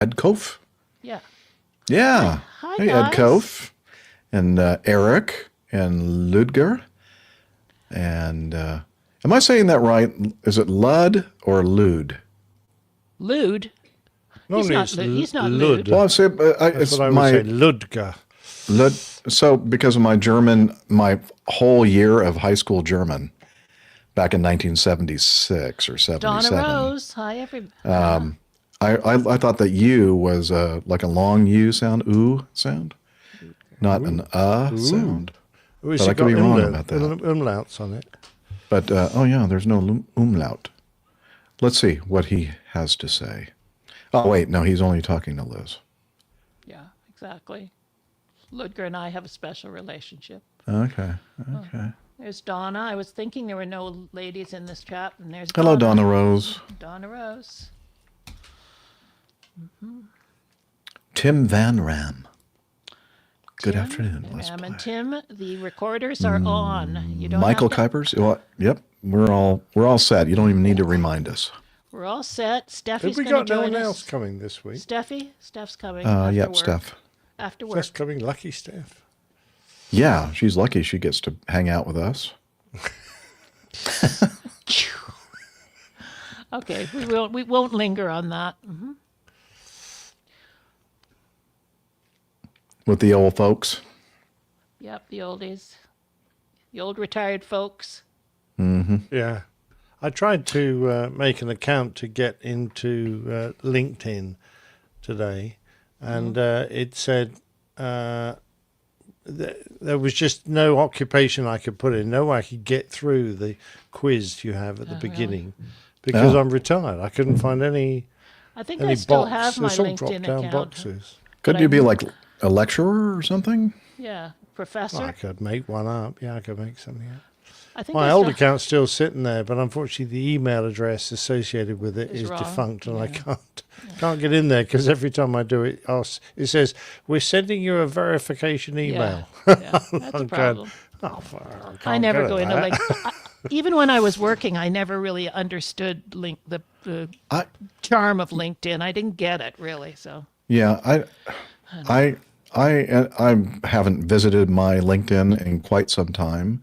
Ed Kof. Yeah. Yeah. Hi, Hey, Ed guys. Kof and Eric and Ludger. And am I saying that right? Is it Lud or Lude? Lude. Normally it's He's not Lud. lewd. Well, That's it's what I would my say, Ludger. Lud. So because of my German, my whole year of high school German back in 1976 or 77. Donna Rose. Hi, everybody. I thought that U was like a long U sound, ooh sound, not an sound. Ooh, But I could be wrong about that. Umlauts on it. But oh yeah, there's no umlaut. Let's see what he has to say. Oh wait, no, he's only talking to Liz. Yeah, exactly. Ludger and I have a special relationship. Okay. There's Donna. I was thinking there were no ladies in this chat, and there's Hello, Donna Rose. Donna Rose. Tim Van Ram. Good Tim afternoon. and Let's Em play. and Tim, the recorders are on. You don't Michael have to, Kuipers. Well, yep, we're all set. You don't even need to remind us. We're all set. Have Steffi's we going to got no join one us. else coming this week? Steph's coming. After Yep, work. Steph. After work. Steph's coming. Lucky Steph. Yeah, she's lucky she gets to hang out with us. Okay, we won't linger on that. With the old folks. Yep, the oldies, the old retired folks. Yeah. I tried to make an account to get into LinkedIn today, and it said there was just no occupation I could put in, no way I could get through the quiz you have at the beginning because I'm retired. I couldn't find any I think I any still box. have my It's all LinkedIn drop-down account. boxes. Couldn't you be like a lecturer or something? Yeah, professor. I could make one up. Yeah, I could make something up. I think My I old still, account's still sitting there, but unfortunately the email address associated with it Is is wrong. defunct, and I Yeah. can't get in there because every time I do it, it says we're sending you a verification email. Yeah, that's a I'm problem. Oh, I never go into like even when I was working, I never really understood the I charm of LinkedIn. I didn't get it really. So yeah, I haven't visited my LinkedIn in quite some time.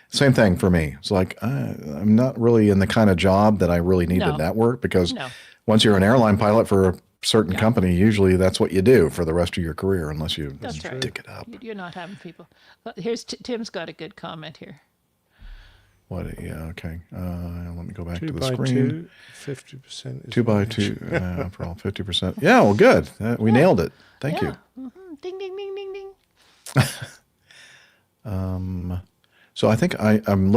Same thing for me. It's like I'm not really in the kind of job that I really need to No. network because No. once you're an airline pilot for a certain company, usually that's what you do for the rest of your career, unless you That's right. stick it up. You're not having people. Here's Tim's got a good comment here. What? Yeah. Okay. Let me go back Two to the by screen. 2, 50%. 2 by 2 for all 50%. Yeah. Well, good. We nailed it. Thank you. Ding ding ding ding ding. So I think I'm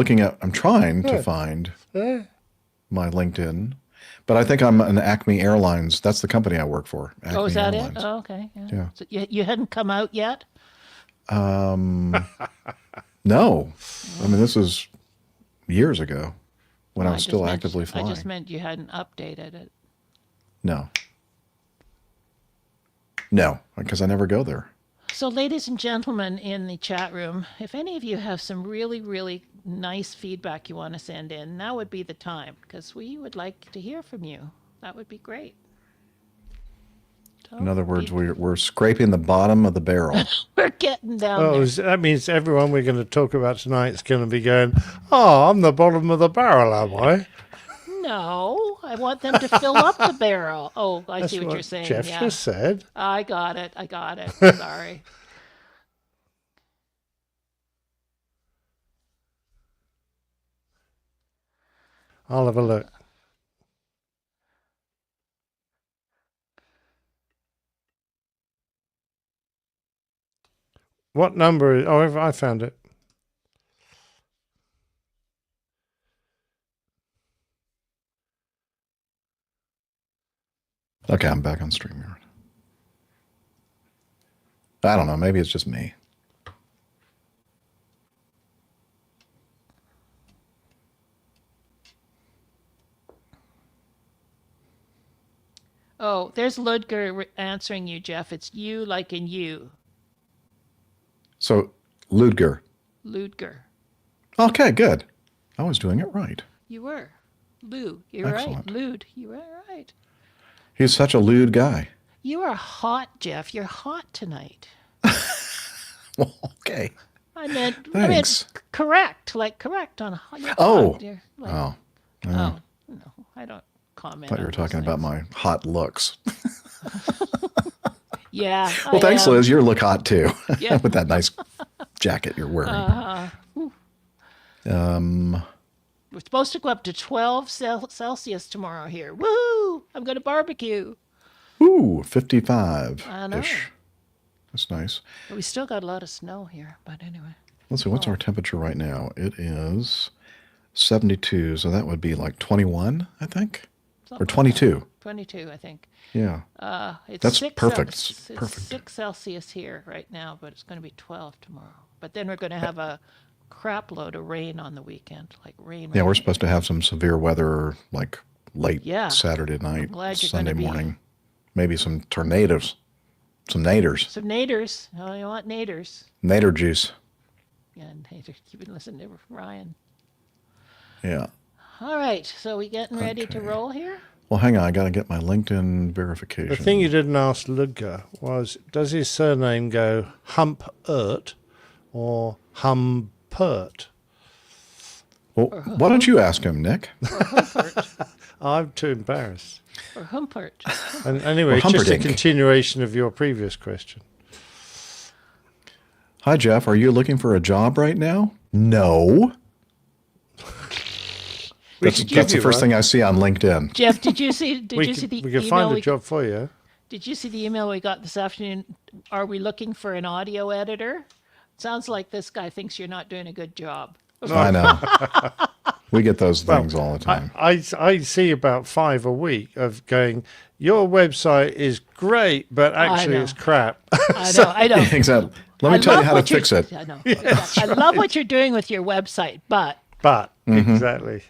trying to find my LinkedIn, but I think I'm an Acme Airlines. That's the company I work for. Acme Oh, is that Airlines. it? Oh, okay. Yeah. Yeah. So you hadn't come out yet? No. I mean, this is years ago when I was still actively flying. I just meant you hadn't updated it. No, because I never go there. So, ladies and gentlemen in the chat room, if any of you have some really, really nice feedback you want to send in, now would be the time because we would like to hear from you. That would be great. So, In other words, we're scraping the bottom of the barrel. we're getting down Oh, there. that means everyone we're going to talk about tonight is going to be going, oh, I'm the bottom of the barrel, am I? No, I want them to fill up the barrel. Oh, I That's see what you're saying. Jeff Yeah. just said. I got it. Sorry. I'll have a look. What number? Oh, I found it. Okay, I'm back on StreamYard. I don't know. Maybe it's just me. Oh, there's Ludger answering you, Jeff. It's you like in you. So, Ludger. Ludger. Okay, good. I was doing it right. You were. Lou. You're Excellent. right. Lude. You were right. He's such a lewd guy. You are hot, Jeff. You're hot tonight. Well, okay. I meant Thanks. correct, like correct on hot. You're Oh. hot. You're like, Oh, oh, no, I don't comment. thought you were on those talking about things. my hot looks. Yeah. Well, thanks, Liz. You look hot too. Yeah. With that nice jacket you're wearing. We're supposed to go up to 12 Celsius tomorrow here. Woo! I'm going to barbecue. Ooh, 55 I know. ish. That's nice. But we still got a lot of snow here. But anyway. Let's see, what's our temperature right now? It is 72, so that would be like 21, I think, or 22. 22, I think. Yeah. It's That's 6 perfect. It's Perfect. 6 Celsius here right now, but it's going to be 12 tomorrow. But then we're going to have a crap load of rain on the weekend, like rain. Yeah, we're rain. supposed to have some severe weather like late Yeah. Saturday night, glad you're Sunday gonna be- morning. Maybe some tornadoes, some naders, Some naders. Oh, you want naders? nader juice. Yeah, naders. You've been listening to Ryan. Yeah. All right, so we getting ready to Okay. roll here? Well, hang on. I got to get my LinkedIn verification. The thing you didn't ask Ludger was, does his surname go Humpert or Humpert? Well, why don't you ask him, Nick? Or Humpert? I'm too embarrassed. Or Humpert? And anyway, Or it's just a Humperdinck. continuation of your previous question. Hi, Jeff. Are you looking for a job right now? No. We could give That's the you first one. thing I see on LinkedIn. Jeff, did you see? Did We you see the we can email? find a we- job for you. Did you see the email we got this afternoon? Are we looking for an audio editor? Sounds like this guy thinks you're not doing a good job. I know. We get those things all the time. I see about 5 a week of going, your website is great, but actually know. it's crap. I know. Exactly. Let me I tell you love how to what you're- fix it. I know. I love what you're doing with your website, but But, Mm-hmm. exactly.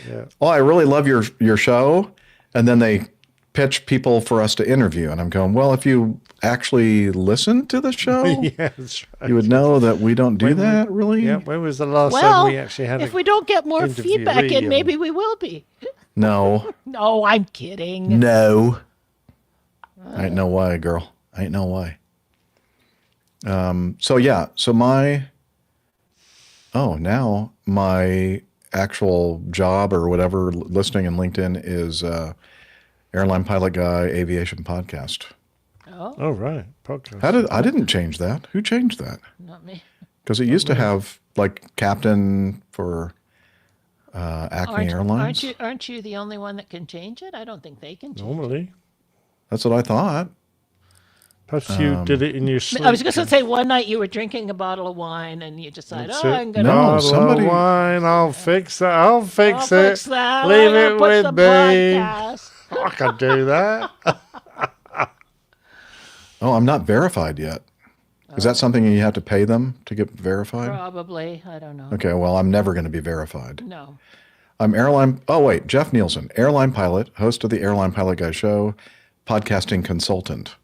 Yeah. Well, I really love your show. And then they pitch people for us to interview. And I'm going, well, if you actually listen to the show, Yeah, that's right. you would know that we don't do that, really? Yeah, when was the last well, time we actually had if a we don't get more interviewee feedback in, on- maybe we will be. No. No, I'm kidding. No. I ain't no way, girl. I ain't no way. So yeah, so now my actual job or whatever listing in LinkedIn is Airline Pilot Guy Aviation Podcast. Oh, Oh, right. Podcast. I didn't change that. Who changed that? not me. Because it used to have like captain for Acme Airlines. Aren't you the only one that can change it? I don't think they can change it. Normally. That's what I thought. Perhaps you did it in your sleep. I was just going to say one night you were drinking a bottle of wine and you decided, That's oh, it. I'm going to No, Bottle somebody- of wine, I'll fix that. I'll fix I'll it. fix that. Leave I'm gonna it put with the me. podcast. I can do that. Oh, I'm not verified yet. Is that something you have to pay them to get verified? Probably. I don't know. Okay, well, I'm never going to be verified. No. I'm Jeff Nielsen, airline pilot, host of the Airline Pilot Guy Show, podcasting consultant.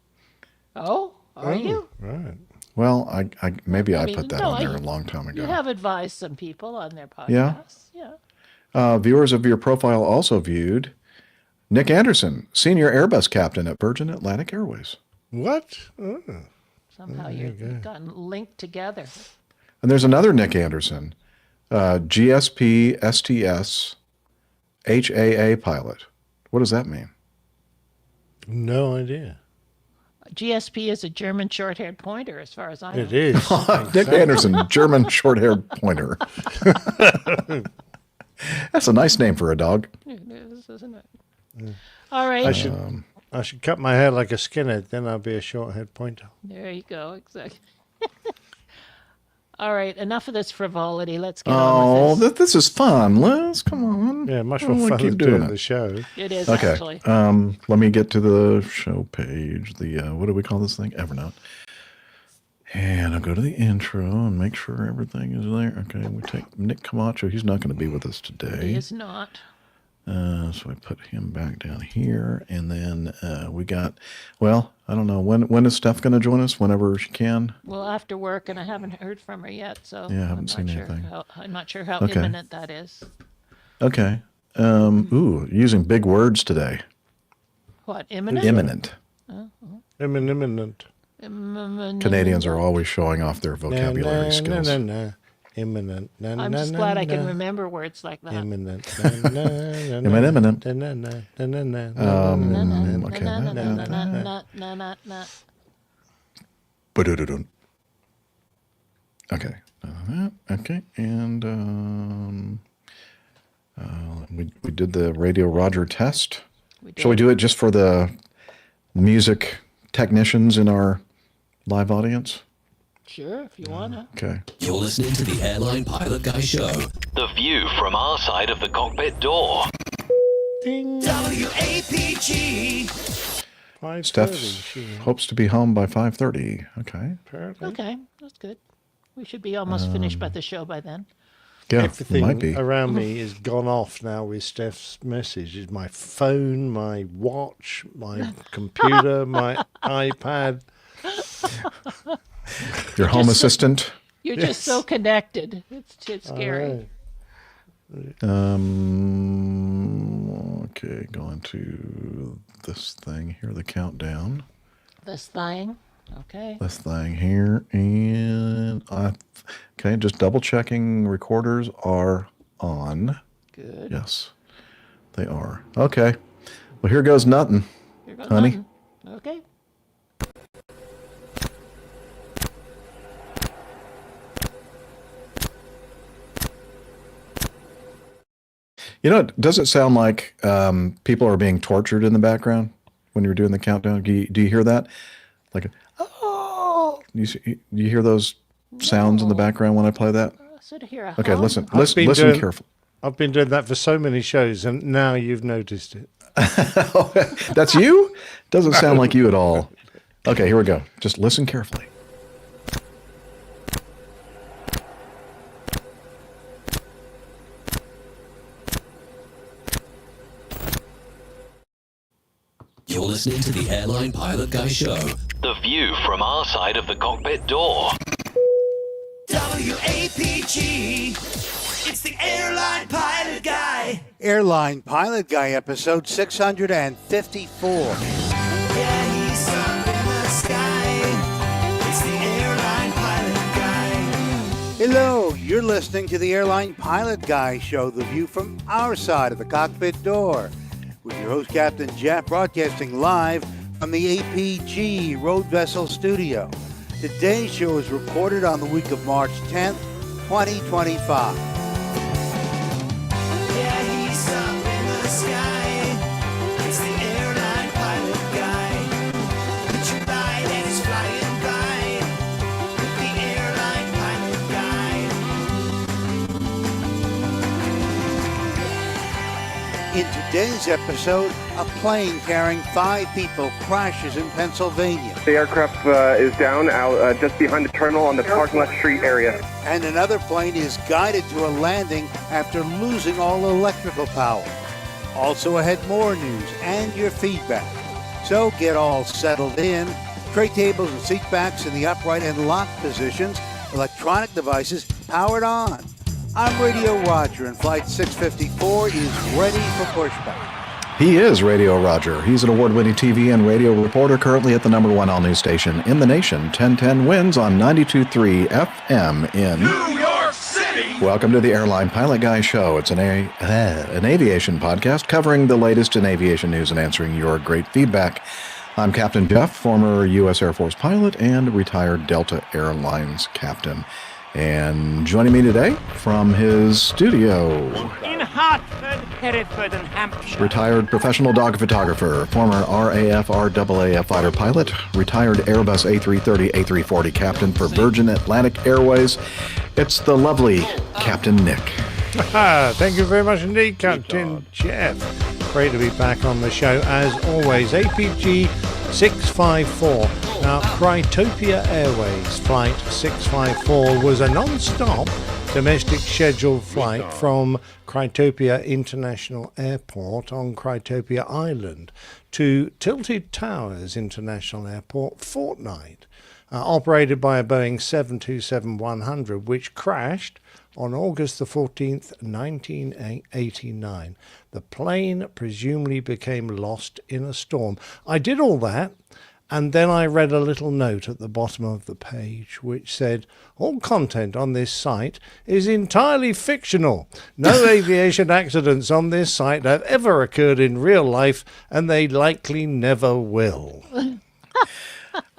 Oh, are you? Right. Well, I maybe I mean, put that no, on there a long time You ago. have advised some people on their podcasts. Yeah? Yeah. Viewers of your profile also viewed Nick Anderson, senior Airbus captain at Virgin Atlantic Airways. What? Oh. Somehow you've gotten linked together. And there's another Nick Anderson, GSP STS HAA pilot. What does that mean? No idea. GSP is a German short-haired pointer, as far as I know. It is. Nick Anderson, German short-haired pointer. That's a nice name for a dog. It is, isn't it? All right. I should cut my hair like a skinhead, then I'll be a short-haired pointer. There you go. Exactly. All right. Enough of this frivolity. Let's get on Oh, with this. this is fun, Liz. Come on. Yeah, much I more wanna fun keep than doing doing it. the show. It is Okay. actually. Let me get to the show page. The what do we call this thing? Evernote. And I'll go to the intro and make sure everything is there. Okay, we take Nick Camacho. He's not going to be with us today. He is not. So I put him back down here. And then we got, well, I don't know. When is Steph going to join us? Whenever she can? Well, after work, and I haven't heard from her yet, so Yeah, I haven't I'm seen not sure anything. I'm not sure how Okay. imminent that is. Okay. Using big words today. What, imminent? Imminent. Imminent. Canadians are always showing off their vocabulary skills. Imminent. I'm just glad I can remember words like that. Imminent. Imminent. Okay. Ba-do-do-dum. Okay. Okay. And we did the Radio Roger test. Shall we do it just for the music technicians in our live audience? Sure, if you wanna. Okay. You're listening to the Airline Pilot Guy Show. The view from our side of the cockpit door. Ding. WAPG. Steph hopes to be home by 5:30. Okay. Apparently. Okay, that's good. We should be almost finished by the show by then. Yeah, Everything it might be. around me is gone off now with Steph's message. Is my phone, my watch, my computer, my iPad. Your home assistant. You're just so connected. It's scary. Okay, going to this thing here, the countdown. This thing. Okay. This thing here, and okay, just double checking recorders are on. Good. Yes, they are. Okay, well here goes nothing, Here goes honey. nothing. Okay. You know, does it sound like people are being tortured in the background when you're doing the countdown? Do you hear that? Like, oh, you hear those sounds in the background when I play that? So to hear a Okay, hum. listen been listen doing- carefully. I've been doing that for so many shows, and now you've noticed it. That's you? Doesn't sound like you at all. Okay, here we go. Just listen carefully. You're listening to the Airline Pilot Guy Show. The view from our side of the cockpit door. WAPG. It's the Airline Pilot Guy. Airline Pilot Guy, episode 654. Yeah, he's up in the sky. It's the Airline Pilot Guy. Hello, you're listening to the Airline Pilot Guy show, the view from our side of the cockpit door, with your host, Captain Jeff, broadcasting live from the APG Road Vessel Studio. Today's show is recorded on the week of March 10th, 2025. Yeah, he's up in the sky. It's the Airline Pilot Guy. Put your light and he's flying by. With the Airline Pilot Guy. In today's episode, a plane carrying 5 people crashes in Pennsylvania, The aircraft is down out just behind the terminal on the parking lot street area. and another plane is guided to a landing after losing all electrical power. Also ahead, more news and your feedback. So get all settled in. Tray tables and seat backs in the upright and locked positions. Electronic devices powered on. I'm Radio Roger, and Flight 654 is ready for pushback. He is Radio Roger. He's an award-winning TV and radio reporter currently at the #1 all-news station in the nation. 1010 wins on 92.3 FM in New York City. Welcome to the Airline Pilot Guy Show. It's an aviation podcast covering the latest in aviation news and answering your great feedback. I'm Captain Jeff, former U.S. Air Force pilot and retired Delta Airlines captain. And joining me today from his studio, In Hartford, Hereford, and Hampshire. retired professional dog photographer, former RAF RAAF fighter pilot, retired Airbus A330 A340 captain for Virgin Atlantic Airways. It's the lovely Captain Nick. Thank you very much indeed, Captain Jeff. Great to be back on the show as always. APG 654. Now, Crytopia Airways Flight 654 was a non-stop domestic scheduled flight from Crytopia International Airport on Crytopia Island to Tilted Towers International Airport, Fortnite, operated by a Boeing 727-100, which crashed on August the 14th, 1989. The plane presumably became lost in a storm. I did all that, and then I read a little note at the bottom of the page which said, all content on this site is entirely fictional. No aviation accidents on this site have ever occurred in real life, and they likely never will.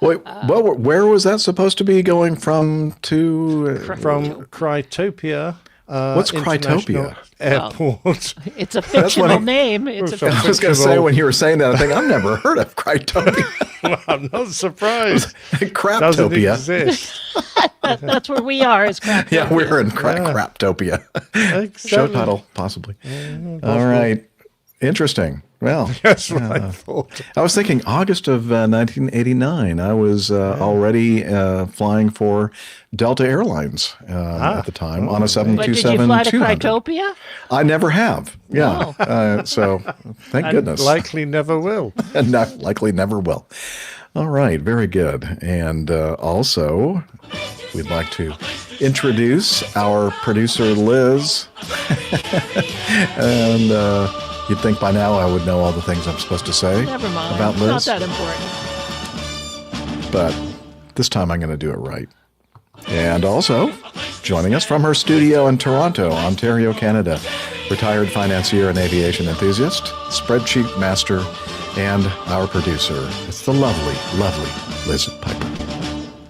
Wait, well, where was that supposed to be going from to? From Crytopia. What's International Crytopia? Airport. It's a fictional I- name. It's a I was going to say, when you were saying that, I think I've never heard of Crytopia. Well, I'm not surprised. Doesn't Craptopia. exist. that's where we are as crap. Yeah, we're in Craptopia. Show Exactly. title, possibly. All right. Interesting. Well, That's what I thought. I was thinking August of 1989. I was already flying for Delta Airlines at the time on a But did you fly to 727-200. Crytopia? I never have. Yeah. So thank And goodness. likely never will. And likely never will. All right. Very good. And also, we'd like to introduce our producer, Liz. And you'd think by now I would know all the things I'm supposed to say Never mind. about It's Liz. not that important. But this time I'm going to do it right. And also, joining us from her studio in Toronto, Ontario, Canada, retired financier and aviation enthusiast, spreadsheet master, and our producer. It's the lovely, lovely Liz Piper.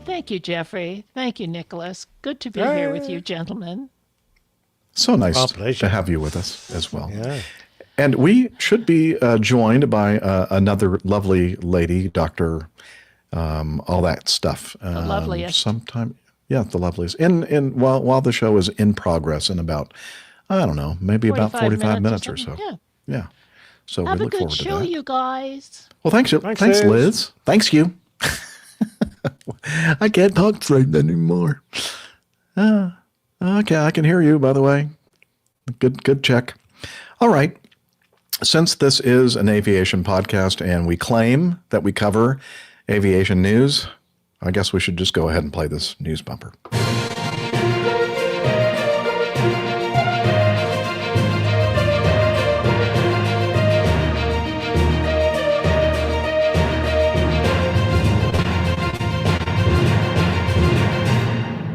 Thank you, Jeffrey. Thank you, Nicholas. Good to be here with you, gentlemen. So nice Our pleasure. to have you with us as well. Yeah. And we should be joined by another lovely lady, Dr. All that stuff. The loveliest. Sometime, yeah, the loveliest. While the show is in progress in about, I don't know, maybe about 45 minutes or so. Yeah. Yeah. So Have we a look good forward show, to that. you guys. Well, thanks, Thanks, Liz. Liz. Thanks, you. I can't talk straight anymore. Okay, I can hear you, by the way. Good check. All right. Since this is an aviation podcast and we claim that we cover aviation news, I guess we should just go ahead and play this news bumper.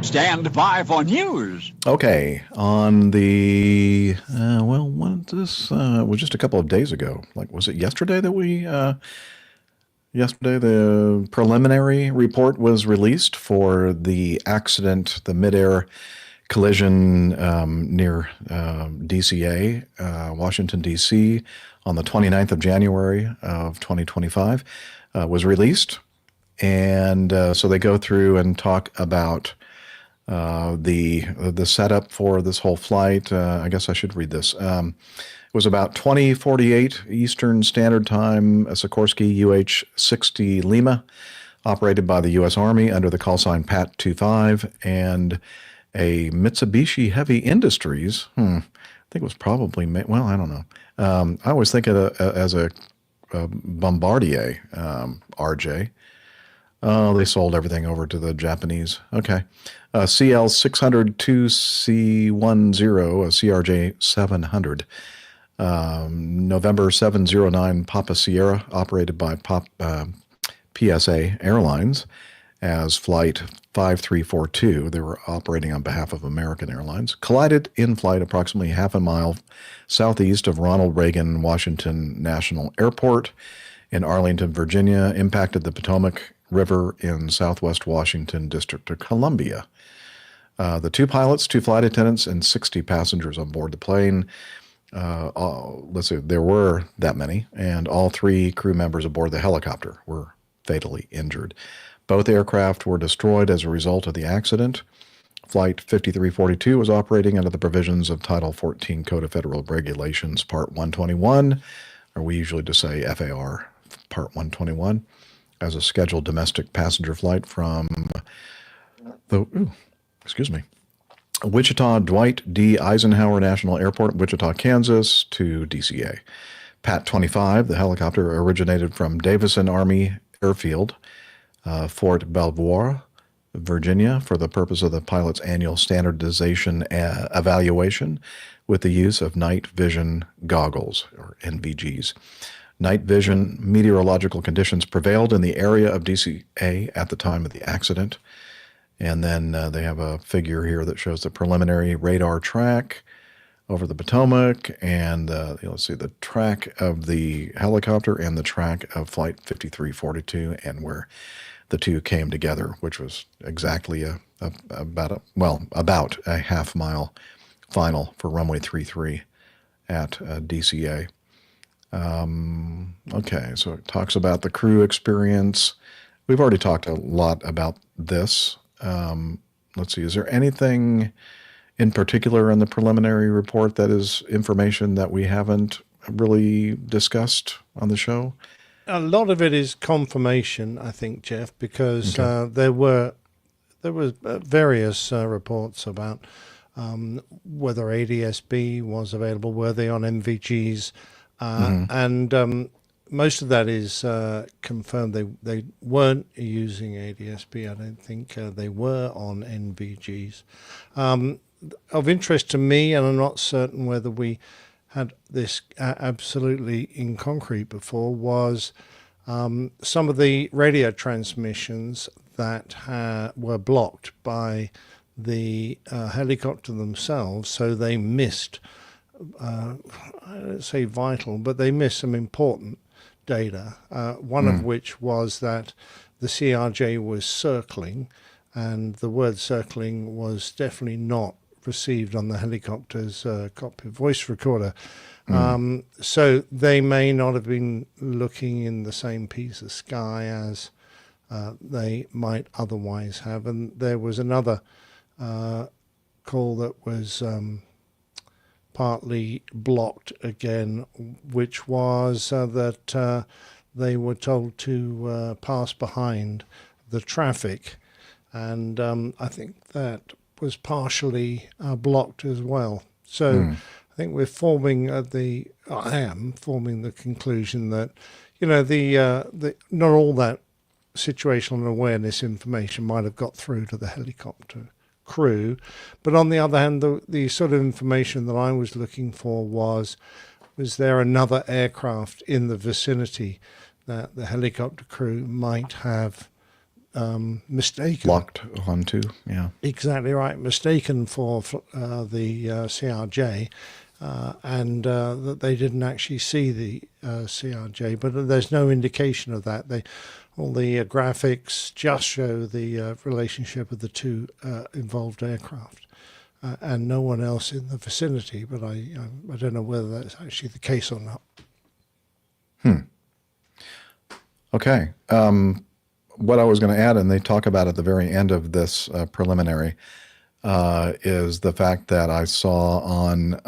Stand by for news. Okay, on the when this was just a couple of days ago. Like, was it yesterday that yesterday the preliminary report was released for the accident, the midair collision near DCA, Washington D.C. on the 29th of January of 2025 was released, and so they go through and talk about the setup for this whole flight. I guess I should read this. It was about 20:48 Eastern Standard Time, a Sikorsky UH-60 Lima, operated by the U.S. Army under the call sign PAT-25, and a Mitsubishi Heavy Industries. I think it was probably, well, I don't know. I always think of it as a Bombardier RJ. Oh, they sold everything over to the Japanese. Okay. CL602C10, a CRJ 700. November 709 Papa Sierra, operated by PSA Airlines as Flight 5342. They were operating on behalf of American Airlines. Collided in flight approximately half a mile southeast of Ronald Reagan Washington National Airport in Arlington, Virginia. Impacted the Potomac River in southwest Washington, District of Columbia. The two pilots, two flight attendants, and 60 passengers on board the plane. Let's see, there were that many, and all three crew members aboard the helicopter were fatally injured. Both aircraft were destroyed as a result of the accident. Flight 5342 was operating under the provisions of Title 14 Code of Federal Regulations, Part 121, or we usually just say FAR, Part 121. as a scheduled domestic passenger flight from Wichita Dwight D. Eisenhower National Airport, Wichita, Kansas, to DCA. Pat 25, the helicopter originated from Davison Army Airfield, Fort Belvoir, Virginia, for the purpose of the pilot's annual standardization evaluation with the use of night vision goggles, or NVGs. Night vision meteorological conditions prevailed in the area of DCA at the time of the accident. And then they have a figure here that shows the preliminary radar track over the Potomac, and let's see, the track of the helicopter and the track of Flight 5342, and where the two came together, which was exactly about a half-mile final for runway 33 at DCA. Okay, so it talks about the crew experience. We've already talked a lot about this. Let's see, is there anything in particular in the preliminary report that is information that we haven't really discussed on the show? A lot of it is confirmation, I think, Jeff, because there was various reports about whether ADSB was available, were they on MVGs, and most of that is confirmed. They weren't using ADSB. I don't think they were on NVGs. Of interest to me, and I'm not certain whether we had this absolutely in concrete before, was some of the radio transmissions that were blocked by the helicopter themselves, so they missed, I don't say vital, but they missed some important data, one of which was that the CRJ was circling, and the word circling was definitely not received on the helicopter's cockpit voice recorder. So they may not have been looking in the same piece of sky as they might otherwise have. And there was another call that was partly blocked again, which was that they were told to pass behind the traffic. And I think that was partially blocked as well. So I think we're forming I am forming the conclusion that, the not all that situational awareness information might have got through to the helicopter crew. But on the other hand, the sort of information that I was looking for was there another aircraft in the vicinity that the helicopter crew might have mistaken. Locked onto, yeah. Exactly right. Mistaken for the CRJ, and that they didn't actually see the CRJ, but there's no indication of that. All the graphics just show the relationship of the two involved aircraft, and no one else in the vicinity. But I don't know whether that's actually the case or not. Okay. What I was going to add, and they talk about at the very end of this preliminary, is the fact that I saw on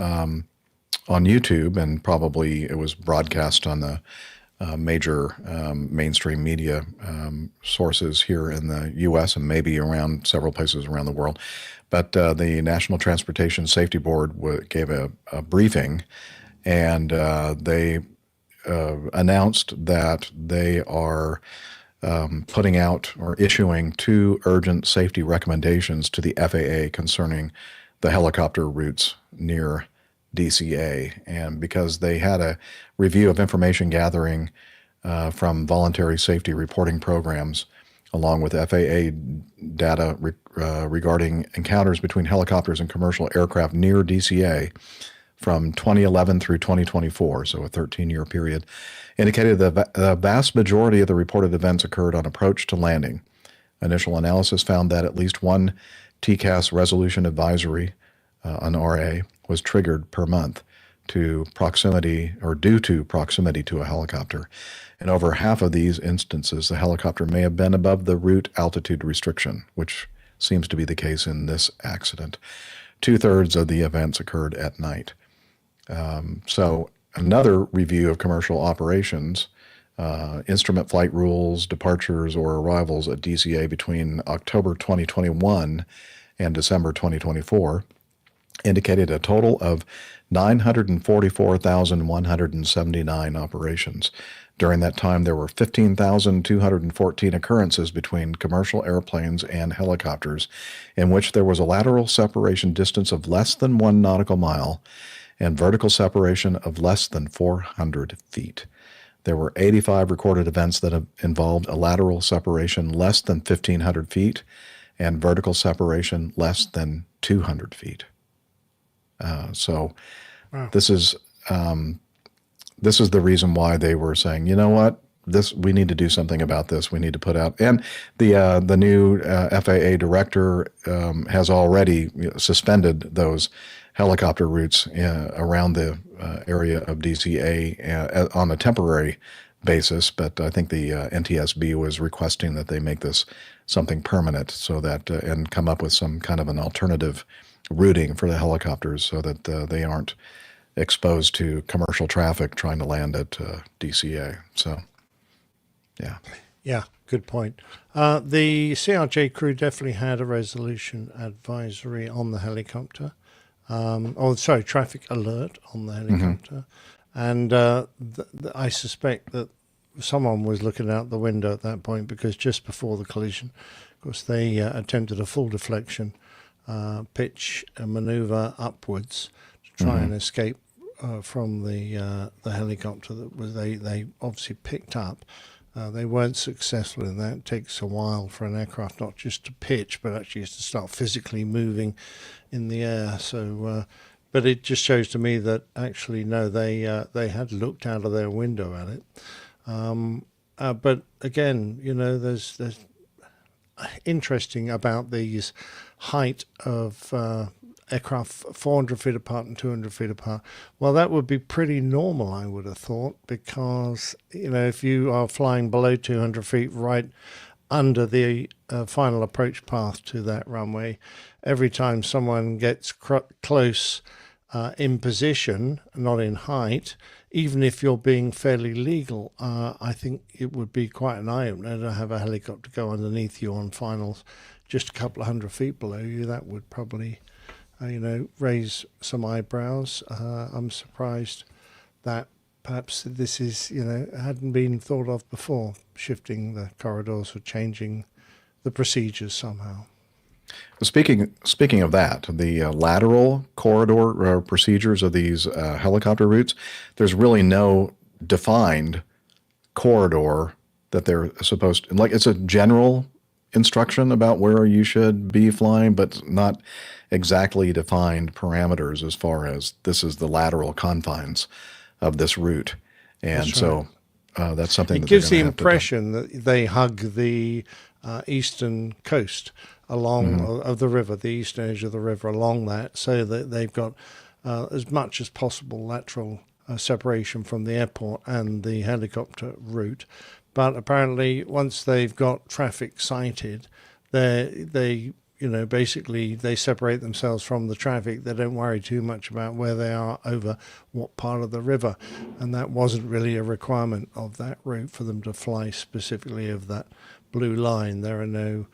YouTube, and probably it was broadcast on the major mainstream media sources here in the U.S. and maybe around several places around the world. But the National Transportation Safety Board gave a briefing, and they announced that they are putting out or issuing 2 urgent safety recommendations to the FAA concerning the helicopter routes near DCA. And because they had a review of information gathering from voluntary safety reporting programs, along with FAA data regarding encounters between helicopters and commercial aircraft near DCA from 2011 through 2024, so a 13-year period, indicated that the vast majority of the reported events occurred on approach to landing. Initial analysis found that at least one TCAS resolution advisory, an RA, was triggered per month due to proximity to a helicopter. In over half of these instances, the helicopter may have been above the route altitude restriction, which seems to be the case in this accident. 2/3 of the events occurred at night. So another review of commercial operations instrument flight rules, departures, or arrivals at DCA between October 2021 and December 2024 indicated a total of 944,179 operations. During that time, there were 15,214 occurrences between commercial airplanes and helicopters in which there was a lateral separation distance of less than 1 nautical mile and vertical separation of less than 400 feet. There were 85 recorded events that have involved a lateral separation less than 1,500 feet and vertical separation less than 200 feet. So this is the reason why they were saying, you know what, we need to do something about this. We need to put out, and the new FAA director has already suspended those helicopter routes around the area of DCA on a temporary basis. But I think the NTSB was requesting that they make this something permanent, so that and come up with some kind of an alternative routing for the helicopters so that they aren't exposed to commercial traffic trying to land at DCA. So, yeah. Yeah, good point. The CRJ crew definitely had a resolution advisory on the helicopter. Traffic alert on the helicopter. And I suspect that someone was looking out the window at that point, because just before the collision, of course, they attempted a full deflection pitch maneuver upwards to try and escape from the helicopter that they obviously picked up. They weren't successful in that. It takes a while for an aircraft not just to pitch, but actually to start physically moving in the air. So, but it just shows to me that actually no, they had looked out of their window at it. But again, you know, there's interesting about these height of aircraft 400 feet apart and 200 feet apart. Well, that would be pretty normal, I would have thought, because, you know, if you are flying below 200 feet right under the final approach path to that runway, every time someone gets close in position, not in height, even if you're being fairly legal, I think it would be quite an eye-opener to have a helicopter go underneath you on finals just a couple of 100 feet below you. That would probably, raise some eyebrows. I'm surprised that perhaps this is, hadn't been thought of before, shifting the corridors or changing the procedures somehow. Speaking of that, the lateral corridor procedures of these helicopter routes, there's really no defined corridor that they're supposed to, like, it's a general instruction about where you should be flying, but not exactly defined parameters as far as this is the lateral confines of this route. And that's right. So that's something that gives the impression that they hug the eastern coast along of the river, the eastern edge of the river along that, so that they've got as much as possible lateral separation from the airport and the helicopter route. But apparently once they've got traffic sighted, they basically they separate themselves from the traffic. They don't worry too much about where they are over what part of the river. And that wasn't really a requirement of that route for them to fly specifically of that blue line. There are no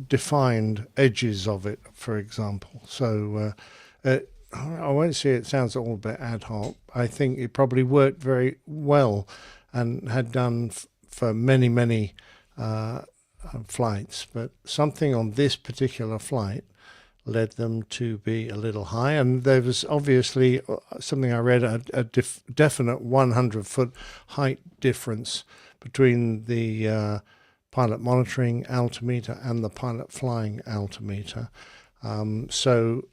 defined edges of it, for example. So I won't say it sounds all a bit ad hoc. I think it probably worked very well and had done for many, many flights. But something on this particular flight led them to be a little high. And there was obviously something I read, a definite 100-foot height difference between the pilot monitoring altimeter and the pilot flying altimeter. You're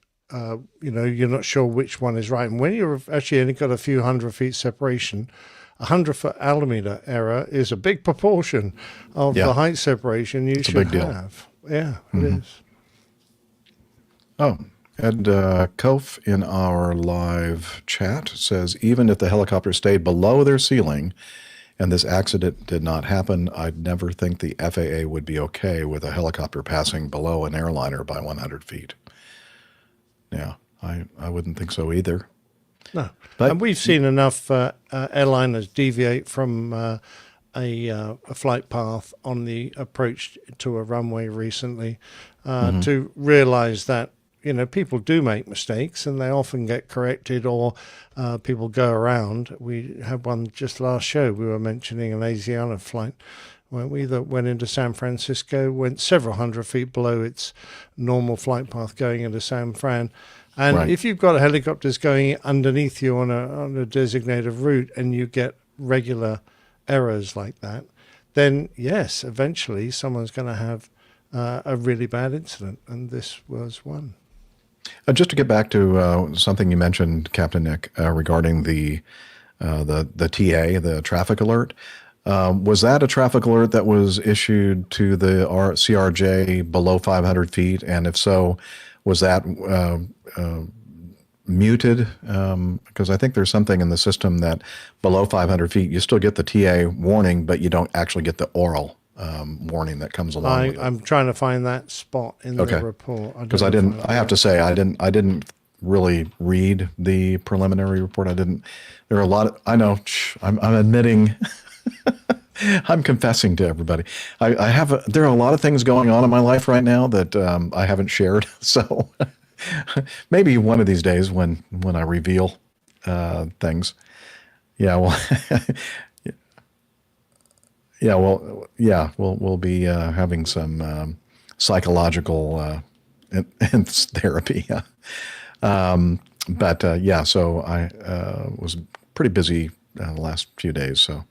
not sure which one is right. And when you're actually only got a few 100 feet separation, a 100-foot altimeter error is a big proportion of the height separation you should have. Yeah, it is. Oh, Ed Kof in our live chat says, even if the helicopter stayed below their ceiling and this accident did not happen, I'd never think the FAA would be okay with a helicopter passing below an airliner by 100 feet. Yeah, I wouldn't think so either. No. But- And we've seen enough airliners deviate from a flight path on the approach to a runway recently to realize that, people do make mistakes and they often get corrected, or people go around. We had one just last show. We were mentioning an Asiana flight that went into San Francisco, went several hundred feet below its normal flight path going into San Fran. And Right. if you've got helicopters going underneath you on a designated route and you get regular errors like that, then yes, eventually someone's going to have a really bad incident, and this was one. Just to get back to something you mentioned, Captain Nick, regarding the TA, the traffic alert. Was that a traffic alert that was issued to the CRJ below 500 feet? And if so, was that muted? Because I think there's something in the system that below 500 feet, you still get the TA warning, but you don't actually get the oral warning that comes along with it. I'm trying to find that spot in the report. Because I have to say, I didn't really read the preliminary report. There are a lot of, I know, I'm admitting, I'm confessing to everybody. There are a lot of things going on in my life right now that I haven't shared. So maybe one of these days when I reveal things. Yeah, well, we'll be having some psychological therapy. So I was pretty busy the last few days, so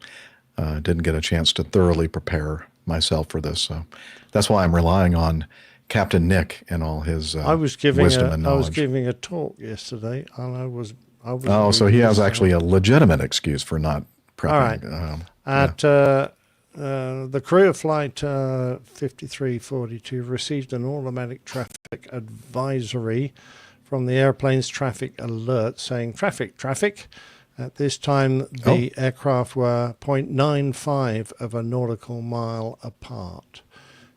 didn't get a chance to thoroughly prepare myself for this. So that's why I'm relying on Captain Nick and all his wisdom and knowledge. I was giving a talk yesterday, and I was. Oh, so he has actually a legitimate excuse for not prepping. All right. The crew of Flight 5342 received an automatic traffic advisory from the airplane's traffic alert saying, traffic. At this time, the aircraft were 0.95 of a nautical mile apart.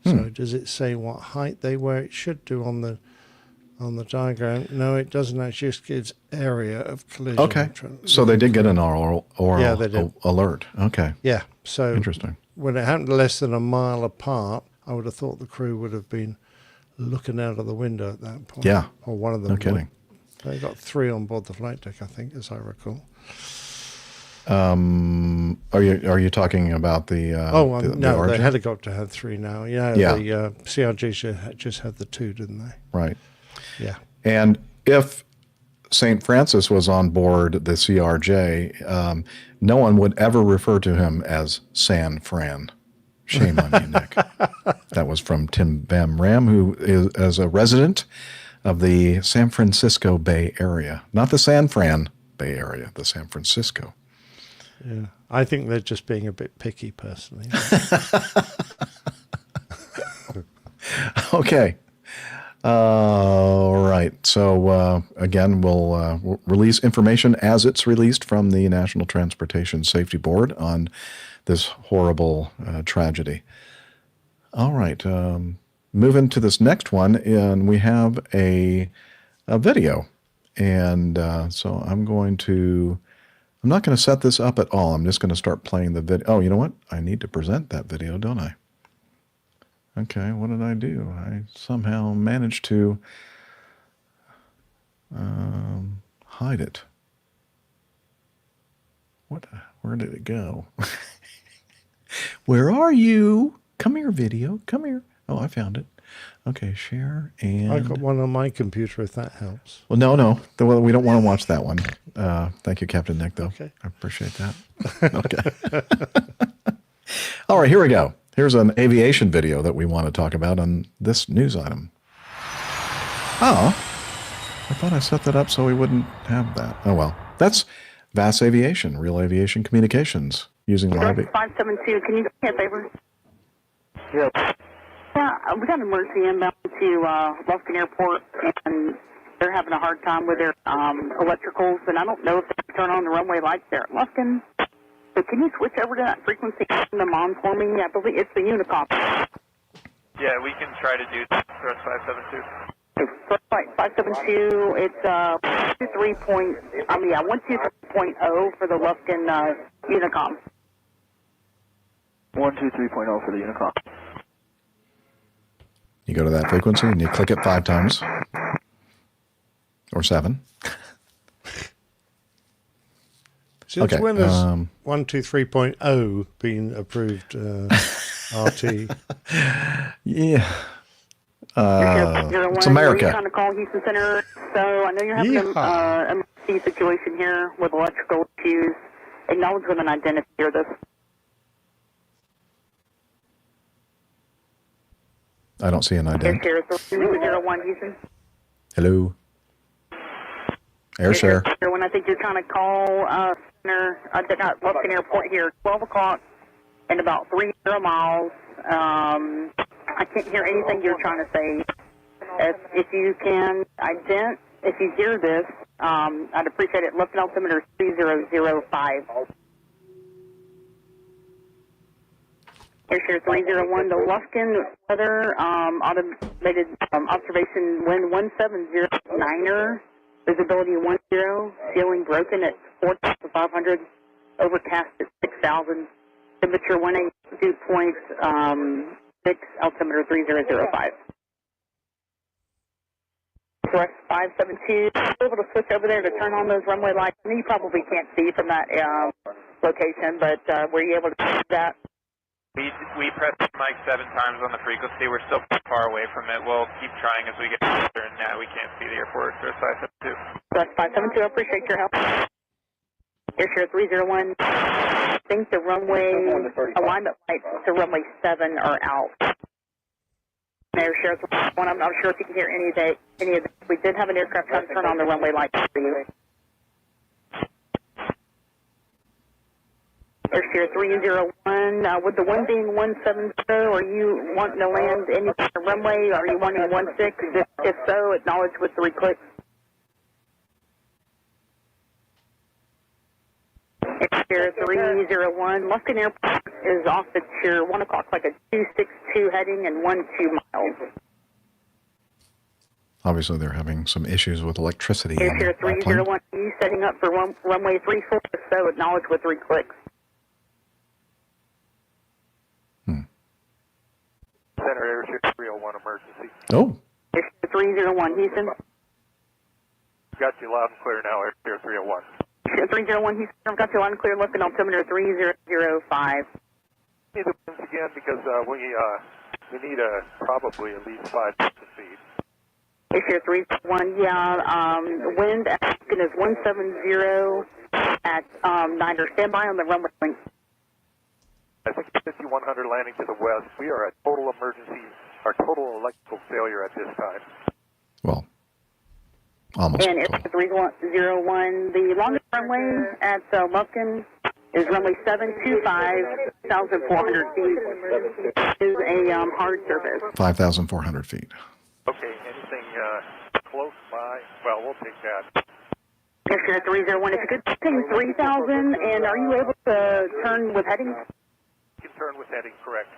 So does it say what height they were? It should do on the diagram. No, it doesn't. It just gives area of collision. Okay. So they did get an oral Yeah, they did. alert. Okay. Yeah. So Interesting. when it happened less than a mile apart, I would have thought the crew would have been looking out of the window at that point. Yeah. Or one of them. No kidding. They got 3 on board the flight deck, I think, as I recall. Are you talking about the No, RJ? the helicopter had 3 now. Yeah. The CRJ just had the 2, didn't they? Right. Yeah. And if St. Francis was on board the CRJ, no one would ever refer to him as San Fran. Shame on you, Nick. That was from Tim Van Ram, who is a resident of the San Francisco Bay Area. Not the San Fran Bay Area, the San Francisco. Yeah. I think they're just being a bit picky, personally. Okay. All right. So, again, we'll release information as it's released from the National Transportation Safety Board on this horrible tragedy. All right. Moving to this next one, and we have a video. And so I'm not going to set this up at all. I'm just going to start playing the video. Oh, you know what? I need to present that video, don't I? Okay, what did I do? I somehow managed to hide it. Where did it go? Where are you? Come here, video. Come here. Oh, I found it. Okay, share and... I've got one on my computer, if that helps. Well, no. We don't want to watch that one. Thank you, Captain Nick, though. Okay. I appreciate that. Okay. All right, here we go. Here's an aviation video that we want to talk about on this news item. Oh, I thought I set that up so we wouldn't have that. Oh, well. That's VAS Aviation, Real Aviation Communications, using live... 572, can you do me a favor? Yep. Yeah, we got an emergency inbound to Lufkin Airport, and they're having a hard time with their electricals, and I don't know if they turn on the runway lights there at Lufkin. So can you switch over to that frequency and turn them on for me? I believe it's the Unicom. Yeah, we can try to do that for us 572. Flight 572, it's 123.0 for the Lufkin Unicom. 123.0 for the Unicom. You go to that frequency and you click it 5 times. Or 7. Since Okay, when has 123.0 been approved RT? Yeah. It's You're America. trying to call Houston Center, so I know you're having an emergency situation here with electrical issues. Acknowledge with an identity for this. I don't see an ident. Air share 301 Houston. Hello. Air share. When I think you're trying to call center, I got Lufkin Airport here, 12 o'clock and about 30 miles. I can't hear anything you're trying to say. If you can ident, if you hear this, I'd appreciate it. Lufkin altimeter 3005. Airshare 301, the Lufkin weather automated observation wind 1709er, visibility 10, ceiling broken at 4,500, overcast at 6,000, temperature 182.6, altimeter 3005. Correct 572, able to switch over there to turn on those runway lights. You probably can't see from that location, but were you able to see that? We pressed the mic 7 times on the frequency. We're still far away from it. We'll keep trying as we get closer, and now we can't see the airport. So it's 572. That's 572. I appreciate your help. Airshare 301. I think the runway alignment lights to runway 7 are out. Airshare 301. I'm not sure if you can hear any of that. We did have an aircraft trying to turn on the runway lights for you. Airshare 301, with the wind being 170, are you wanting to land any runway? Are you wanting 16? If so, acknowledge with 3 clicks. Airshare 301, Lufkin Airport is off at your 1 o'clock, like a 262 heading and 12 miles. Obviously, they're having some issues with electricity. Airshare 301, you setting up for runway 34, if so, acknowledge with 3 clicks. Center Airshare 301 emergency. Oh. Airshare 301, Houston. Got you loud and clear now, Airshare 301. Airshare 301, Houston. I've got you loud and clear. Lufkin altimeter 3005. Need the winds again because we need probably at least 5 feet. Airshare 301, yeah. Wind at Lufkin is 170 at Niner. Stand by on the runway link. I think 5100 landing to the west. We are at total emergency, our total electrical failure at this time. Well, almost. And Airshare 301, the longest runway at Lufkin is runway 725, 1,400 feet. Is a hard surface. 5,400 feet. Okay, anything close by? Well, we'll take that. Airshare 301, if you could ping 3,000, and are you able to turn with heading? You can turn with heading, correct.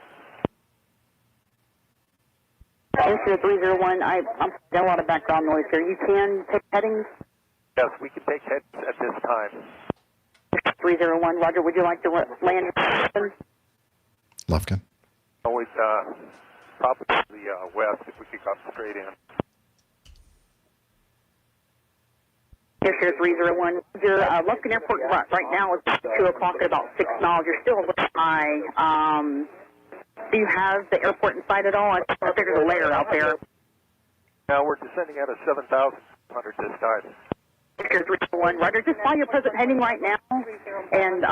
Airshare 301, I'm got a lot of background noise here. You can take headings? Yes, we can take heads at this time. 301, Roger, would you like to land? Lufkin. Always probably to the west if we could come straight in. Airshare 301, your Lufkin Airport right now is 2 o'clock at about 6 miles. You're still a little high. Do you have the airport in sight at all? I think there's a layer out there. Now we're descending at a 7,100 this time. Airshare 301, Roger, just fly your present heading right now and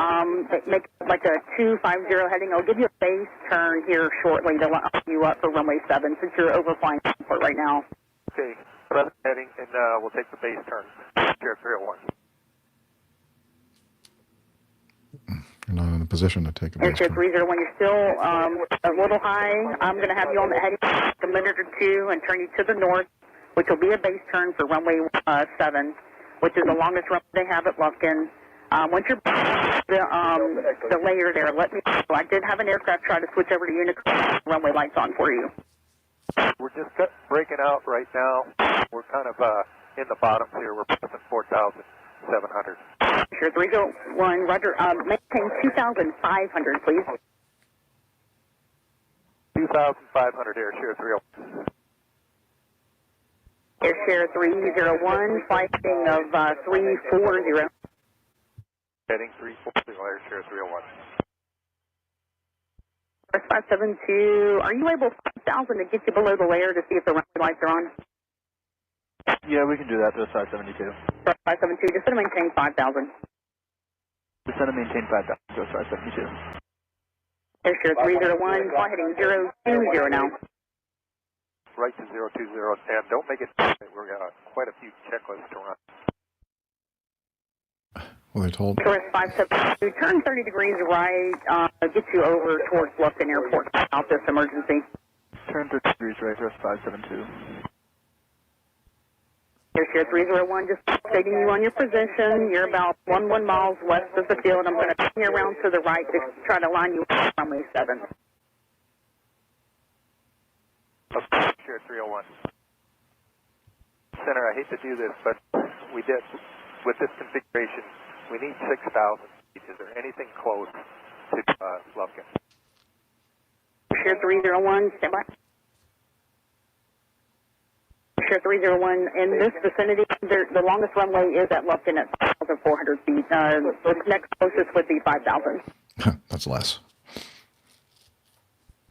make like a 250 heading. I'll give you a base turn here shortly to line you up for runway 7 since you're overflying the airport right now. Okay, present heading, and we'll take the base turn. Air 301. You're not in a position to take a base Airshare turn. 301, you're still a little high. I'm going to have you on the heading for a minute or two and turn you to the north, which will be a base turn for runway 7, which is the longest runway they have at Lufkin. Once you're the layer there, let me know. I did have an aircraft try to switch over to Unicom runway lights on for you. We're just breaking out right now. We're kind of in the bottoms here. We're passing 4,700. Sure, 301, Roger. Maintain 2,500, please. 2,500 air share 301. Air share 301, flighting of 340. Heading 340, air share 301. 572, are you able 5,000 to get you below the layer to see if the runway lights are on? Yeah, we can do that to 572. 572, just going to maintain 5,000. Just going to maintain 5,000 to 572. Air share 301, fly heading 020 now. Right to 020, and don't make it, we're got quite a few checklists to run. Well, they told. Tourist 572, turn 30 degrees right, get you over towards Bluffton Airport out this emergency. Turn 30 degrees right, tourist 572. Air share 301, just updating you on your position. You're about 11 miles west of the field. I'm going to turn you around to the right to try to line you up on runway 7. Share 301. Center, I hate to do this, but we did, with this configuration, we need 6,000 feet. Is there anything close to Lufkin? Share 301, stand by. Share 301, in this vicinity, the longest runway is at Lufkin at 5,400 feet. The next closest would be 5,000. That's less.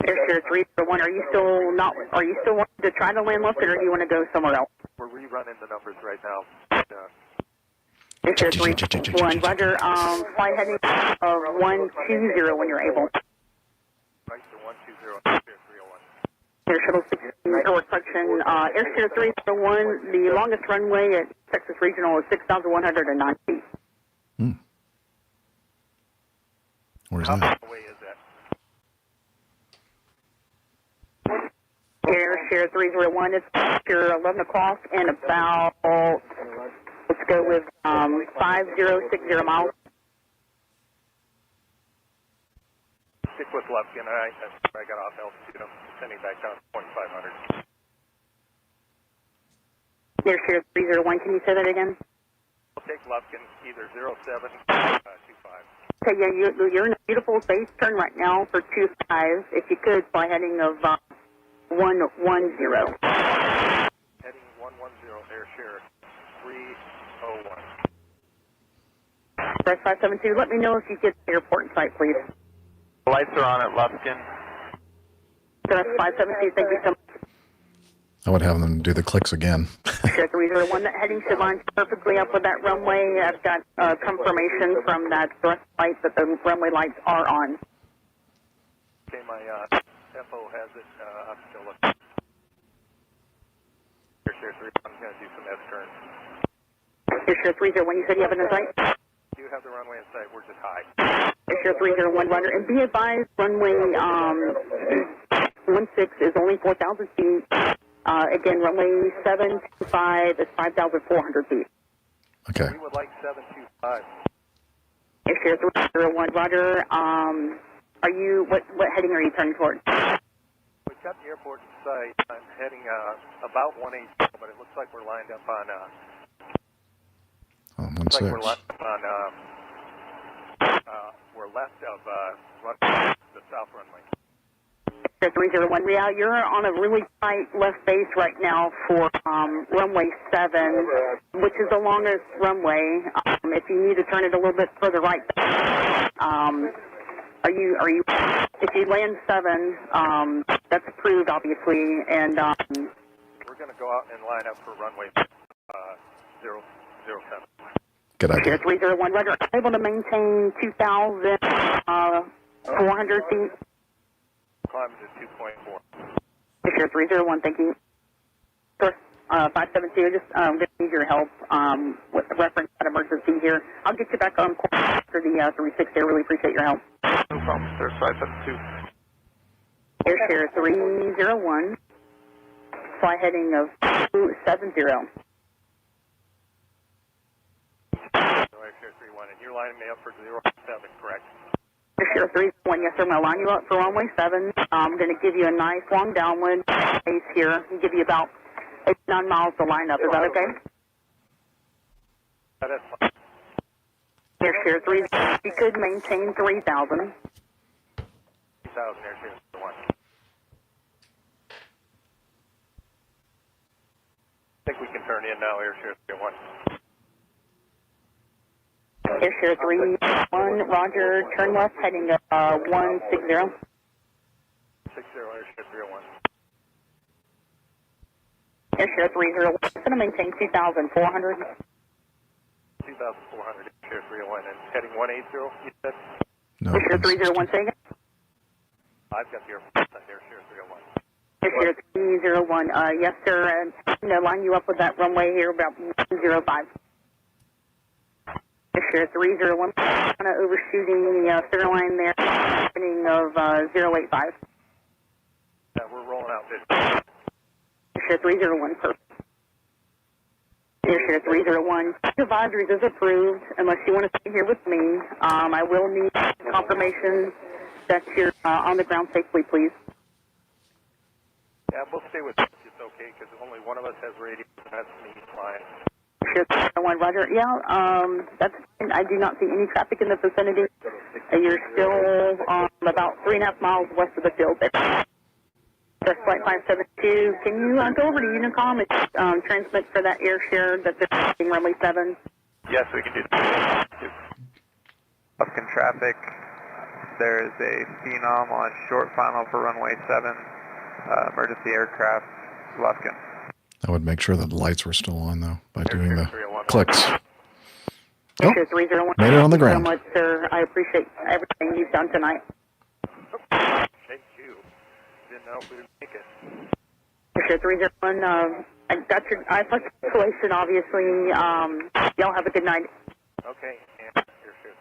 Air share 301, are you still wanting to try to land Lufkin, or do you want to go somewhere else? We're rerunning the numbers right now. Air share 301, Roger, fly heading 120 when you're able. Right to 120, share 301. Air shuttle 16, or correction, air share 301, the longest runway at Texas Regional is 6,109 feet. Where's How that? far away is that? Air share 301, it's after 11 o'clock and about, let's go with 5060 miles. Stick with Lufkin. I got off altitude. I'm sending back down to 2,500. Air share 301, can you say that again? I'll take Lufkin, either 07 or 25. Okay, yeah, you're in a beautiful base turn right now for 25. If you could, fly heading of 110. Heading 110, air share 301. Press 572, let me know if you get to the airport in sight, please. Lights are on at Lufkin. Press 572, thank you so much. I would have them do the clicks again. Share 301, that heading should line perfectly up with that runway. I've got confirmation from that thrust light that the runway lights are on. Okay, my FO has it. I'm still looking. Air share 301, I'm going to do some S-turn. Air share 301, you said you have it in sight? Do you have the runway in sight? We're just high. Air share 301, runner. And be advised, runway 16 is only 4,000 feet. Again, runway 725 is 5,400 feet. Okay. We would like 725. Air share 301, Roger. Are you, what heading are you turning toward? We've got the airport in sight. I'm heading about 180, but it looks like we're lined up on, looks like we're lined up on, we're left of the south runway. 301, yeah, you're on a really tight left base right now for runway 7, which is the longest runway. If you need to turn it a little bit further right, if you land 7, that's approved, obviously, and we're going to go out and line up for runway 007. Good idea. 301, Roger, able to maintain 2,400 feet. Climb to 2.4. Sure, 301, thank you. Sure, 572, just going to need your help with the reference to emergency here. I'll get you back on course after the 360. I really appreciate your help. No problem, sir. 572. Air share 301, fly heading of 270. Air share 31, and you're lining me up for 07, correct? Sure, 3-1, yes sir, I'm going to line you up for runway 7. I'm going to give you a nice long downwind pace here and give you about 9 miles to line up. Is that okay? That is fine. Air share 3, you could maintain 3,000. 3,000 air share 1. I think we can turn in now, air share 1. Air share 3-1, roger, turn left, heading 160. 60 air share 301. Air share 301, it's going to maintain 2,400. 2,400 air share 301 and heading 180, you said? No. Air share 301, say again. I've got the air share 301. Air share 301, yes sir, and I'm going to line you up with that runway here about 105. Air share 301, kind of overshooting the center line there, opening of 085. Yeah, we're rolling out this. Air share 301, perfect. Air share 301, advisories is approved unless you want to stay here with me. I will need confirmation that you're on the ground safely, please. Yeah, we'll stay with this. It's okay because only one of us has radio, and that's me flying. Air share 301, roger. Yeah, that's fine. I do not see any traffic in the vicinity. You're still about 3.5 miles west of the field there. That's flight 572. Can you go over to Unicom and transmit for that air share that they're taking runway 7? Yes, we can do that. Lufkin traffic. There is a Phenom on short final for runway 7. Emergency aircraft, Lufkin. I would make sure that the lights were still on, though, by doing the clicks. Air share 301. Made it on the ground. Thank you so much, sir. I appreciate everything you've done tonight. Thank you. Didn't know if we would make it. Air share 301. I got your isolation, obviously. Y'all have a good night. Okay, and air share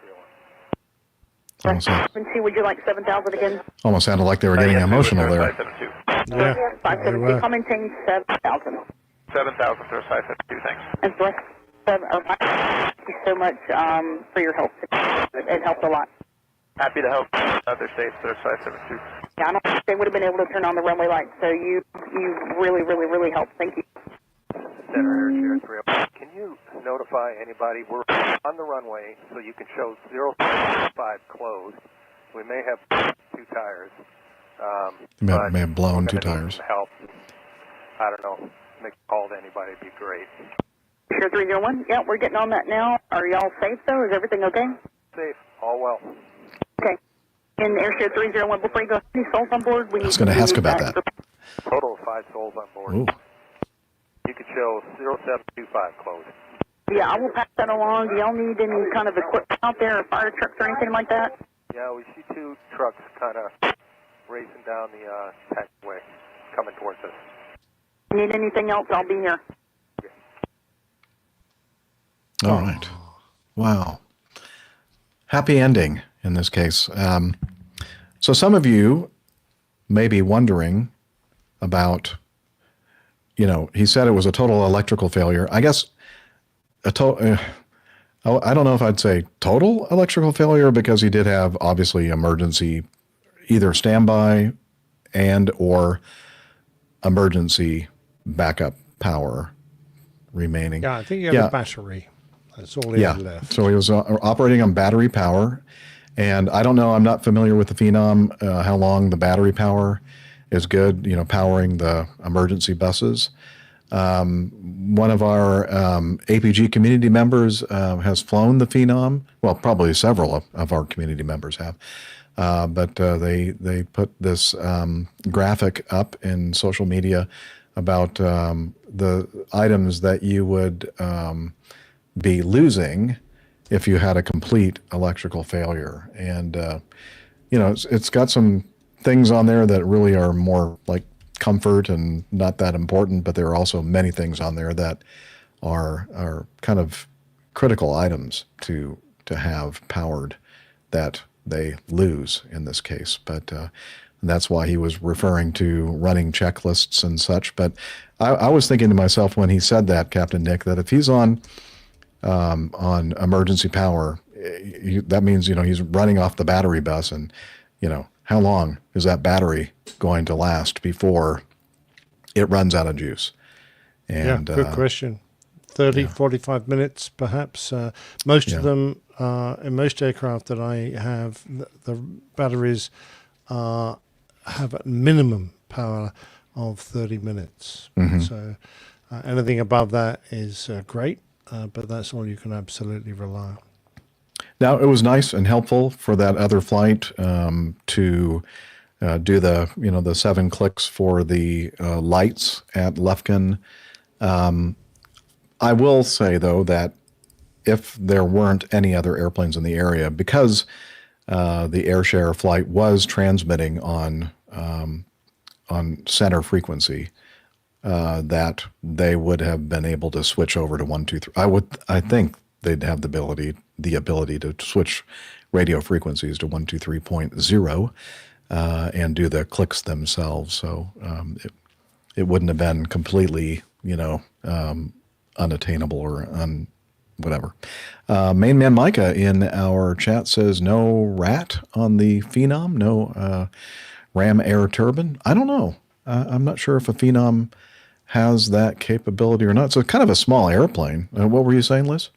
301. Would you like 7,000 again? Almost sounded like they were getting emotional there. 572. Yeah. 572. I'll maintain 7,000. 7,000 through 572, thanks. And so, thank you so much for your help. It helped a lot. Happy to help. They're safe, they're 572. Yeah, I don't think they would have been able to turn on the runway lights, so you really, really, really helped. Thank you. Center air share 301. Can you notify anybody? We're on the runway, so you can show 055 closed. We may have 2 tires. May have blown 2 tires. Help. I don't know. Make a call to anybody would be great. Sure 301. Yeah, we're getting on that now. Are y'all safe though? Is everything okay? Safe. All well. Okay. In Airshare 301, before you go, any souls on board? I was going to ask about that. Total of 5 souls on board. Ooh. You could show 0725 closed. Yeah, I will pass that along. Do y'all need any kind of equipment out there, or fire trucks or anything like that? Yeah, we see 2 trucks kind of racing down the taxiway, coming towards us. Need anything else? I'll be here. All right. Wow. Happy ending in this case. So some of you may be wondering about, he said it was a total electrical failure. I guess I don't know if I'd say total electrical failure, because he did have obviously emergency, either standby and or emergency backup power remaining. Yeah, I think he had a battery. That's all he had left. So he was operating on battery power. And I don't know, I'm not familiar with the Phenom, how long the battery power is good, powering the emergency buses. One of our APG community members has flown the Phenom. Well, probably several of our community members have. But they put this graphic up in social media about the items that you would be losing if you had a complete electrical failure. And, it's got some things on there that really are more like comfort and not that important, but there are also many things on there that are kind of critical items to have powered that they lose in this case. But that's why he was referring to running checklists and such. But I was thinking to myself when he said that, Captain Nick, that if he's on emergency power, that means, he's running off the battery bus, and, how long is that battery going to last before it runs out of juice? And, good question. 30, 45 minutes, perhaps. Most of them, in most aircraft that I have, the batteries have a minimum power of 30 minutes. Mm-hmm. So anything above that is great, but that's all you can absolutely rely on. Now, it was nice and helpful for that other flight to do the 7 clicks for the lights at Lufkin. I will say, though, that if there weren't any other airplanes in the area, because the AirShare flight was transmitting on center frequency, that they would have been able to switch over to 123. I think they'd have the ability to switch radio frequencies to 123.0 and do the clicks themselves. So it wouldn't have been completely, unattainable or whatever. Main Man Micah in our chat says no rat on the Phenom, no Ram Air turbine. I don't know. I'm not sure if a Phenom has that capability or not. So it's kind of a small airplane. What were you saying, Liz?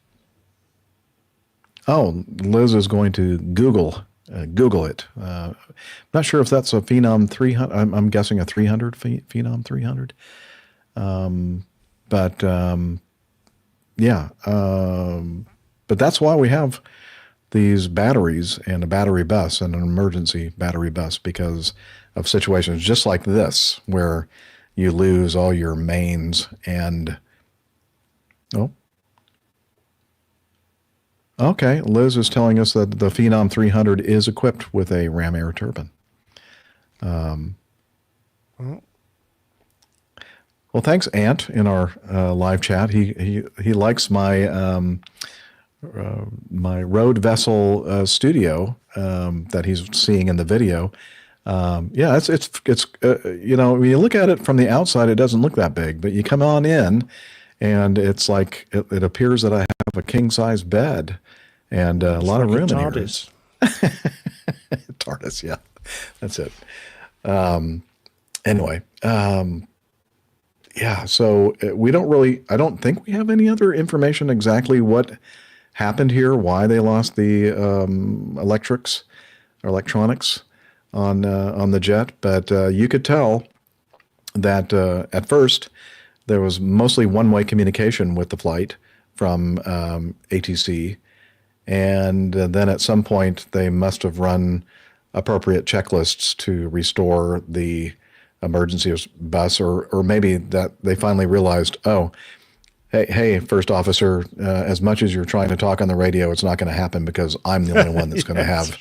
Oh, Liz is going to Google it. Not sure if that's a Phenom 300. I'm guessing a 300 Phenom 300. But that's why we have these batteries and a battery bus and an emergency battery bus, because of situations just like this where you lose all your mains and okay, Liz is telling us that the Phenom 300 is equipped with a Ram Air turbine. Well, thanks, Ant, in our live chat. He likes my my road vessel studio that he's seeing in the video. Yeah, it's when you look at it from the outside, it doesn't look that big, but you come on in, and it's like it appears that I have a king size bed and a lot of room in here. TARDIS, yeah, that's it. Anyway. Yeah, so I don't think we have any other information exactly what happened here, why they lost the electronics on the jet, but you could tell that at first there was mostly one-way communication with the flight from ATC, and then at some point they must have run appropriate checklists to restore the emergency bus, or maybe that they finally realized, hey, first officer, as much as you're trying to talk on the radio, it's not going to happen because I'm the only one that's going to have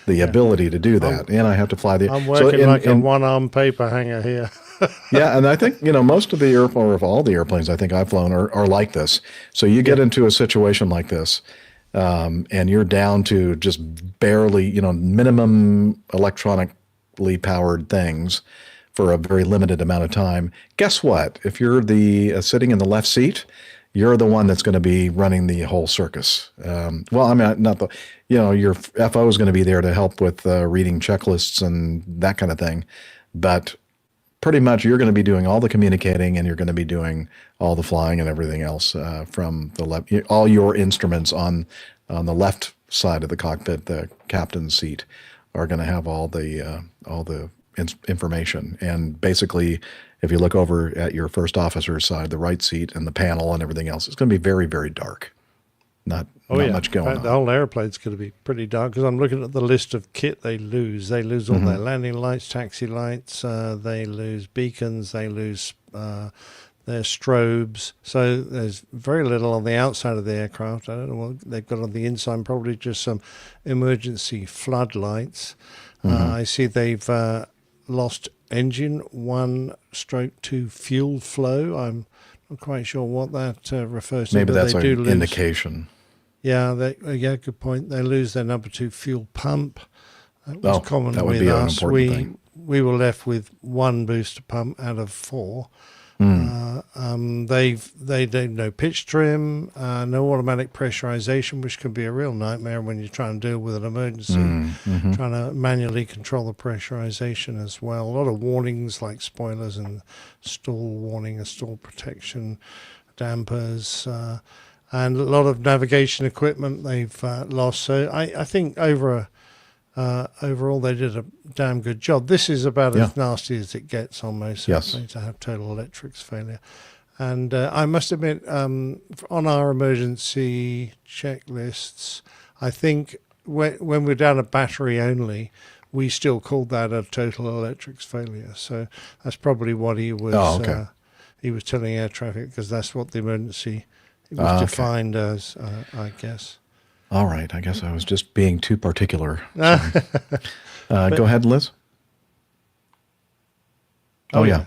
the ability to do that, and I have to fly the. I'm working a one-arm paper hanger here. Yeah, and I think most of the or of all the airplanes I think I've flown are like this. So you get into a situation like this, and you're down to just barely, minimum electronically powered things for a very limited amount of time. Guess what? If you're the sitting in the left seat, you're the one that's going to be running the whole circus. Well, I mean, not the, your FO is going to be there to help with reading checklists and that kind of thing. But pretty much you're going to be doing all the communicating, and you're going to be doing all the flying and everything else from the left. All your instruments on the left side of the cockpit, the captain's seat, are going to have all the information. And basically, if you look over at your first officer's side, the right seat and the panel and everything else, it's going to be very, very dark. Not much going on. The whole airplane's going to be pretty dark, because I'm looking at the list of kit they lose. They lose all their landing lights, taxi lights, they lose beacons, they lose their strobes. So there's very little on the outside of the aircraft. I don't know what they've got on the inside, probably just some emergency floodlights. I see they've lost engine 1/2 fuel flow. I'm not quite sure what that refers to. Maybe that's an indication. Yeah, good point. They lose their number 2 fuel pump. That was common that would with be an us. important thing. we were left with one booster pump out of 4. They don't no pitch trim, no automatic pressurization, which can be a real nightmare when you're trying to deal with an emergency. Trying to manually control the pressurization as well. A lot of warnings like spoilers and stall warning and stall protection, dampers, and a lot of navigation equipment they've lost. So I think overall, they did a damn good job. This is about as nasty as it gets, almost, certainly, to have total electrics failure. And I must admit, on our emergency checklists, I think when we're down a battery only, we still called that a total electrics failure. So that's probably what he was he was telling air traffic, because that's what the emergency was defined as, I guess. All right. I guess I was just being too particular. So. Go ahead, Liz. Yeah.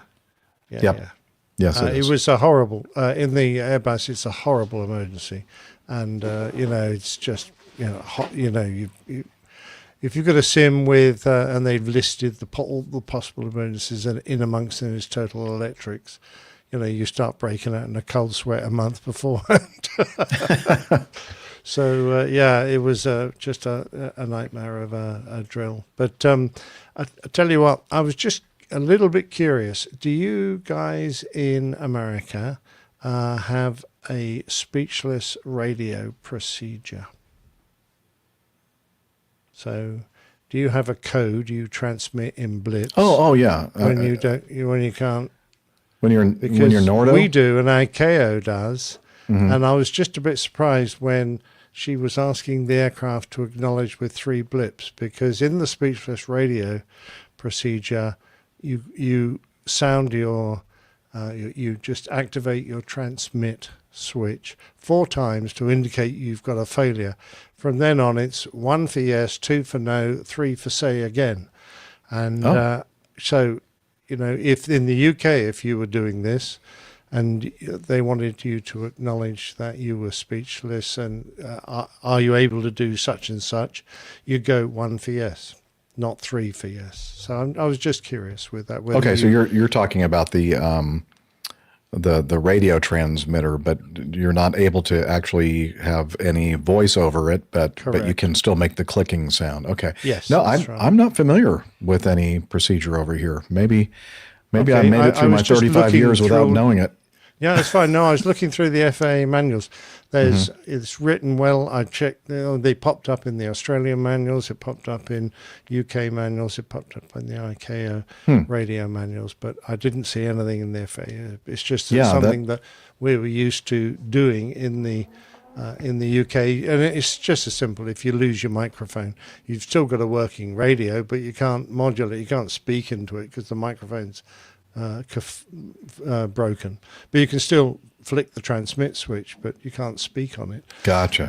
Yes, it was a horrible, in the Airbus, it's a horrible emergency. And, it's just, if you've got a sim with, and they've listed all the possible emergencies, and in amongst them is total electrics, you start breaking out in a cold sweat a month beforehand. So, it was just a nightmare of a drill. But I tell you what, I was just a little bit curious. Do you guys in America have a speechless radio procedure? So, do you have a code you transmit in blips? Oh, yeah. When you can't. When you're Nordo? We do, and ICAO does. And I was just a bit surprised when she was asking the aircraft to acknowledge with 3 blips, because in the speechless radio procedure, you sound you just activate your transmit switch 4 times to indicate you've got a failure. From then on, it's 1 for yes, 2 for no, 3 for say again. And so, if in the UK, if you were doing this, and they wanted you to acknowledge that you were speechless and are you able to do such and such, you go 1 for yes, not 3 for yes. So I was just curious with that. Okay, so you're talking about the radio transmitter, but you're not able to actually have any voice over it, but you can still make the clicking sound. Okay. Yes. No, I'm not familiar with any procedure over here. Maybe I made it through my 35 years without knowing it. Yeah, that's fine. No, I was looking through the FAA manuals. It's written well. I checked. They popped up in the Australian manuals. It popped up in UK manuals. It popped up in the ICAO radio manuals. But I didn't see anything in the FAA. It's just something that we were used to doing in the UK, and it's just as simple. If you lose your microphone, you've still got a working radio, but you can't modulate. You can't speak into it because the microphone's broken. But you can still flick the transmit switch, but you can't speak on it. Gotcha.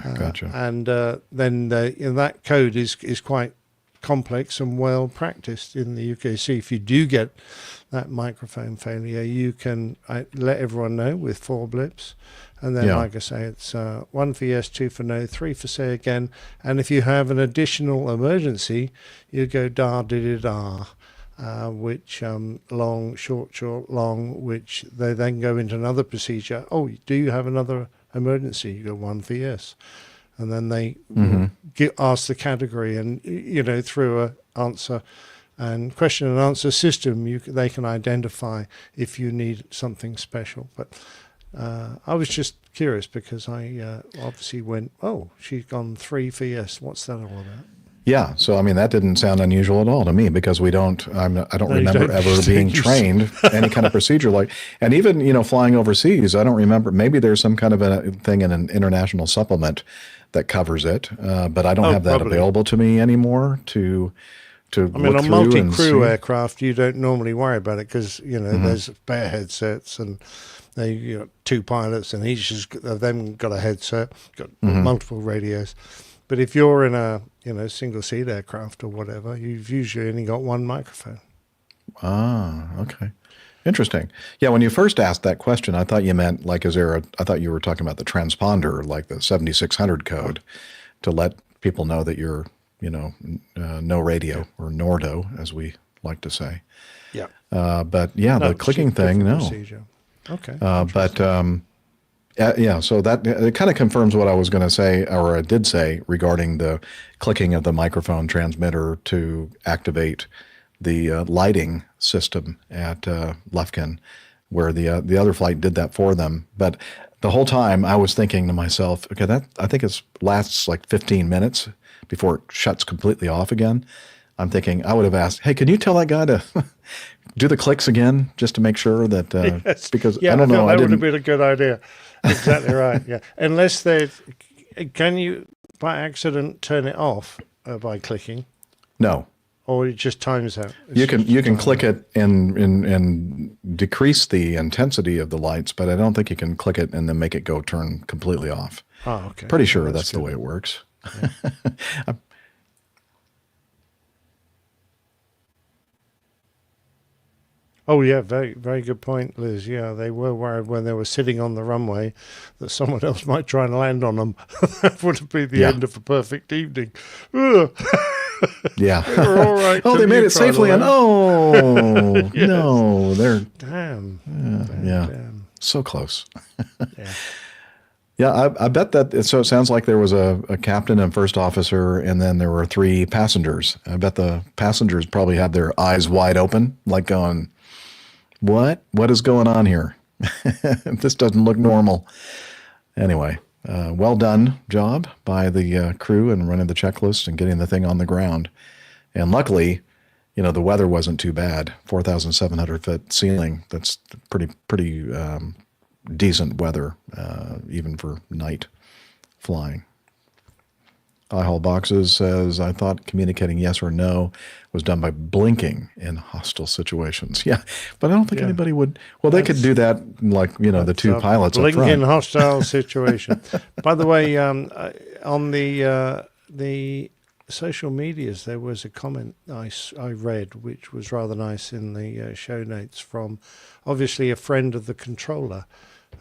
And then that code is quite complex and well practiced in the UK. So if you do get that microphone failure, you can let everyone know with 4 blips. And then, like I say, it's 1 for yes, 2 for no, 3 for say again. And if you have an additional emergency, you go da-di-di-da. Which long, short, long, which they then go into another procedure. Oh, do you have another emergency? You go 1 for yes. And then they ask the category, and, through a answer and question and answer system, they can identify if you need something special. But I was just curious because I obviously went, oh, she's gone 3 for yes. What's that all about? Yeah, so I mean that didn't sound unusual at all to me, because I don't remember ever being trained any kind of procedure like, and even flying overseas, I don't remember. Maybe there's some kind of a thing in an international supplement that covers it, but I don't have that available to me anymore to. I mean, on multi-crew aircraft, you don't normally worry about it because there's spare headsets, and they 2 pilots, and each of them got a headset, got multiple radios. But if you're in a single-seat aircraft or whatever, you've usually only got 1 microphone. Ah, okay. Interesting. Yeah, when you first asked that question, I thought you meant I thought you were talking about the transponder, like the 7600 code, to let people know that you're, no radio, or Nordo, as we like to say. Yeah. But yeah, No, the it's clicking a thing, different no. procedure. Okay. Yeah, so that it kind of confirms what I was going to say, or I did say, regarding the clicking of the microphone transmitter to activate the lighting system at Lufkin, where the other flight did that for them. But the whole time I was thinking to myself, okay, that I think it lasts like 15 minutes before it shuts completely off again. I'm thinking I would have asked, hey, can you tell that guy to do the clicks again just to make sure that Yes. because Yeah, I don't know, that I would didn't. have been a good idea. Exactly right. Yeah, unless can you by accident turn it off by clicking, No, or it just times out? you can click it and decrease the intensity of the lights, but I don't think you can click it and then make it go turn completely off. Oh, okay. Pretty sure Well, that's the good. way it works. Yeah. Oh yeah, very very good point, Liz. Yeah, they were worried when they were sitting on the runway that someone else might try and land on them. That would have been the end of a perfect evening. Ugh. Yeah. They were all right. Oh, they till made you it tried to safely, and land. Yes. no, they're Damn. yeah, Damn. so close. Yeah. Yeah, I bet that. So it sounds like there was a captain and first officer, and then there were 3 passengers. I bet the passengers probably had their eyes wide open, like going, "What? What is going on here? This doesn't look normal." Anyway, well done job by the crew and running the checklist and getting the thing on the ground. And luckily, the weather wasn't too bad. 4,700 foot ceiling. That's pretty decent weather, even for night flying. iHall Boxes says, I thought communicating yes or no was done by blinking in hostile situations. Yeah, but I don't think anybody would. Well, they could do that, like, the 2 pilots up front. Blink in hostile situation. By the way, on the social medias, there was a comment I read, which was rather nice in the show notes, from obviously a friend of the controller,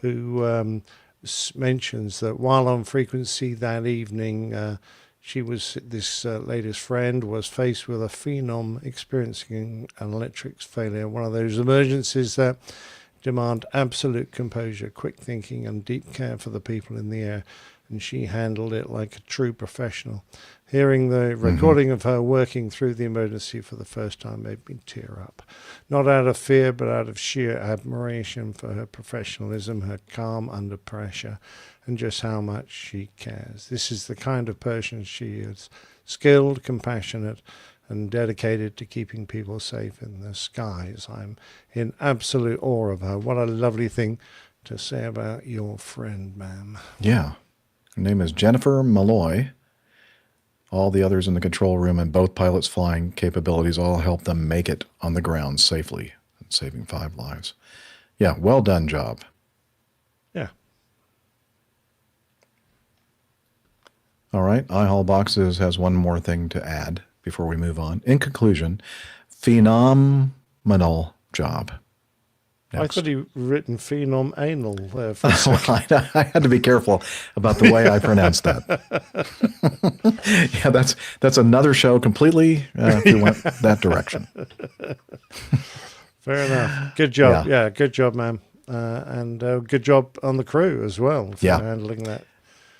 who mentions that while on frequency that evening, this lady's friend was faced with a phenom experiencing an electrics failure, one of those emergencies that demand absolute composure, quick thinking, and deep care for the people in the air. And she handled it like a true professional. Hearing the recording of her working through the emergency for the first time made me tear up. Not out of fear, but out of sheer admiration for her professionalism, her calm under pressure, and just how much she cares. This is the kind of person she is: skilled, compassionate, and dedicated to keeping people safe in the skies. I'm in absolute awe of her. What a lovely thing to say about your friend, ma'am. Yeah. Her name is Jennifer Malloy. All the others in the control room and both pilots' flying capabilities all helped them make it on the ground safely, saving 5 lives. Yeah, well done job. Yeah. All right, iHall Boxes has one more thing to add before we move on. In conclusion, phenomenal job. Next. I thought he'd written phenom anal there for a second. Well, I had to be careful about the way I pronounced that. Yeah, that's another show completely if you went that direction. Fair enough. Good job. Yeah, good job, ma'am. And good job on the crew as well for handling that.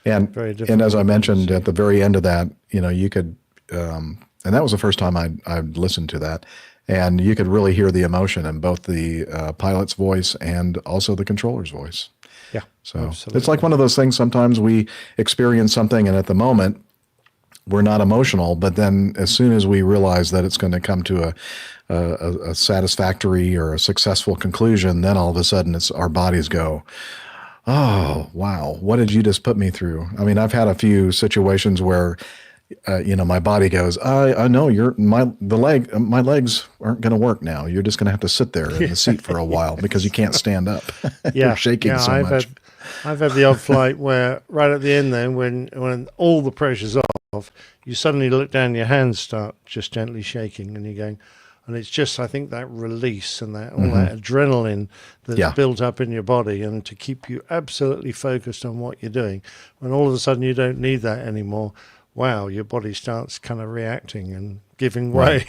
And as I mentioned at the very end of that, you could, and that was the first time I'd listened to that. And you could really hear the emotion in both the pilot's voice and also the controller's voice. Yeah, so absolutely. It's like one of those things. Sometimes we experience something, and at the moment we're not emotional, but then as soon as we realize that it's going to come to a satisfactory or a successful conclusion, then all of a sudden our bodies go, "Oh wow, what did you just put me through?" I mean, I've had a few situations where my body goes, I know my legs aren't going to work now. You're just going to have to sit there in the seat for a while because you can't stand up. You're shaking so much. I've had the odd flight where right at the end then, when all the pressure's off, you suddenly look down, your hands start just gently shaking, and you're going, and it's just, I think, that release and that all that adrenaline that's built up in your body, and to keep you absolutely focused on what you're doing, when all of a sudden you don't need that anymore. Wow, your body starts kind of reacting and giving way.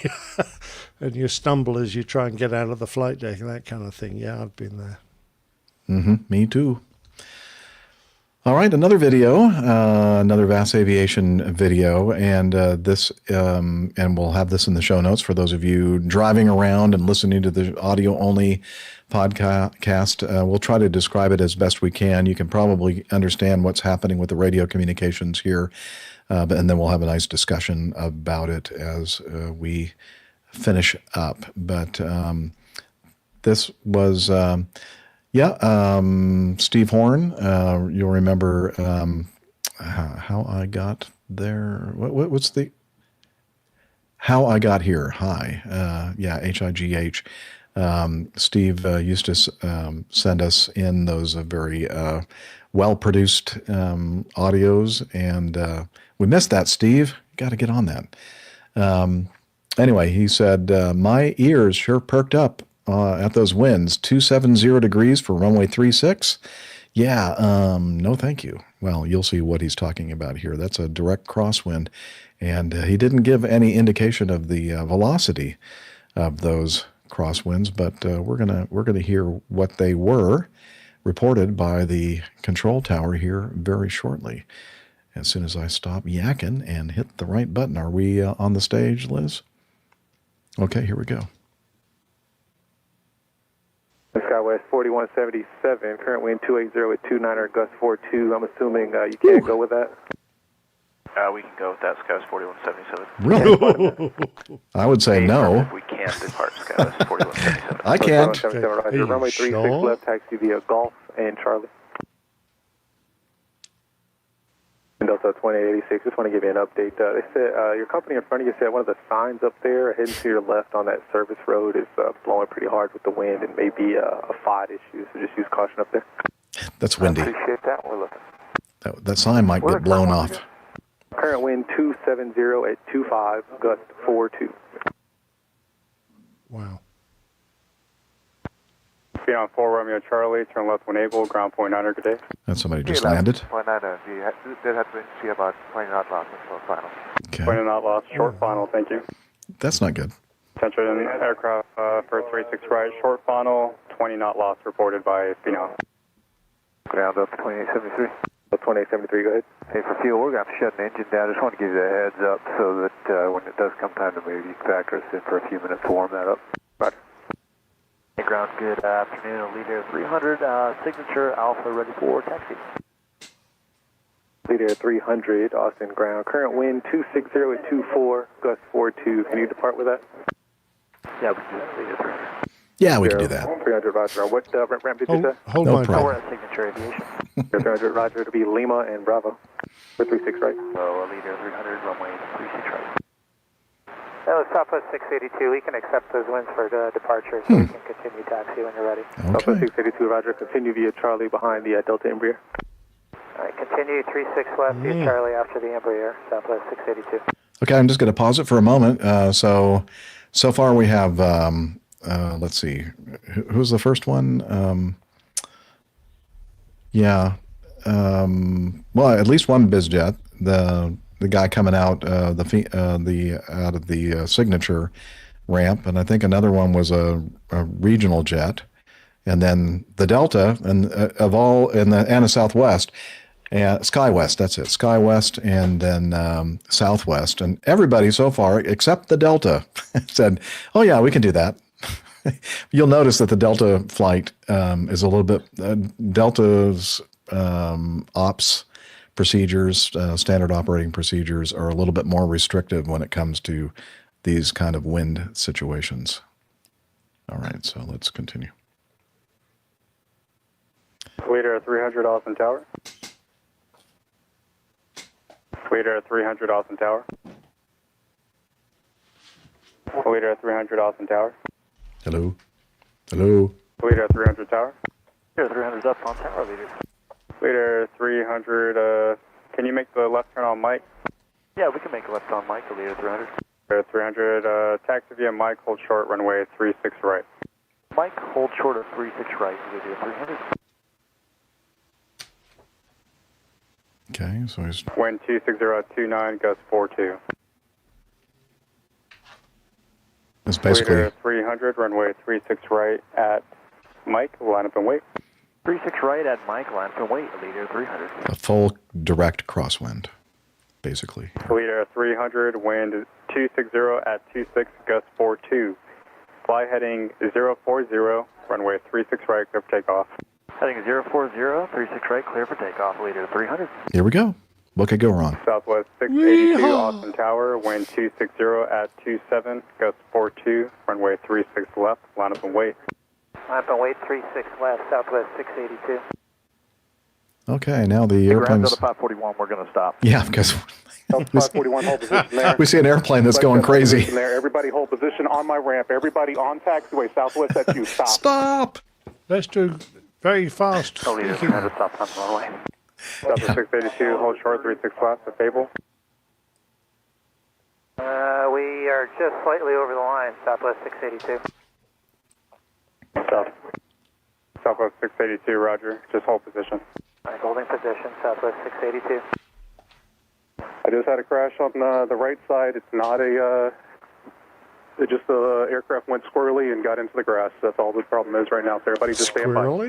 And you stumble as you try and get out of the flight deck and that kind of thing. Yeah, I've been there. Me too. All right, another video, another Vass Aviation video, and and we'll have this in the show notes for those of you driving around and listening to the audio-only podcast. We'll try to describe it as best we can. You can probably understand what's happening with the radio communications here, and then we'll have a nice discussion about it as we finish up. But this was... Steve Horn, you'll remember how I got there. What's the how I got here? Hi, HIGH. Steve used to send us in those very well-produced audios, and we missed that. Steve, you got to get on that. Anyway, he said my ears sure perked up at those winds. 270 degrees for runway 36. Yeah, no thank you. Well, you'll see what he's talking about here. That's a direct crosswind, and he didn't give any indication of the velocity of those crosswinds, but we're gonna hear what they were reported by the control tower here very shortly. As soon as I stop yakking and hit the right button. Are we on the stage, Liz? Okay, here we go. Skywest 4177, current wind 280 at 29er, gust 42. I'm assuming you can't go with that? We can go with that, Skywest 4177. Really? I would say no. We can't depart Skywest 4177. I can't. 4177, Roger. Runway 36 left, taxi via Golf and Charlie. Delta 2886, just want to give you an update. They said your company in front of you said one of the signs up there heading to your left on that service road is blowing pretty hard with the wind and maybe a FOD issue, so just use caution up there. That's windy. I appreciate that. We're looking. That sign might get blown off. Current wind 270 at 25, gust 42. Wow. Be on 4 Romeo Charlie, turn left when able, ground point 9er, good day. And somebody just landed. Point 9er, did have to see about 20 knot loss in short final. Okay. 20 knot loss, short final, thank you. That's not good. Attention aircraft for 36 right, short final, 20 knot loss reported by Phenom. Ground up 2873. 2873, go ahead. Hey, for fuel, we're going to have to shut an engine down. I just want to give you a heads up so that when it does come time to move, you can factor us in for a few minutes to warm that up. Roger. Hey, ground, good afternoon. Lead Air 300, signature Alpha ready for taxi. Lead Air 300, Austin ground. Current wind 260 at 24, gust 42. Can you depart with that? Yeah, we can do that. Lead Air 300. Yeah, we can do that. 300, Roger. What ramp did you say? Hold No my problem. We're at Signature Aviation. 300, Roger. To be Lima and Bravo. For 36 right. So, Lead Air 300, runway 36 right. Southwest 682, we can accept those winds for departure, so we can continue taxi when you're ready. Southwest Okay. 682, Roger. Continue via Charlie behind the Delta Embraer. All right, continue 36 left via Charlie after the Embraer, Southwest 682. Okay, I'm just going to pause it for a moment. So far we have, let's see, who's the first one? Well, at least one BizJet. The guy coming out out of the signature ramp, and I think another one was a regional jet, and then the Delta, and and a Southwest, and SkyWest. That's it, SkyWest, and then Southwest, and everybody so far except the Delta said, "Oh yeah, we can do that." You'll notice that the Delta flight is a little bit Delta's ops procedures, standard operating procedures are a little bit more restrictive when it comes to these kind of wind situations. All right, so let's continue. Lead Air 300, Austin Tower. Lead Air 300, Austin Tower. Lead Air 300, Austin Tower. Hello? Hello? Lead Air 300 Tower. Air 300's up on tower, Leader. Lead Air 300, can you make the left turn on Mike? Yeah, we can make a left on Mike, Lead Air 300. Air 300, taxi via Mike, hold short, runway 36 right. Mike, hold short of 36 right, Lead Air 300. Okay, so he's... Wind 260 at 29, gust 42. It's basically Leader 300, runway 36 right at Mike, line up and wait. 36 right at Mike, line up and wait, leader 300. a full direct crosswind, basically. Leader 300, wind 260 at 26, gust 42. Fly heading 040, runway 36 right, clear for takeoff. Heading 040, 36 right, clear for takeoff, leader 300. Here we go. What could go wrong? Southwest 682, Austin Tower, wind 260 at 27, gust 42, runway 36 left, line up and wait. Line up and wait, 36 left, Southwest 682. Okay, now the airplane's... Delta 541, we're going to stop. Yeah, because Delta 541, hold position there. we see an airplane that's going crazy. There. Everybody hold position on my ramp. Everybody on taxiway, Southwest, that's you. Stop. Stop! Let's do very fast. Oh, leader 300, stop on the runway. Delta 682, hold short, 36 left, to Fable. We are just slightly over the line, Southwest 682. Southwest 682, roger. Just hold position. All right, holding position, Southwest 682. I just had a crash on the right side. It's not a, just the aircraft went squirrely and got into the grass. That's all the problem is right now. So everybody just stand by.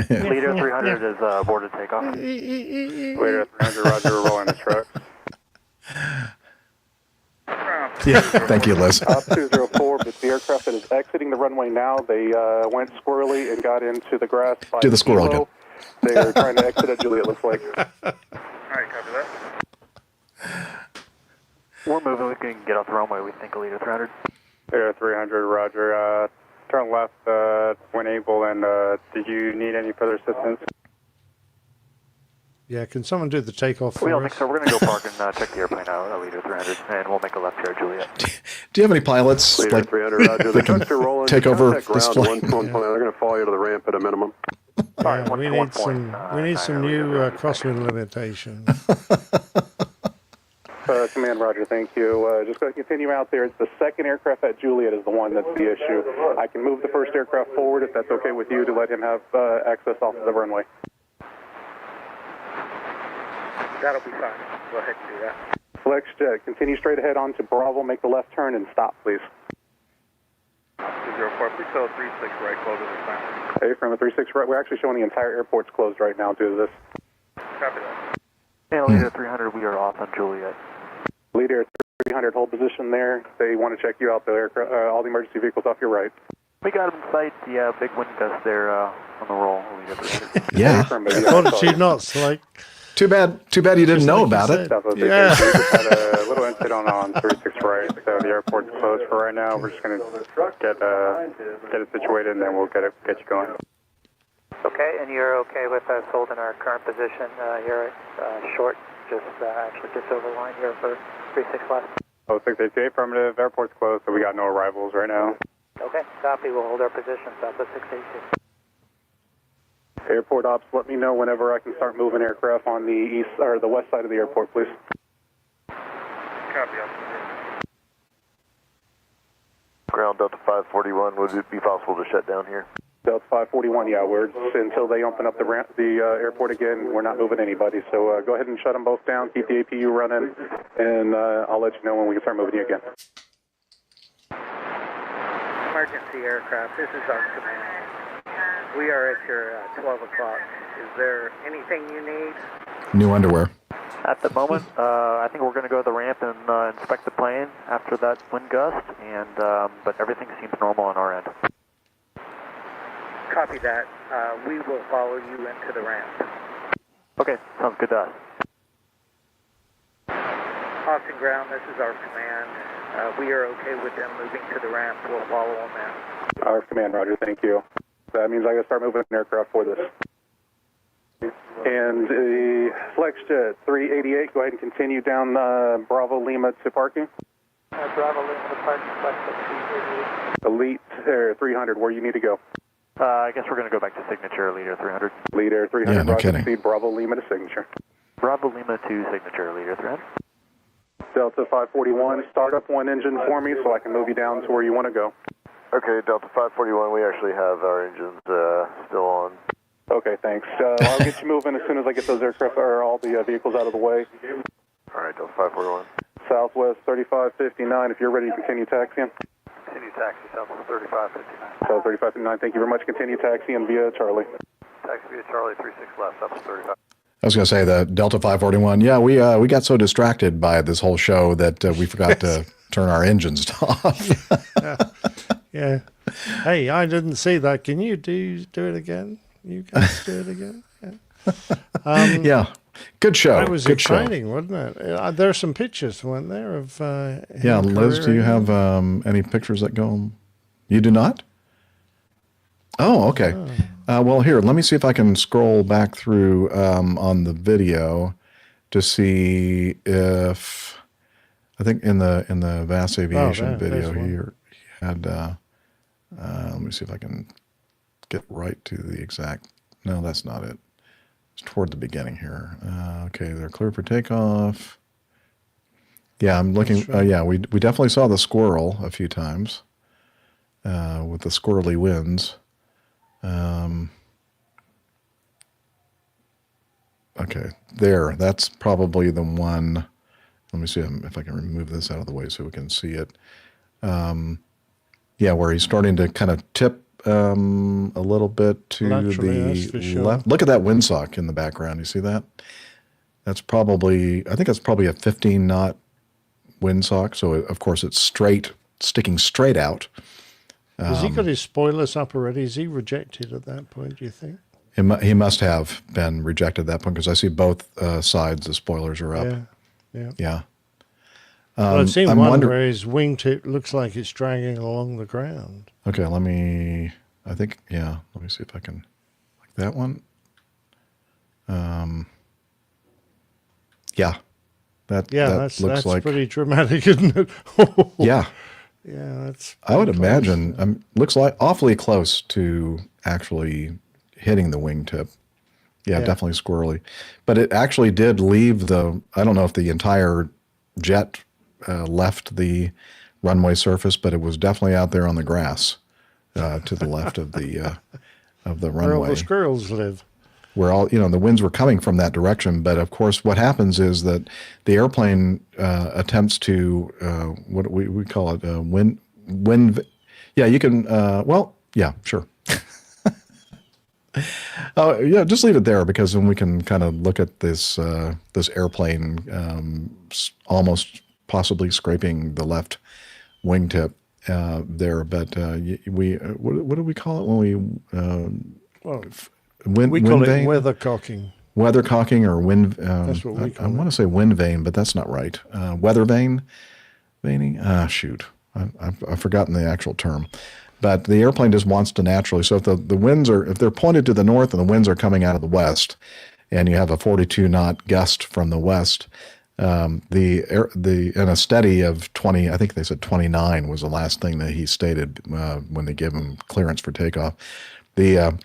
Leader 300 is boarded takeoff. Leader 300, roger, we're rolling the truck. Yeah, thank you, Liz. Op 204, but the aircraft that is exiting the runway now, they went squirrely and got into the grass. By Do the squirrel again. They are trying to exit at Juliet, looks like. All right, copy that. We're moving, we can get off the runway, we think, leader 300. Leader 300, roger. Turn left when able, and did you need any further assistance? Yeah, can someone do the takeoff for We don't us? think so. We're going to go park and check the airplane out, leader 300, and we'll make a left here at Juliet. Do you have any pilots Leader like 300, roger. The trucks are rolling. take over Contact this ground flight? 120. They're going to follow you to the ramp at a minimum. Yeah, we need some new crosswind limitations. Command, roger, thank you. Just going to continue out there. It's the second aircraft at Juliet is the one that's the issue. I can move the first aircraft forward if that's okay with you to let him have access off of the runway. That'll be fine. Go ahead and do that. Flex jet, continue straight ahead onto Bravo, make the left turn and stop, please. 204, please tell 36 right, close at this time. Hey, from the 36 right, we're actually showing the entire airport's closed right now due to this. Copy that. And leader 300, we are off on Juliet. Leader 300, hold position there. They want to check you out, the aircraft, all the emergency vehicles off your right. We got him in sight, the big wind gust there on the roll, leader 300. Yeah. Fortitude knots, like... Too bad you didn't know about it. Yeah. We just had a little incident on 36 right, so the airport's closed for right now. We're just going to get it situated, and then we'll get you going. Okay, and you're okay with us holding our current position here at short, actually just over the line here for 36 left? Oh, 682, affirmative. Airport's closed, so we got no arrivals right now. Okay, copy. We'll hold our position, Southwest 682. Airport ops, let me know whenever I can start moving aircraft on the east or the west side of the airport, please. Copy, officer. Ground Delta 541, would it be possible to shut down here? Delta 541, yeah, until they open up the airport again, we're not moving anybody. So go ahead and shut them both down, keep the APU running, and I'll let you know when we can start moving you again. Emergency aircraft, this is our command. We are at your 12 o'clock. Is there anything you need? New underwear. At the moment, I think we're going to go to the ramp and inspect the plane after that wind gust, and but everything seems normal on our end. Copy that. We will follow you into the ramp. Okay, sounds good to us. Austin ground, this is our command. We are okay with them moving to the ramp. We'll follow them in. Our command, roger, thank you. That means I got to start moving an aircraft for this. And the FlexJet 388, go ahead and continue down Bravo Lima to parking. Bravo Lima to parking, FlexJet 388. Elite 300, where you need to go. I guess we're going to go back to signature, Leader 300. Leader 300, Yeah, no roger, kidding. proceed, Bravo Lima to signature. Bravo Lima to signature, Leader 300. Delta 541, start up one engine for me so I can move you down to where you want to go. Okay, Delta 541, we actually have our engines still on. Okay, thanks. I'll get you moving as soon as I get those aircraft or all the vehicles out of the way. All right, Delta 541. Southwest 3559, if you're ready to continue taxiing. taxi south of 3559. South 3559, thank you very much. Continue taxiing via Charlie. Taxi via Charlie 36 left, south of 35. I was going to say the Delta 541. Yeah, we got so distracted by this whole show that we forgot to turn our engines off. Yeah. Hey, I didn't see that. Can you do it again? You guys do it again? Yeah. Yeah. Good show. That was Good exciting, wasn't it? There are some pictures, weren't there, of Yeah, him Liz, do you careering? have any pictures that go? You do not? Oh, okay. Well, here, let me see if I can scroll back through on the video to see if I think in the Vast Aviation video he had. Let me see if I can get right to the exact. No, that's not it. It's toward the beginning here. Okay, they're clear for takeoff. Yeah, I'm looking. Right. Yeah, we definitely saw the squirrel a few times with the squirrely winds. Okay, there. That's probably the one. Let me see if I can remove this out of the way so we can see it. Yeah, where he's starting to kind of tip a little bit to Laterally, that's for the sure. left. Look at that windsock in the background. You see that? That's probably, I think that's probably a 15 knot windsock. So of course it's straight, sticking straight out. Has he got his spoilers up already? Is he rejected at that point, do you think? He must have been rejected at that point because I see both sides. The spoilers are up. Yeah. Yeah. Well, I've seen I'm one wondering- where his wingtip looks like it's dragging along the ground. Okay, let me see if I can, like that one. Yeah. That that's looks like, pretty dramatic, isn't it? yeah. Yeah, that's. I would pretty close. imagine, looks like awfully close to actually hitting the wingtip. Yeah, Yeah. definitely squirrely. But it actually did leave I don't know if the entire jet left the runway surface, but it was definitely out there on the grass to the left of the runway. Where all the squirrels live. Where all, the winds were coming from that direction. But of course, what happens is that the airplane attempts to, what we call it, wind. Yeah, you can, yeah, sure. Oh, yeah, just leave it there because then we can kind of look at this airplane almost possibly scraping the left wingtip there. But what do we call it when We call wind it vane? weathercocking. Weathercocking or wind. That's what we I call want to say wind vane, but that's not right. Weather vane, vaning. Shoot, I've forgotten the actual term. But the airplane just wants to naturally. So if the winds if they're pointed to the north and the winds are coming out of the west, and you have a 42 knot gust from the west, in a steady of 20, I think they said 29 was the last thing that he stated when they gave him clearance for takeoff. The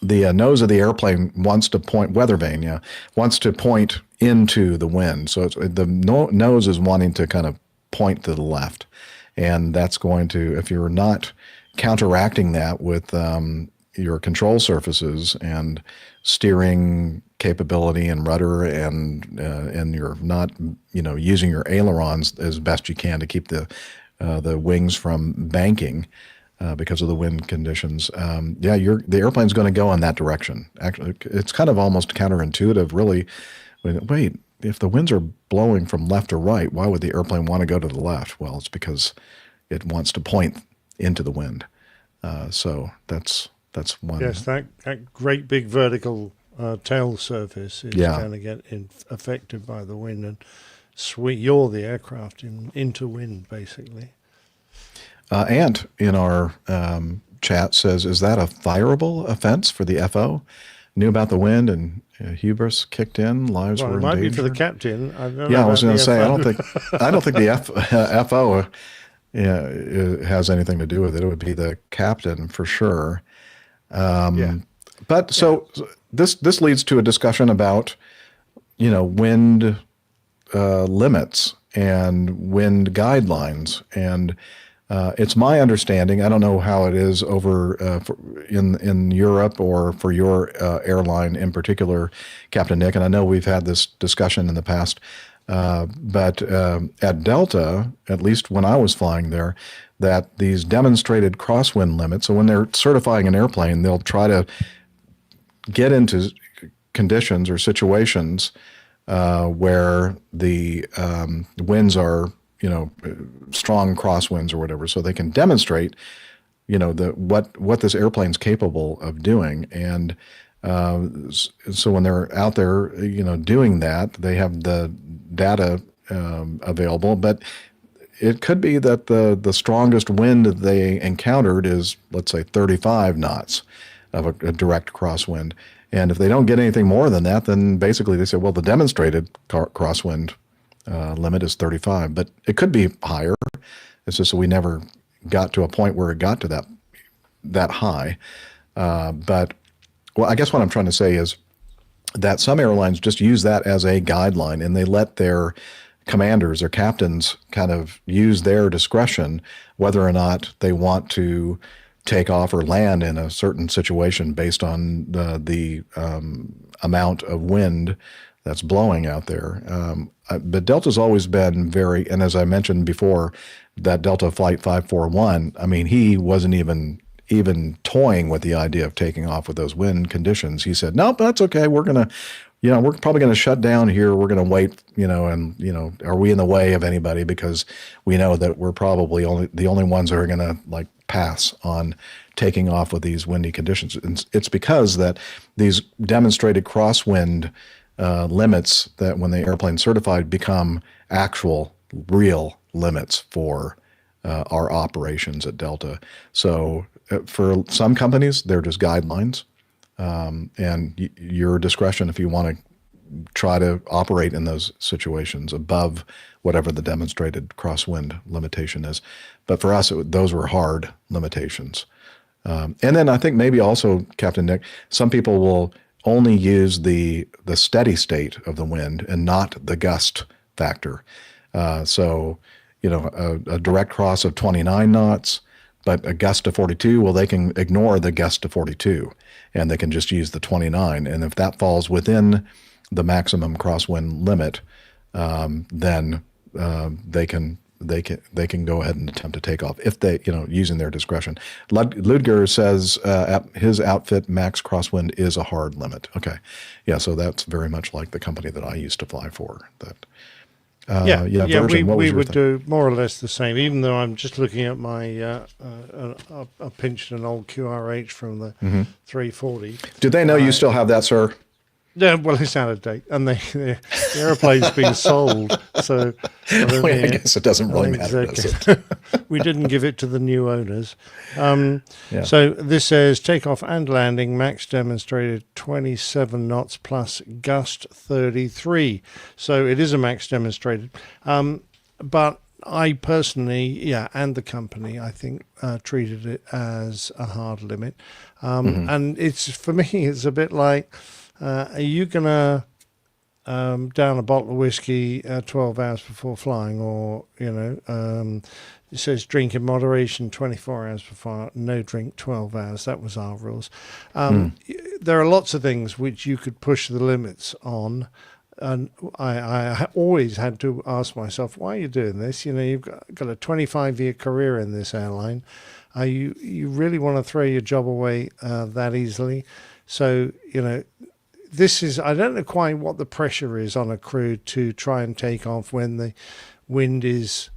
nose of the airplane wants to point, weather vane, wants to point into the wind. So the nose is wanting to kind of point to the left. And that's going to, if you're not counteracting that with your control surfaces and steering capability and rudder and you're not, using your ailerons as best you can to keep the wings from banking, because of the wind conditions. The airplane's going to go in that direction. Actually, it's kind of almost counterintuitive, really. Wait, if the winds are blowing from left to right, why would the airplane want to go to the left? Well, it's because it wants to point into the wind. So that's one. Yes, that great big vertical tail surface is going to get affected by the wind and yaw the aircraft into wind, basically. Ant in our chat says, is that a fireable offense for the FO? Knew about the wind and hubris kicked in, lives were It in might danger. be for the captain. I don't know Yeah, I was about going to the say, FO. I don't think the FO it has anything to do with it. It would be the captain for sure. But so this leads to a discussion about, wind limits and wind guidelines. And it's my understanding, I don't know how it is over in Europe or for your airline in particular, Captain Nick, and I know we've had this discussion in the past, But at Delta, at least when I was flying there, that these demonstrated crosswind limits, so when they're certifying an airplane, they'll try to get into conditions or situations where the winds are, strong crosswinds or whatever, so they can demonstrate, what this airplane's capable of doing. And so when they're out there, doing that, they have the data available. But it could be that the strongest wind that they encountered is, let's say, 35 knots of a direct crosswind. And if they don't get anything more than that, then basically they say, well, the demonstrated crosswind limit is 35. But it could be higher. It's just that we never got to a point where it got to that high. But well, I guess what I'm trying to say is that some airlines just use that as a guideline, and they let their commanders or captains kind of use their discretion whether or not they want to take off or land in a certain situation based on the amount of wind that's blowing out there. But Delta's always been very, and as I mentioned before, that Delta Flight 541, I mean, he wasn't even toying with the idea of taking off with those wind conditions. He said, nope, that's okay. We're going to, we're probably going to shut down here. We're going to wait, and, are we in the way of anybody? Because we know that we're probably the only ones that are going to pass on taking off with these windy conditions. And it's because that these demonstrated crosswind limits that when the airplane's certified become actual real limits for our operations at Delta. So for some companies, they're just guidelines, and your discretion if you want to try to operate in those situations above whatever the demonstrated crosswind limitation is. But for us, those were hard limitations. And then I think maybe also, Captain Nick, some people will only use the steady state of the wind and not the gust factor. So, a direct cross of 29 knots, but a gust of 42, well, they can ignore the gust of 42, and they can just use the 29. And if that falls within the maximum crosswind limit, then they can go ahead and attempt to take off if they, using their discretion. Ludger says his outfit max crosswind is a hard limit. Okay, yeah, so that's very much like the company that I used to fly for. That. Virgin, we would do more or less the same, even though I'm just looking at my, I pinched an old QRH from the 340. Do they know you still have that, sir? Yeah, well, it's out of date, and the airplane's been sold, so I guess it doesn't really matter, does it? We didn't give it to the new owners. So this says takeoff and landing, max demonstrated 27 knots plus gust 33. So it is a max demonstrated. But I personally, and the company, I think, treated it as a hard limit. And for me, it's a bit like, are you going to down a bottle of whiskey 12 hours before flying? Or, it says drink in moderation 24 hours before, no drink 12 hours. That was our rules. There are lots of things which you could push the limits on. And I always had to ask myself, why are you doing this? You've got a 25-year career in this airline. You really want to throw your job away that easily? So, this is, I don't know quite what the pressure is on a crew to try and take off when the wind is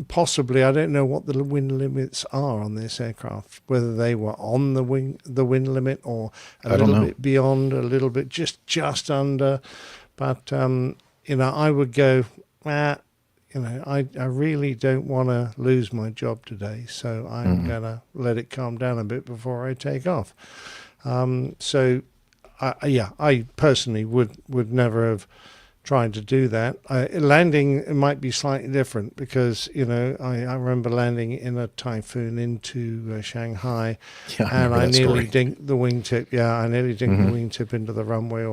possibly, I don't know what the wind limits are on this aircraft, whether they were on the wind limit or a little bit beyond, a little bit just under. But, I would go, I really don't want to lose my job today, so I'm going to let it calm down a bit before I take off. I personally would never have tried to do that. Landing, it might be slightly different because, I remember landing in a typhoon into Shanghai, and I nearly dinked the wingtip. Yeah, I nearly dinked the wingtip into the runway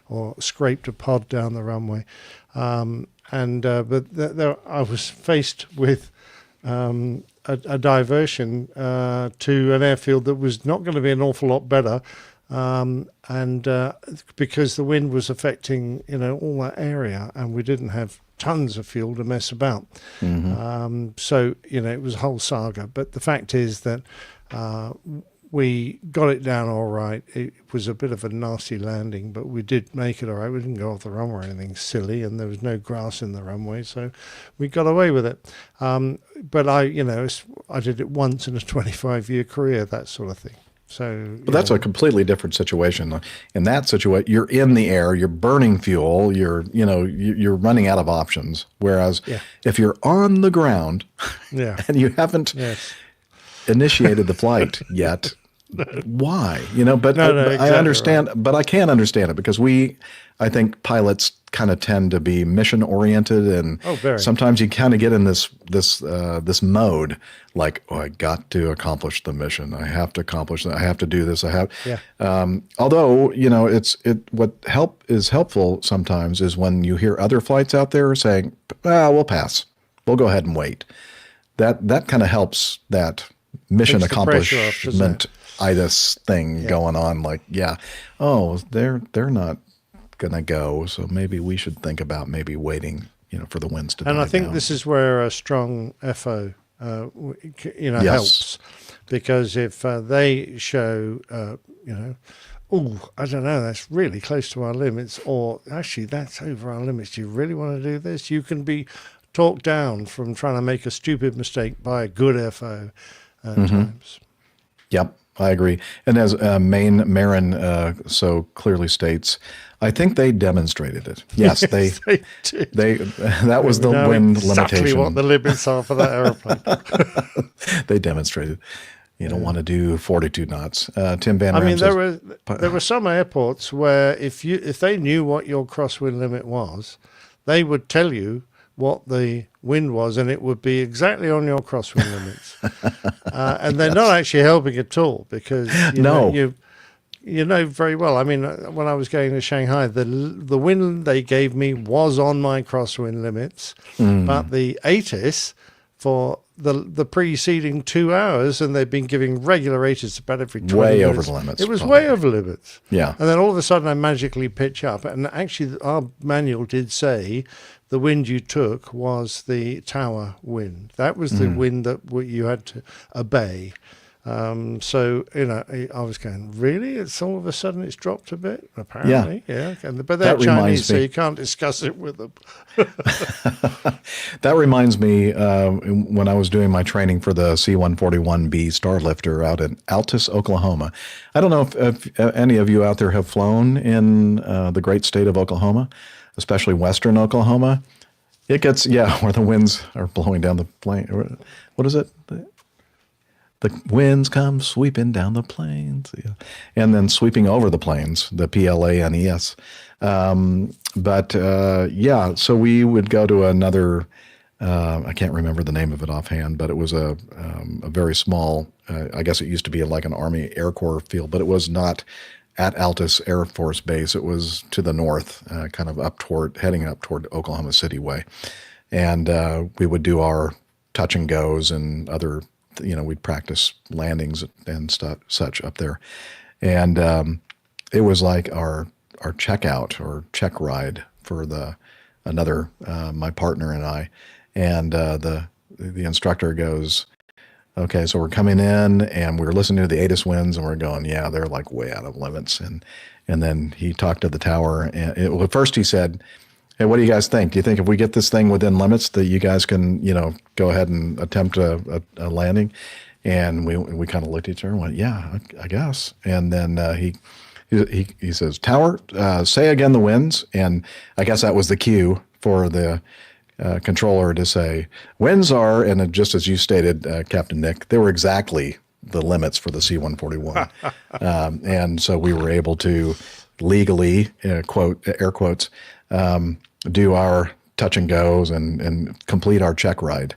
or scraped a pod down the runway. But I was faced with a diversion to an airfield that was not going to be an awful lot better. and because the wind was affecting, all that area, and we didn't have tons of fuel to mess about. So, it was a whole saga. But the fact is that we got it down all right. It was a bit of a nasty landing, but we did make it all right. We didn't go off the runway or anything silly, and there was no grass in the runway, so we got away with it. But I did it once in a 25-year career, that sort of thing. So, but that's a completely different situation. In that situation, you're in the air, you're burning fuel, you're running out of options. Whereas if you're on the ground and you haven't initiated the flight yet, why? But exactly I understand, right. but I can understand it because I think pilots kind of tend to be mission oriented, and sometimes you kind of get in this mode like, I got to accomplish the mission. I have to accomplish that. I have to do this. Although what is helpful sometimes is when you hear other flights out there saying, we'll pass. We'll go ahead and wait. That kind of helps that mission accomplishment itis thing going on. Like, they're not going to go, so maybe we should think about maybe waiting, for the winds to die down. And I think down. this is where a strong FO, helps, because if they show, I don't know, that's really close to our limits, or actually that's over our limits. Do you really want to do this? You can be talked down from trying to make a stupid mistake by a good FO at times. Yep, I agree. And as Marin so clearly states, I think they demonstrated it. Yes, they did. That was the wind exactly limitation. What the limits are for that airplane. They demonstrated. You don't want to do 42 knots. Tim Van Ram I mean, says, there were some airports where if they knew what your crosswind limit was, they would tell you what the wind was, and it would be exactly on your crosswind limits. And they're not actually helping at all, because you know very well. I mean, when I was going to Shanghai, the wind they gave me was on my crosswind limits, but the ATIS for the preceding 2 hours, and they've been giving regular ATIS about every 20 way minutes. over the limits. It was way over limits. Yeah. And then all of a sudden I magically pitch up, and actually our manual did say the wind you took was the tower wind. That was the wind that you had to obey. So, I was going, really? It's all of a sudden it's dropped a bit? Apparently, yeah. But they're Chinese, so you can't discuss it with them. That reminds me, when I was doing my training for the C-141B Starlifter out in Altus, Oklahoma. I don't know if any of you out there have flown in the great state of Oklahoma, especially western Oklahoma. It gets, where the winds are blowing down the plane. What is it? The winds come sweeping down the plains, and then sweeping over the plains, the PLANES. So we would go to another, I can't remember the name of it offhand, but it was a very small, I guess it used to be like an Army Air Corps field, but it was not at Altus Air Force Base. It was to the north, kind of heading up toward Oklahoma City way. And we would do our touch and goes and other, we'd practice landings and such up there. And it was like our checkout or check ride for my partner and I. And the instructor goes, okay, so we're coming in and we're listening to the ATIS winds and we're going, they're like way out of limits. And then he talked to the tower, and first he said, hey, what do you guys think? Do you think if we get this thing within limits that you guys can, go ahead and attempt a landing? And we kind of looked at each other and went, yeah, I guess. And then he says, tower, say again the winds. And I guess that was the cue for the controller to say, winds are, and just as you stated, Captain Nick, they were exactly the limits for the C-141. And so we were able to legally, quote, air quotes, do our touch and goes and complete our check ride.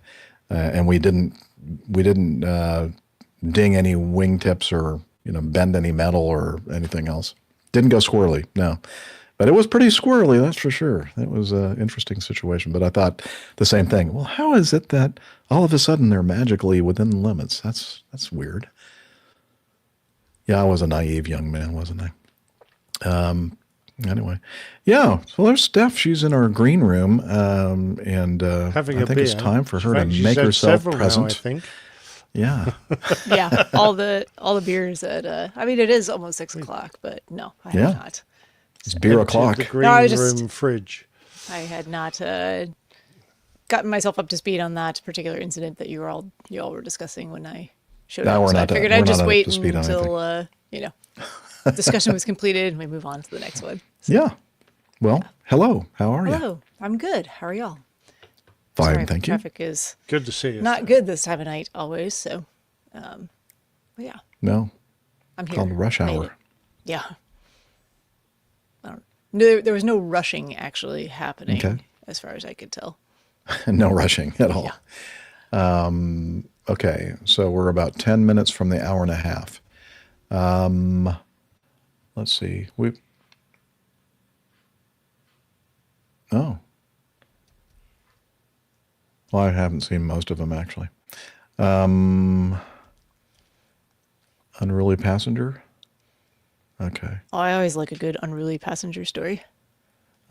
And we didn't ding any wingtips or, bend any metal or anything else. Didn't go squirrely, no. But it was pretty squirrely, that's for sure. It was an interesting situation. But I thought the same thing. Well, how is it that all of a sudden they're magically within the limits? That's weird. Yeah, I was a naive young man, wasn't I? Anyway, yeah. So there's Steph. She's in our green room, and Having I a think it's beer. time for her to In fact, make she's had herself several present. now, I think. Yeah. Yeah, all the beers at. I mean, it is almost 6 o'clock, but no, I Yeah. have not. It's beer Emptied o'clock. The green No, I room just- fridge. I had not gotten myself up to speed on that particular incident that you all were discussing when I showed No, up. we're So not- I figured we're I'd just not up wait to speed on until discussion was completed and we move on to the next one. Yeah. Well, hello. How are you? Hello, I'm good. How are y'all? Fine, Sorry, thank you. Traffic is Good to see you. not good this time of night always. So, but yeah, No. I'm here. Called rush Made hour. it. Yeah. No, there was no rushing actually happening, Okay. as far as I could tell. No rushing at all. Okay, so we're about 10 minutes from the hour and a half. Let's see. Oh. Well, I haven't seen most of them, actually. Unruly passenger? Okay. Oh, I always like a good unruly passenger story.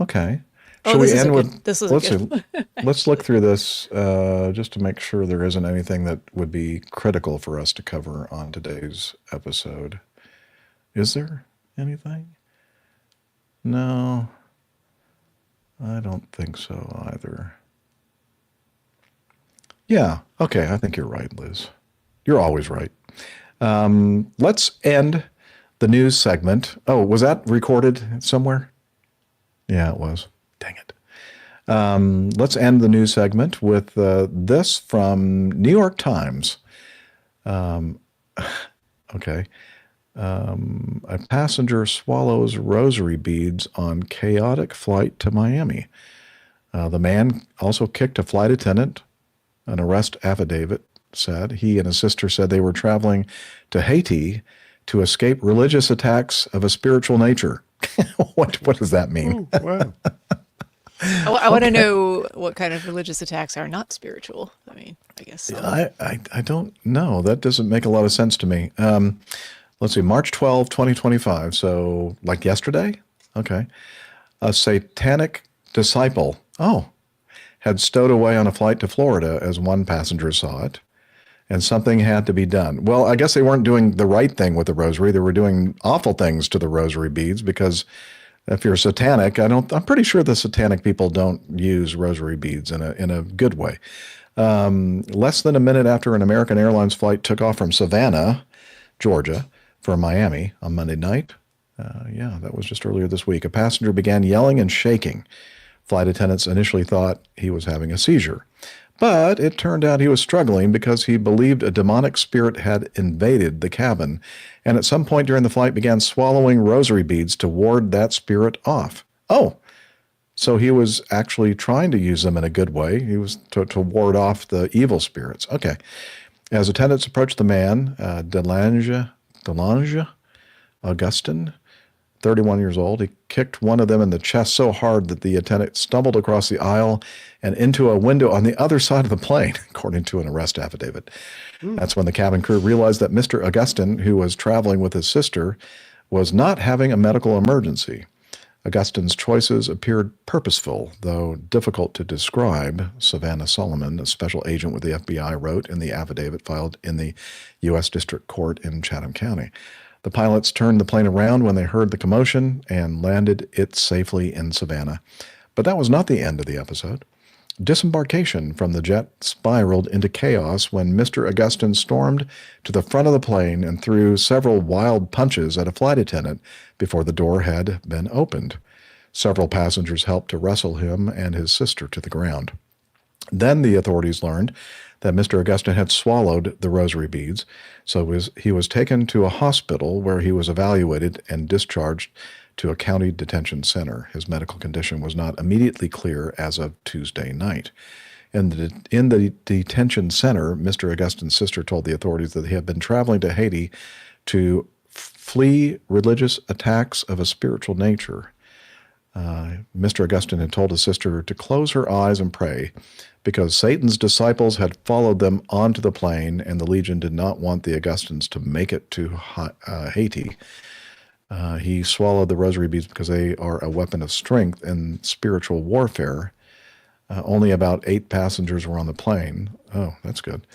Okay. Oh, Shall this we is a end good- with? this is a let's good see. Let's look through this just to make sure there isn't anything that would be critical for us to cover on today's episode. Is there anything? No, I don't think so either. Yeah. Okay. I think you're right, Liz. You're always right. Let's end the news segment. Oh, was that recorded somewhere? Yeah, it was. Dang it. Let's end the news segment with this from New York Times. Okay. A passenger swallows rosary beads on chaotic flight to Miami. The man also kicked a flight attendant. An arrest affidavit said he and his sister said they were traveling to Haiti to escape religious attacks of a spiritual nature. What does that mean? Ooh, wow. I want to know what kind of religious attacks are not spiritual. I mean, I guess. I don't know. That doesn't make a lot of sense to me. Let's see, March 12, 2025. So like yesterday? Okay. A satanic disciple, had stowed away on a flight to Florida as one passenger saw it, and something had to be done. Well, I guess they weren't doing the right thing with the rosary. They were doing awful things to the rosary beads because if you're satanic, I'm pretty sure the satanic people don't use rosary beads in a good way. Less than a minute after an American Airlines flight took off from Savannah, Georgia, for Miami on Monday night, that was just earlier this week, a passenger began yelling and shaking. Flight attendants initially thought he was having a seizure, but it turned out he was struggling because he believed a demonic spirit had invaded the cabin, and at some point during the flight began swallowing rosary beads to ward that spirit off. Oh, so he was actually trying to use them in a good way. He was to ward off the evil spirits. Okay. As attendants approached the man, Delange Augustin, 31 years old, he kicked one of them in the chest so hard that the attendant stumbled across the aisle and into a window on the other side of the plane, according to an arrest affidavit. That's when the cabin crew realized that Mr. Augustin, who was traveling with his sister, was not having a medical emergency. Augustin's choices appeared purposeful, though difficult to describe, Savannah Solomon, a special agent with the FBI, wrote in the affidavit filed in the U.S. District Court in Chatham County. The pilots turned the plane around when they heard the commotion and landed it safely in Savannah. But that was not the end of the episode. Disembarkation from the jet spiraled into chaos when Mr. Augustin stormed to the front of the plane and threw several wild punches at a flight attendant before the door had been opened. Several passengers helped to wrestle him and his sister to the ground. Then the authorities learned that Mr. Augustin had swallowed the rosary beads, so he was taken to a hospital where he was evaluated and discharged to a county detention center. His medical condition was not immediately clear as of Tuesday night. In the detention center, Mr. Augustin's sister told the authorities that he had been traveling to Haiti to flee religious attacks of a spiritual nature. Mr. Augustine had told his sister to close her eyes and pray because Satan's disciples had followed them onto the plane, and the Legion did not want the Augustines to make it to Haiti. He swallowed the rosary beads because they are a weapon of strength in spiritual warfare. Only about 8 passengers were on the plane. Oh, that's good.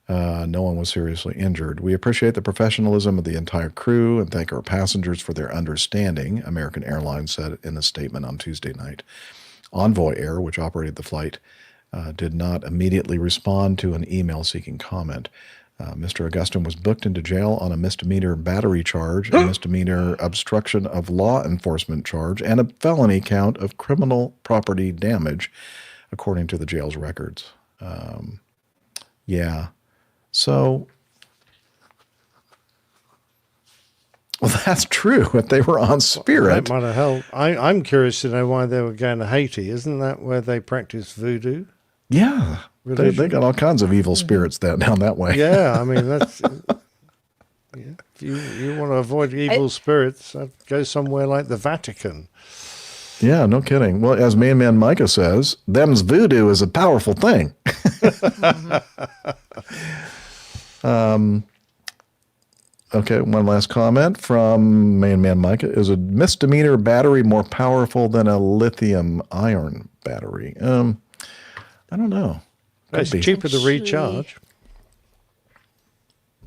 No one was seriously injured. We appreciate the professionalism of the entire crew and thank our passengers for their understanding, American Airlines said in a statement on Tuesday night. Envoy Air, which operated the flight, did not immediately respond to an email seeking comment. Mr. Augustine was booked into jail on a misdemeanor battery charge, a misdemeanor obstruction of law enforcement charge, and a felony count of criminal property damage, according to the jail's records. Yeah. So, well, that's true. If they were on Spirit. That might have helped. I'm curious to know why they were going to Haiti. Isn't that where they practice voodoo? Yeah. They got all kinds of evil spirits down that way. Yeah, I mean, that's... Yeah, if you want to avoid evil spirits, go somewhere like the Vatican. Yeah, no kidding. Well, as Man Micah says, them's voodoo is a powerful thing. Okay, one last comment from Man Micah. Is a misdemeanor battery more powerful than a lithium-ion battery? I don't know. It's cheaper to recharge.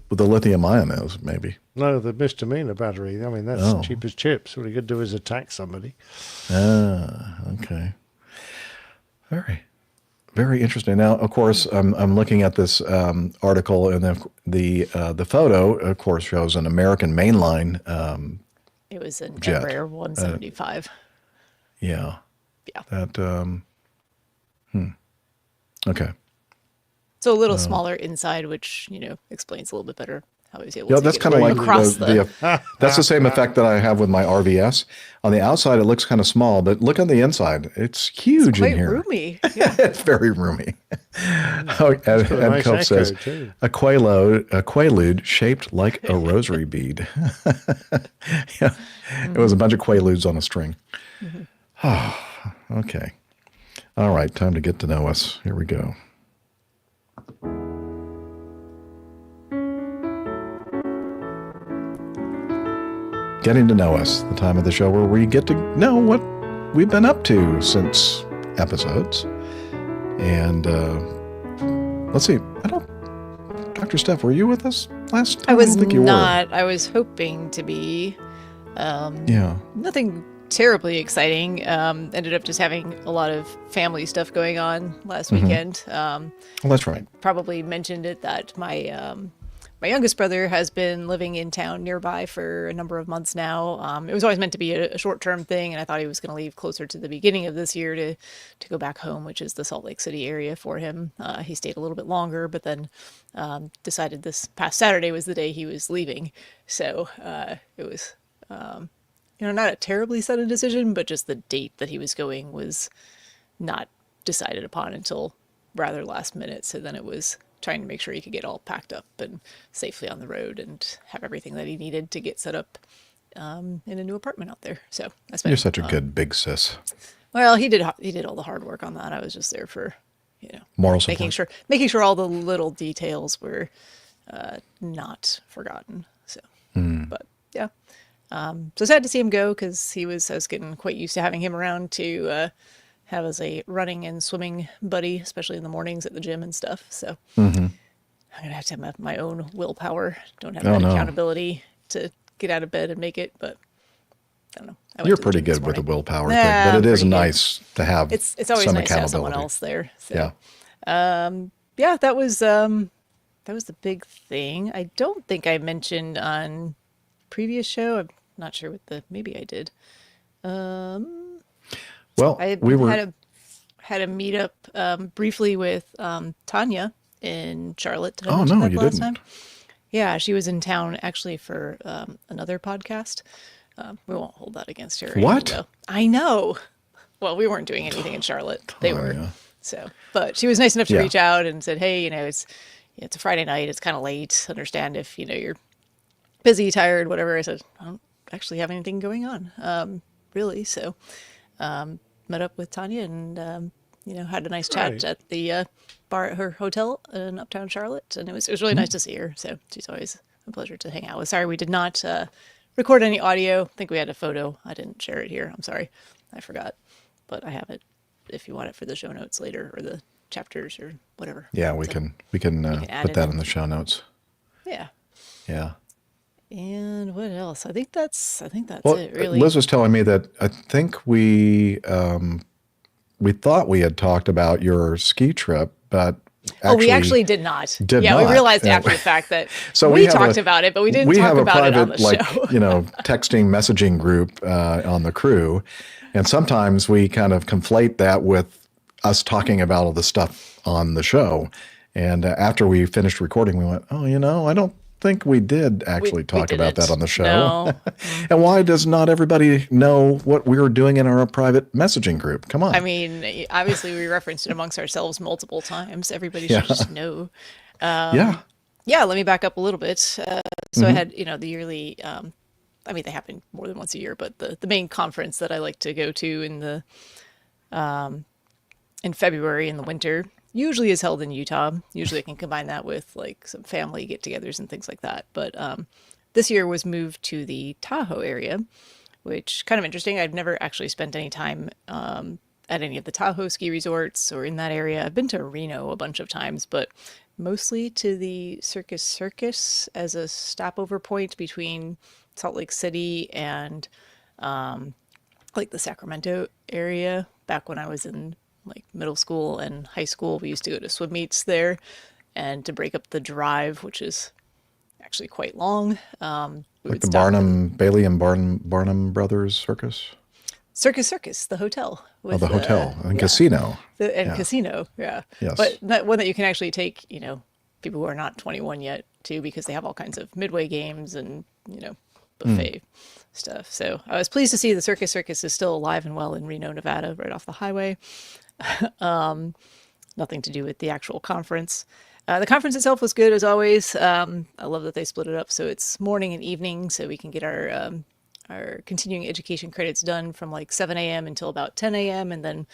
With the lithium-ion is, maybe. No, the misdemeanor battery. I mean, that's cheap as chips. All you could do is attack somebody. Okay. Very interesting. Now, of course, I'm looking at this article, and the photo, of course, shows an American mainline It was an jet. Embraer 175. Yeah. Yeah. That. Okay. So a little smaller inside, which explains a little bit better how he was able to That's get kind of like across that's the same effect that I have with my RVS. On the outside, it looks kind of small, but look on the inside; it's huge quite in here. roomy. Yeah. It's very roomy. And nice Cope echo, says too. a quaalude shaped like a rosary bead. Yeah, it was a bunch of quaaludes on a string. Okay, all right, time to get to know us. Here we go. Getting to know us, the time of the show where we get to know what we've been up to since episodes. And let's see, Dr. Steph, were you with us last time? I was don't think you not. I was hoping to be. Yeah. Nothing terribly exciting. Ended up just having a lot of family stuff going on last weekend. Well, that's right. Probably mentioned it that my youngest brother has been living in town nearby for a number of months now. It was always meant to be a short-term thing, and I thought he was going to leave closer to the beginning of this year to go back home, which is the Salt Lake City area for him. He stayed a little bit longer, but then decided this past Saturday was the day he was leaving. So it was, not a terribly sudden decision, but just the date that he was going was not decided upon until rather last minute. So then it was trying to make sure he could get all packed up and safely on the road and have everything that he needed to get set up in a new apartment out there. So I spent, You're such a good big sis. Well, he did all the hard work on that. I was just there for, Moral support. making sure all the little details were not forgotten. So, but yeah. So sad to see him go because I was getting quite used to having him around to have as a running and swimming buddy, especially in the mornings at the gym and stuff. So I'm going to have my own willpower. Don't have that accountability to get out of bed and make it, but I don't know. You're pretty good with the willpower thing, but it is nice to have it's always some nice to have accountability. someone else there. So. Yeah. That was the big thing. I don't think I mentioned on previous show. I'm not sure maybe I did. Well, I had a meetup briefly with Tanya in Charlotte. Did I mention that you last didn't. time? Yeah, she was in town actually for another podcast. We won't hold that against her. What? Though. I know. Well, we weren't doing anything in Charlotte. They were. Yeah. So, but she was nice enough to reach out and said, "Hey, it's a Friday night. It's kind of late. Understand if you're busy, tired, whatever." I said, "I don't actually have anything going on, really." So, met up with Tanya and had a nice chat Great. at the bar at her hotel in Uptown Charlotte, and it was really nice to see her. So she's always a pleasure to hang out with. Sorry we did not record any audio. I think we had a photo. I didn't share it here. I'm sorry, I forgot, but I have it if you want it for the show notes later or the chapters or whatever. Yeah, we can add put it that in. in the show notes. Yeah. Yeah. And what else? I think that's Well, it really. Liz was telling me that I think we thought we had talked about your ski trip, but we actually did not. Did we not. realized after the fact that So we have talked about it, but we didn't talk about it on the private, show. texting messaging group on the crew, and sometimes we kind of conflate that with us talking about all the stuff on the show. And after we finished recording, we went, I don't think we did actually talk about that on the show. No. And why does not everybody know what we were doing in our private messaging group? Come on. I mean, obviously we referenced it amongst ourselves multiple times. Everybody should just know. Yeah, let me back up a little bit. So I had, the yearly, they happen more than once a year, but the main conference that I like to go to in February in the winter usually is held in Utah. Usually I can combine that with like some family get-togethers and things like that. But this year was moved to the Tahoe area, which kind of interesting. I've never actually spent any time at any of the Tahoe ski resorts or in that area. I've been to Reno a bunch of times, but mostly to the Circus as a stopover point between Salt Lake City and like the Sacramento area. Back when I was in like middle school and high school, we used to go to swim meets there, and to break up the drive, which is actually quite long. Like the Bailey and Barnum Brothers Circus? Circus, the hotel. The hotel and casino. Casino, yeah. Yes. But one that you can actually take, people who are not 21 yet to, because they have all kinds of midway games and, buffet stuff. So I was pleased to see the Circus is still alive and well in Reno, Nevada, right off the highway. Nothing to do with the actual conference. The conference itself was good as always. I love that they split it up so it's morning and evening, so we can get our continuing education credits done from like 7 a.m. until about 10 a.m. and then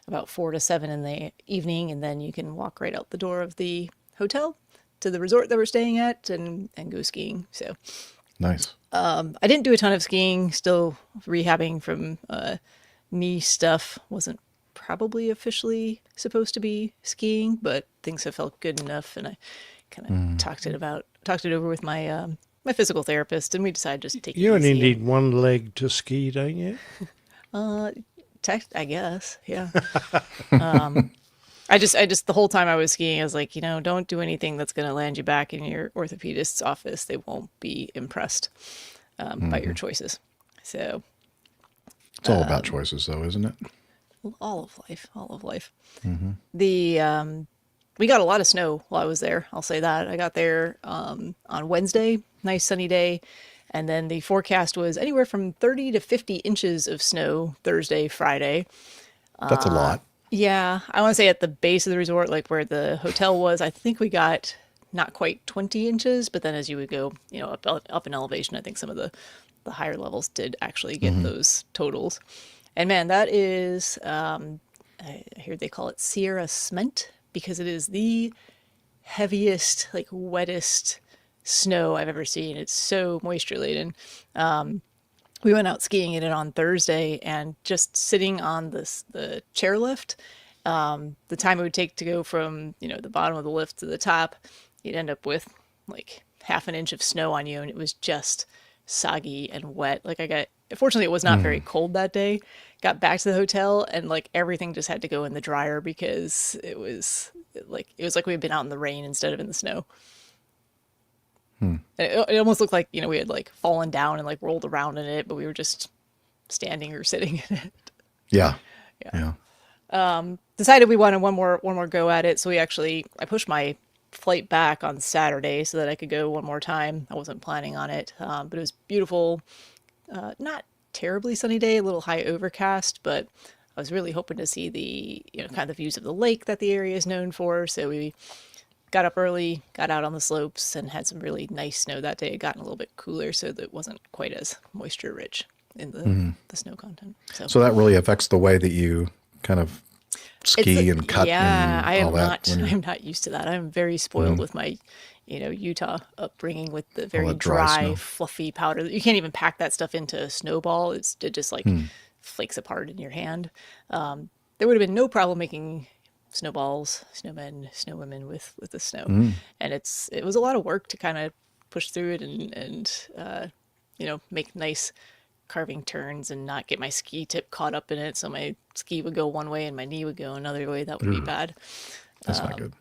about 4 to 7 in the evening, and then you can walk right out the door of the hotel to the resort that we're staying at and go skiing. So nice. I didn't do a ton of skiing, still rehabbing from knee stuff. Wasn't probably officially supposed to be skiing, but things have felt good enough, and I kind of talked it over with my my physical therapist, and we decided just to take it You only easy. need one leg to ski, don't you? I guess, yeah. I just the whole time I was skiing, I was like, don't do anything that's going to land you back in your orthopedist's office. They won't be impressed by your choices. So it's all about choices, though, isn't it? all of life. We got a lot of snow while I was there. I'll say that. I got there on Wednesday, nice sunny day. And then the forecast was anywhere from 30 to 50 inches of snow Thursday, Friday. That's a lot. Yeah, I want to say at the base of the resort, like where the hotel was, I think we got not quite 20 inches, but then as you would go, up in elevation, I think some of the higher levels did actually get those totals. And man, that is, I hear they call it Sierra Cement, because it is the heaviest, like wettest snow I've ever seen. It's so moisture laden. We went out skiing in it on Thursday, and just sitting on the chairlift, the time it would take to go from, the bottom of the lift to the top, you'd end up with like half an inch of snow on you, and it was just soggy and wet. Fortunately it was not very cold that day. Got back to the hotel, and like everything just had to go in the dryer because it was like we had been out in the rain instead of in the snow. It almost looked like, we had like fallen down and like rolled around in it, but we were just standing or sitting in it. Yeah. Decided we wanted one more go at it. So I pushed my flight back on Saturday so that I could go one more time. I wasn't planning on it, but it was beautiful. Not terribly sunny day, a little high overcast, but I was really hoping to see the, kind of views of the lake that the area is known for. So we got up early, got out on the slopes, and had some really nice snow that day. It got a little bit cooler, so that it wasn't quite as moisture rich. in the snow content. So that really affects the way that you kind of ski and cut. Yeah, and I am all that when you're- I'm not used to that. I'm very spoiled with my, Utah upbringing with the very that dry dry, snow. fluffy powder. You can't even pack that stuff into a snowball. It just like flakes apart in your hand. There would have been no problem making snowballs, snowmen, snowwomen with the snow, and it was a lot of work to kind of push through it and make nice carving turns and not get my ski tip caught up in it, so my ski would go one way and my knee would go another way. That would be bad. That's not good.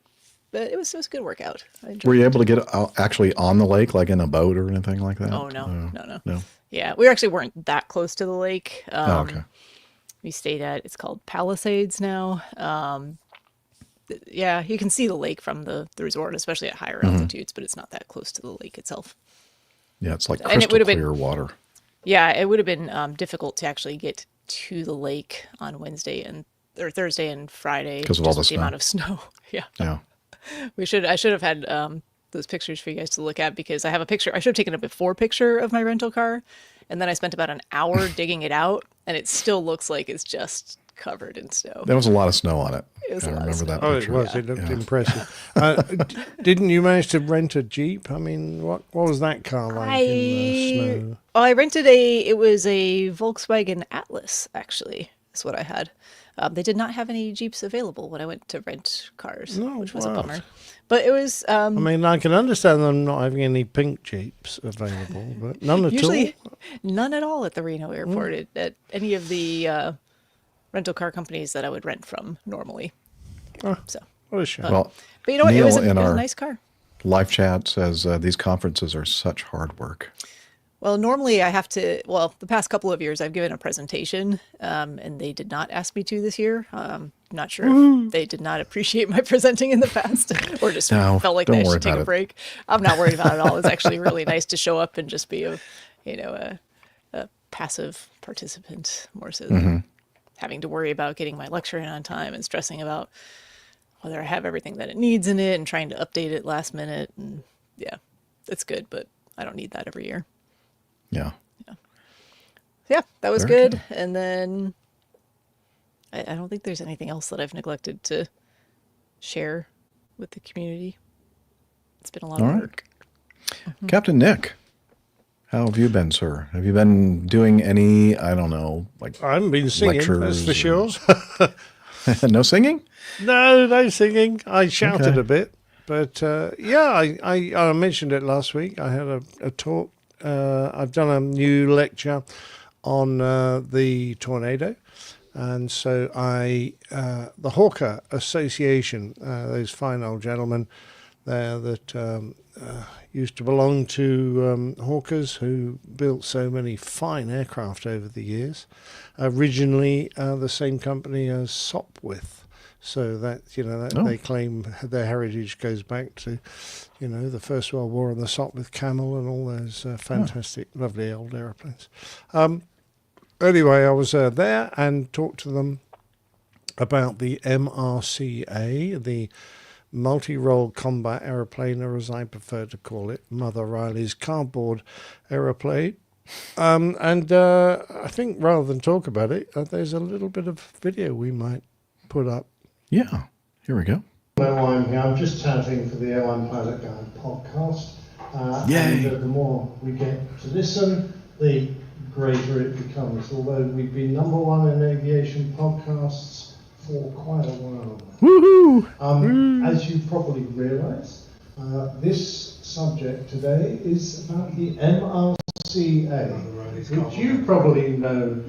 But it was a good workout. I enjoyed Were you it. able to get out, actually on the lake, like in a boat or anything like that? Oh no. No. Yeah, we actually weren't that close to the lake. Okay. We stayed at, it's called Palisades now. Yeah, you can see the lake from the resort, especially at higher altitudes, but it's not that close to the lake itself. Yeah, it's like And crystal it would have clear been- water. Yeah, it would have been difficult to actually get to the lake on Thursday and Friday 'Cause of all just the with snow. amount of snow. Yeah. Yeah. I should have had those pictures for you guys to look at, because I have a picture. I should have taken a before picture of my rental car, and then I spent about an hour digging it out, and it still looks like it's just covered in snow. There was a lot of snow on it. It was I a lot of remember that snow. Oh, picture. it was. It looked Yeah. impressive. Didn't you manage to rent a Jeep? I mean, what was that car like in the snow? I rented it was a Volkswagen Atlas, actually. That's what I had. They did not have any Jeeps available when I went to rent cars, which was a wow. bummer. But it was I mean, I can understand them not having any pink Jeeps available, but none at usually all. none at all at the Reno airport at any of the rental car companies that I would rent from normally. So, What a shame. Well, but you know what? It was Neil in a our nice car. live chat says these conferences are such hard work. Well, normally I have to, the past couple of years I've given a presentation, and they did not ask me to this year. I'm not sure if they did not appreciate my presenting in the past or just No, felt like don't I worry should take about a it. break. I'm not worried about it at all. It's actually really nice to show up and just be a passive participant more so than having to worry about getting my lecture in on time and stressing about whether I have everything that it needs in it and trying to update it last minute. And yeah, it's good, but I don't need that every year. Yeah. Yeah, that was Very good. And then I don't think there's anything else that I've neglected to share with the community. It's been a lot All of right. work. Captain Nick, how have you been, sir? Have you been doing any, I don't know, like I haven't been singing, that's for sure. No singing? No singing. I shouted Okay. a bit, but I mentioned it last week. I had a talk. I've done a new lecture on the tornado, and so the Hawker Association, those fine old gentlemen there that used to belong to Hawkers, who built so many fine aircraft over the years, originally the same company as Sopwith. So that they claim their heritage goes back to, the First World War and the Sopwith Camel and all those fantastic, lovely old aeroplanes. Anyway, I was there and talked to them about the MRCA, the multi-role combat aeroplane, or as I prefer to call it, Mother Riley's cardboard aeroplane. And I think rather than talk about it, there's a little bit of video we might put up. Yeah, here we go. Hello, I'm here. I'm just touting for the Airline Pilot Guide podcast. Yay. And the more we get to listen, the greater it becomes. Although we've been number one in aviation podcasts for quite a while now. Woohoo! As you probably realise, this subject today is about the MRCA, which you probably know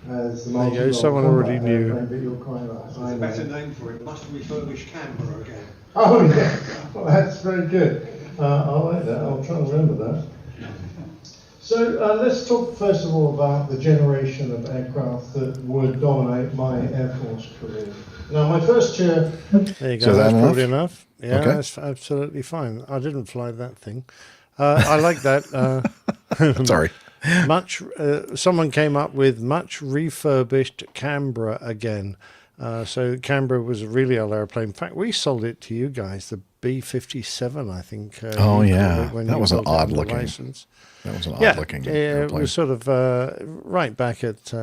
as the There you go, multi-role someone already combat knew. airplane, but you're quite right. There's a better name for it. Must refurbish Canberra again. Oh yeah, well, that's very good. I like that. I'll try and remember that. So let's talk first of all about the generation of aircraft that would dominate my Air Force career. Now, my first year. There you go. So That's that probably enough? enough. Yeah, Okay. that's absolutely fine. I didn't fly that thing. I like that. Sorry. Someone came up with much refurbished Canberra again. So Canberra was a really old airplane. In fact, we sold it to you guys, the B-57, I think. Oh, you yeah. called it when That you was an built it under odd-looking- license. That was an Yeah, odd-looking it airplane. was sort of right back at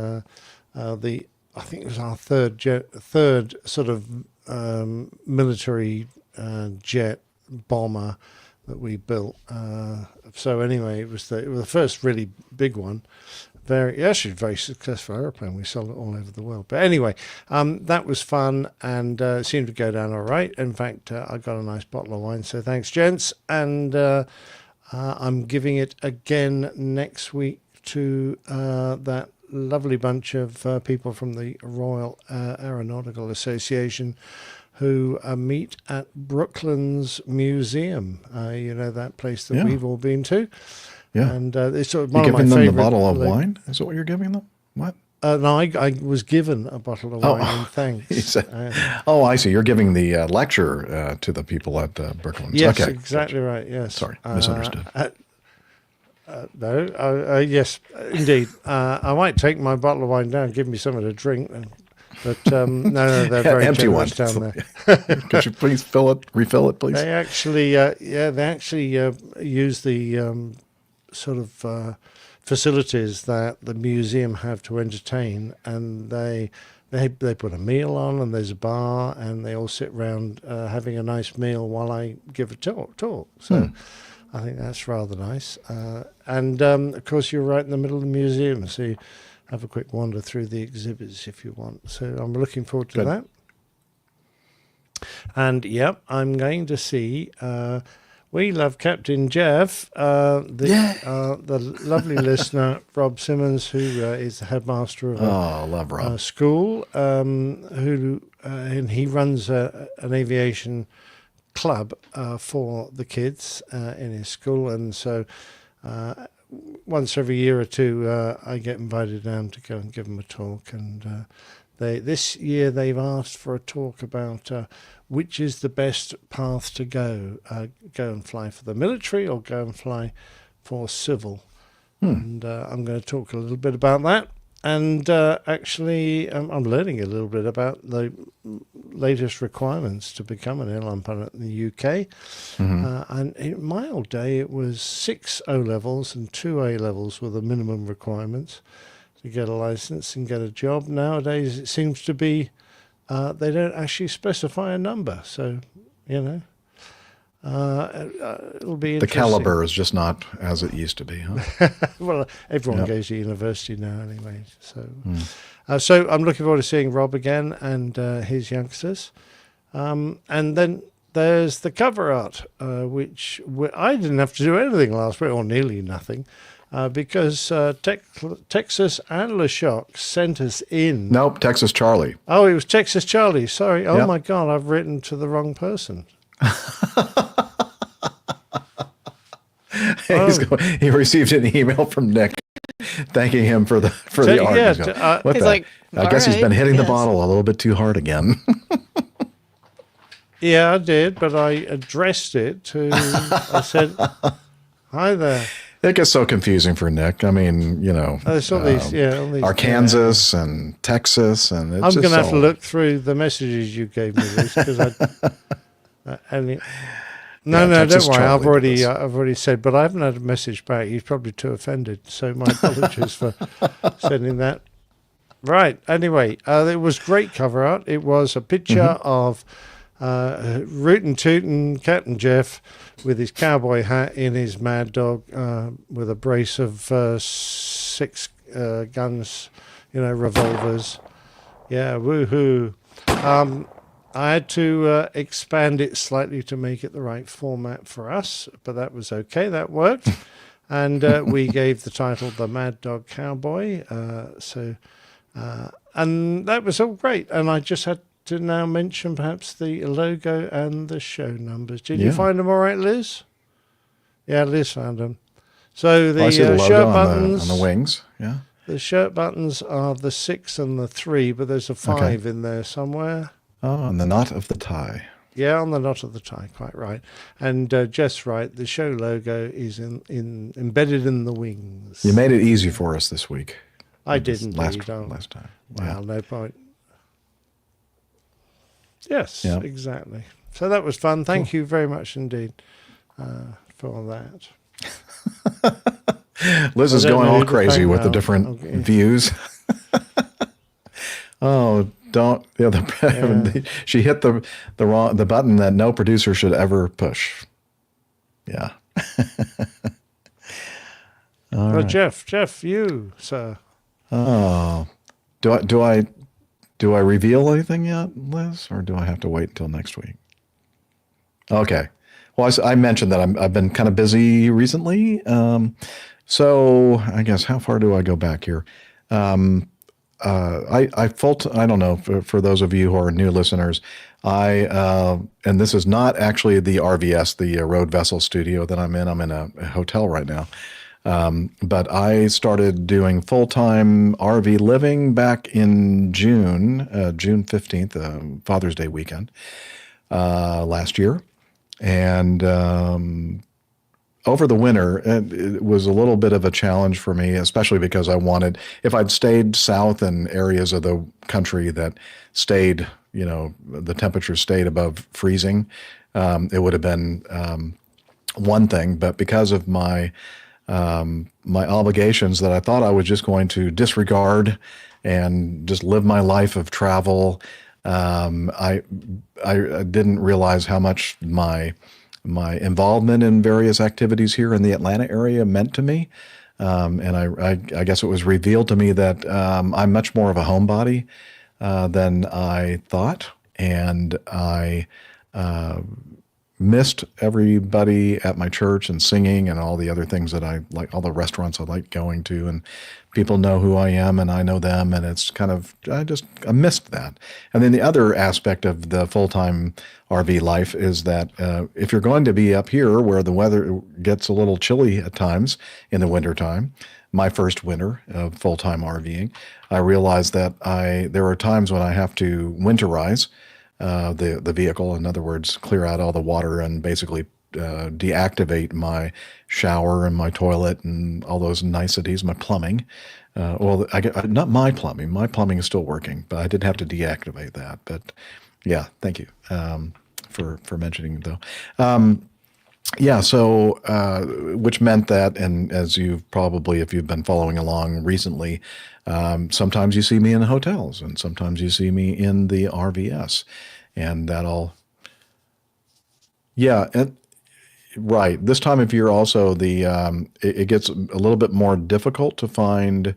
I think it was our third sort of military jet bomber that we built. So anyway, it was the first really big one. Actually very successful airplane. We sold it all over the world. But anyway, that was fun and seemed to go down all right. In fact, I got a nice bottle of wine. So thanks, gents. And I'm giving it again next week to that lovely bunch of people from the Royal Aeronautical Association who meet at Brooklands Museum. You know, that place that we've all been to. Yeah. And it's sort of You're one of my giving them the favorite. bottle of wine? Is that what you're giving them? What? No, I was given a bottle of wine and thanks. He said, I see. You're giving the lecture to the people at Brooklands. Yes, okay. exactly right. Yes. Sorry, misunderstood. No, yes, indeed. I might take my bottle of wine down, give me something to drink, but no, they're very Empty generous one. down there. Could you please refill it, please? They actually, use the sort of facilities that the museum have to entertain, and they put a meal on, and there's a bar, and they all sit round having a nice meal while I give a talk. So I think that's rather nice. And of course, you're right in the middle of the museum, so you have a quick wander through the exhibits if you want. So I'm looking forward to that. And yep, I'm going to see. We love Captain Jeff, the lovely listener, Rob Simmons, who is the headmaster of love Rob. a school, and he runs an aviation club for the kids in his school. And so once every year or two, I get invited down to go and give them a talk. And this year they've asked for a talk about which is the best path to go and fly for the military or go and fly for civil. And I'm going to talk a little bit about that. And actually, I'm learning a little bit about the latest requirements to become an airline pilot in the UK. And in my old day, it was 6 O-levels and 2 A-levels were the minimum requirements to get a license and get a job. Nowadays, it seems to be they don't actually specify a number. So, you know, it'll be interesting. The caliber is just not as it used to be, huh? Well, everyone goes to university now anyway. So, so I'm looking forward to seeing Rob again and his youngsters. And then there's the cover art, which I didn't have to do anything last week, or nearly nothing. Because Texas and LeShock sent us in. Nope, Texas Charlie. Oh, it was Texas Charlie. Sorry. Oh, my God, I've written to the wrong person. He received an email from Nick thanking him for the art. Yeah, He's like, I guess he's been hitting the bottle a little bit too hard again. Yeah, I did, but I addressed it to, I said, hi there. It gets so confusing for Nick. I mean, you know, There's all these, all these, Arkansas and Texas, and it's I'm just going to have to look through the messages you gave me, Liz, because no, Texas don't worry. Charlie I've already said, but I haven't had a message back. He's probably too offended. So my apologies for sending that. Right. Anyway, it was great cover art. It was a picture of rootin' tootin' Captain Jeff with his cowboy hat in his Mad Dog with a brace of 6 guns, revolvers. Yeah, woohoo. I had to expand it slightly to make it the right format for us, but that was okay. That worked. And we gave the title The Mad Dog Cowboy. And that was all great. And I just had to now mention perhaps the logo and the show numbers. Did you find them all right, Liz? Yeah, Liz found them. So the, I see the logo shirt buttons on the wings. Yeah. The shirt buttons are the 6 and the 3, but there's a 5 in there somewhere. Oh, on the knot of the tie. Yeah, on the knot of the tie, quite right. And just right, the show logo is embedded in the wings. You made it easy for us this week. I didn't. Last time. Well, no point. Yes, Yeah. exactly. So that was fun. Thank you very much indeed for that. Liz I is don't going know all who to crazy thank with the now. different Okay. views. Oh, don't! Yeah, she hit the button that no producer should ever push. Yeah. All Well, right. Jeff, you, sir. Oh, do I reveal anything yet, Liz, or do I have to wait until next week? Okay. Well, I mentioned that I've been kind of busy recently. So I guess how far do I go back here? I don't know for those of you who are new listeners, and this is not actually the RVS, the Road Vessel Studio that I'm in. I'm in a hotel right now. But I started doing full-time RV living back in June 15th, Father's Day weekend, last year. And over the winter, it was a little bit of a challenge for me, especially because if I'd stayed south in areas of the country that stayed, the temperature stayed above freezing, it would have been one thing. But because of my obligations that I thought I was just going to disregard and just live my life of travel, I didn't realize how much my involvement in various activities here in the Atlanta area meant to me. And I guess it was revealed to me that I'm much more of a homebody than I thought. And I missed everybody at my church and singing and all the other things that I like, all the restaurants I like going to, and people know who I am and I know them. And it's kind of, I missed that. And then the other aspect of the full-time RV life is that if you're going to be up here where the weather gets a little chilly at times in the wintertime, my first winter of full-time RVing, I realized that there are times when I have to winterize the vehicle. In other words, clear out all the water and basically deactivate my shower and my toilet and all those niceties, my plumbing. Not my plumbing. My plumbing is still working, but I did have to deactivate that. But yeah, thank you for mentioning it, though. Yeah, so which meant that, and as you've probably, if you've been following along recently, sometimes you see me in hotels and sometimes you see me in the RVS, and right. This time of year also, it gets a little bit more difficult to find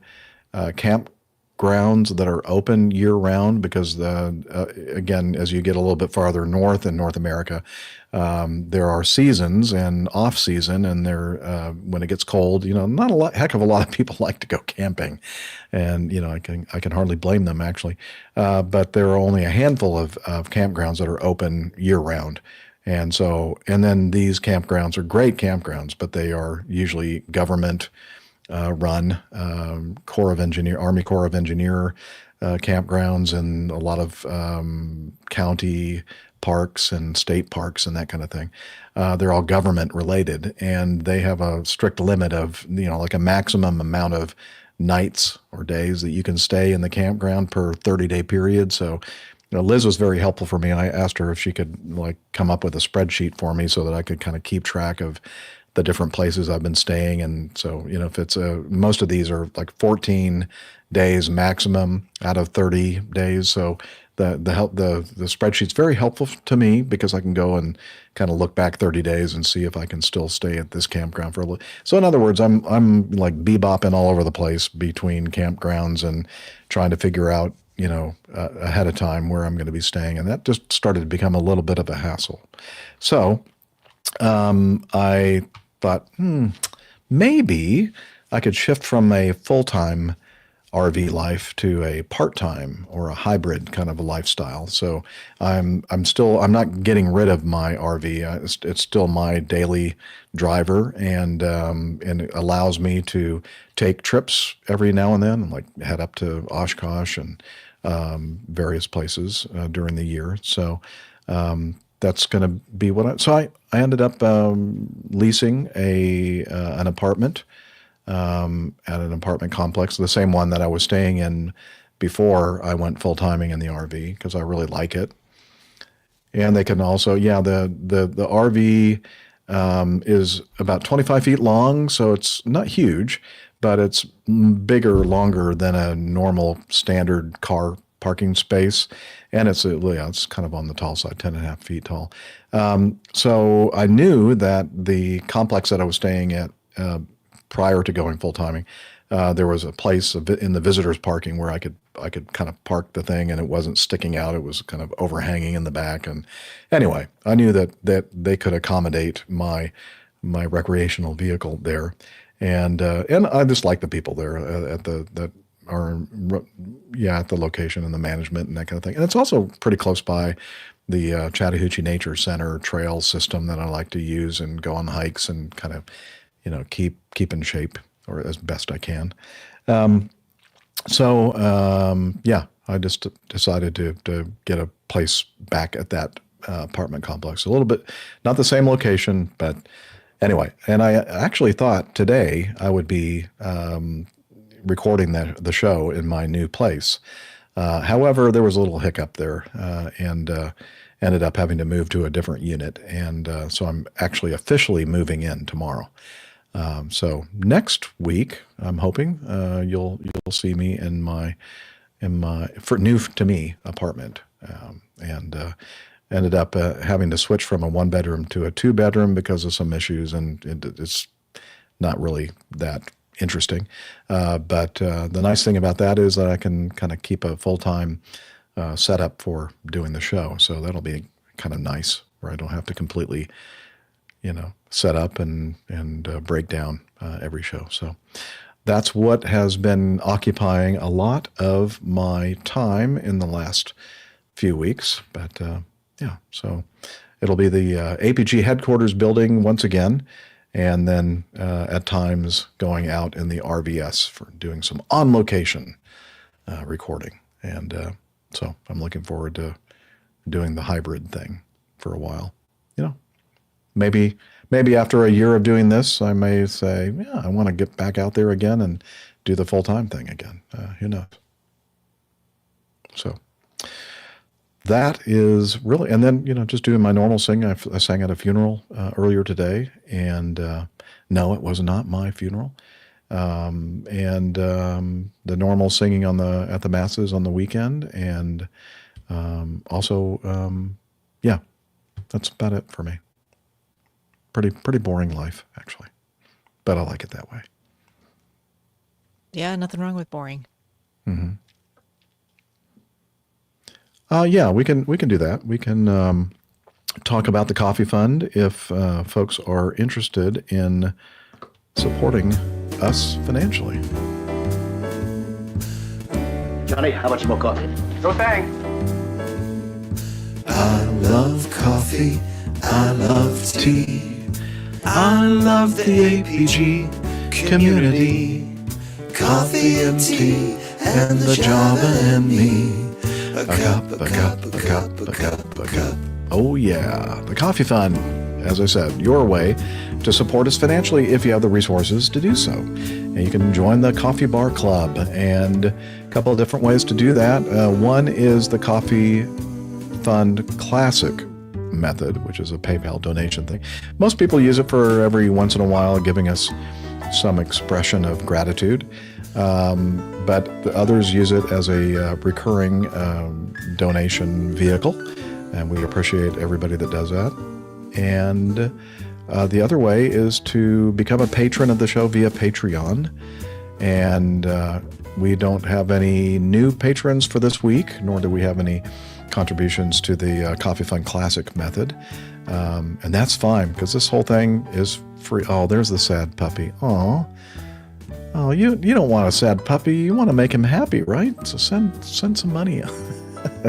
campgrounds that are open year round because again, as you get a little bit farther north in North America, there are seasons and off season, and when it gets cold, not heck of a lot of people like to go camping, and I can hardly blame them actually, but there are only a handful of campgrounds that are open year round. And then these campgrounds are great campgrounds, but they are usually government run, Army Corps of Engineer campgrounds, and a lot of county parks and state parks and that kind of thing. They're all government related, and they have a strict limit of, like a maximum amount of nights or days that you can stay in the campground per 30-day period. So Liz was very helpful for me. I asked her if she could come up with a spreadsheet for me so that I could kind of keep track of the different places I've been staying. And so, if it's most of these are like 14 days maximum out of 30 days. So the spreadsheet's very helpful to me because I can go and kind of look back 30 days and see if I can still stay at this campground for a little. So in other words, I'm like bebopping all over the place between campgrounds and trying to figure out, ahead of time where I'm going to be staying. And that just started to become a little bit of a hassle. So I thought, maybe I could shift from a full-time RV life to a part-time or a hybrid kind of a lifestyle. So I'm not getting rid of my RV. It's still my daily driver, and it allows me to take trips every now and then, like head up to Oshkosh and various places during the year. So that's going to be I ended up leasing an apartment at an apartment complex, the same one that I was staying in before I went full-timing in the RV, because I really like it. And they can also, the RV is about 25 feet long, so it's not huge, but it's bigger, longer than a normal standard car parking space. And it's kind of on the tall side, 10.5 feet tall. So I knew that the complex that I was staying at prior to going full timing, there was a place in the visitors parking where I could kind of park the thing and it wasn't sticking out. It was kind of overhanging in the back. And anyway, I knew that they could accommodate my recreational vehicle there. And I just like the people there at the location and the management and that kind of thing. And it's also pretty close by the Chattahoochee Nature Center trail system that I like to use and go on hikes and kind of, keep in shape, or as best I can. I just decided to get a place back at that apartment complex. A little bit, not the same location, but anyway. And I actually thought today I would be recording the show in my new place. However, there was a little hiccup there, and ended up having to move to a different unit. And so I'm actually officially moving in tomorrow. So next week, I'm hoping you'll see me in my for new to me apartment, and ended up having to switch from a 1-bedroom to a 2-bedroom because of some issues, and it's not really that interesting. But the nice thing about that is that I can kind of keep a full-time setup for doing the show, so that'll be kind of nice, where I don't have to completely set up and break down every show. So that's what has been occupying a lot of my time in the last few weeks. But so it'll be the APG headquarters building once again, and then at times going out in the RVS for doing some on-location recording. And so I'm looking forward to doing the hybrid thing for a while. Maybe after a year of doing this, I may say, I want to get back out there again and do the full-time thing again. Who knows? So that is really, and then, just doing my normal singing. I sang at a funeral earlier today, and no, it was not my funeral. And the normal singing at the masses on the weekend, and also, that's about it for me. Pretty boring life, actually, but I like it that way. Yeah, nothing wrong with boring. Mm-hmm. We can do that. We can talk about the Coffee Fund if folks are interested in supporting us financially. Johnny, how much more coffee? No thanks. I love coffee, I love tea, I love the APG community. Coffee and tea and the Java and me. A cup, a cup, a cup, a cup, a cup. Oh yeah, the Coffee Fund, as I said, your way to support us financially if you have the resources to do so. And you can join the Coffee Bar Club, and a couple of different ways to do that. One is the Coffee Fund Classic method, which is a PayPal donation thing. Most people use it for every once in a while giving us some expression of gratitude, but the others use it as a recurring donation vehicle, and we appreciate everybody that does that. And the other way is to become a patron of the show via Patreon, and we don't have any new patrons for this week, nor do we have any contributions to the Coffee Fund Classic method. And that's fine, because this whole thing is free. Oh, there's the sad puppy. Oh, you don't want a sad puppy. You want to make him happy, right? So send some money.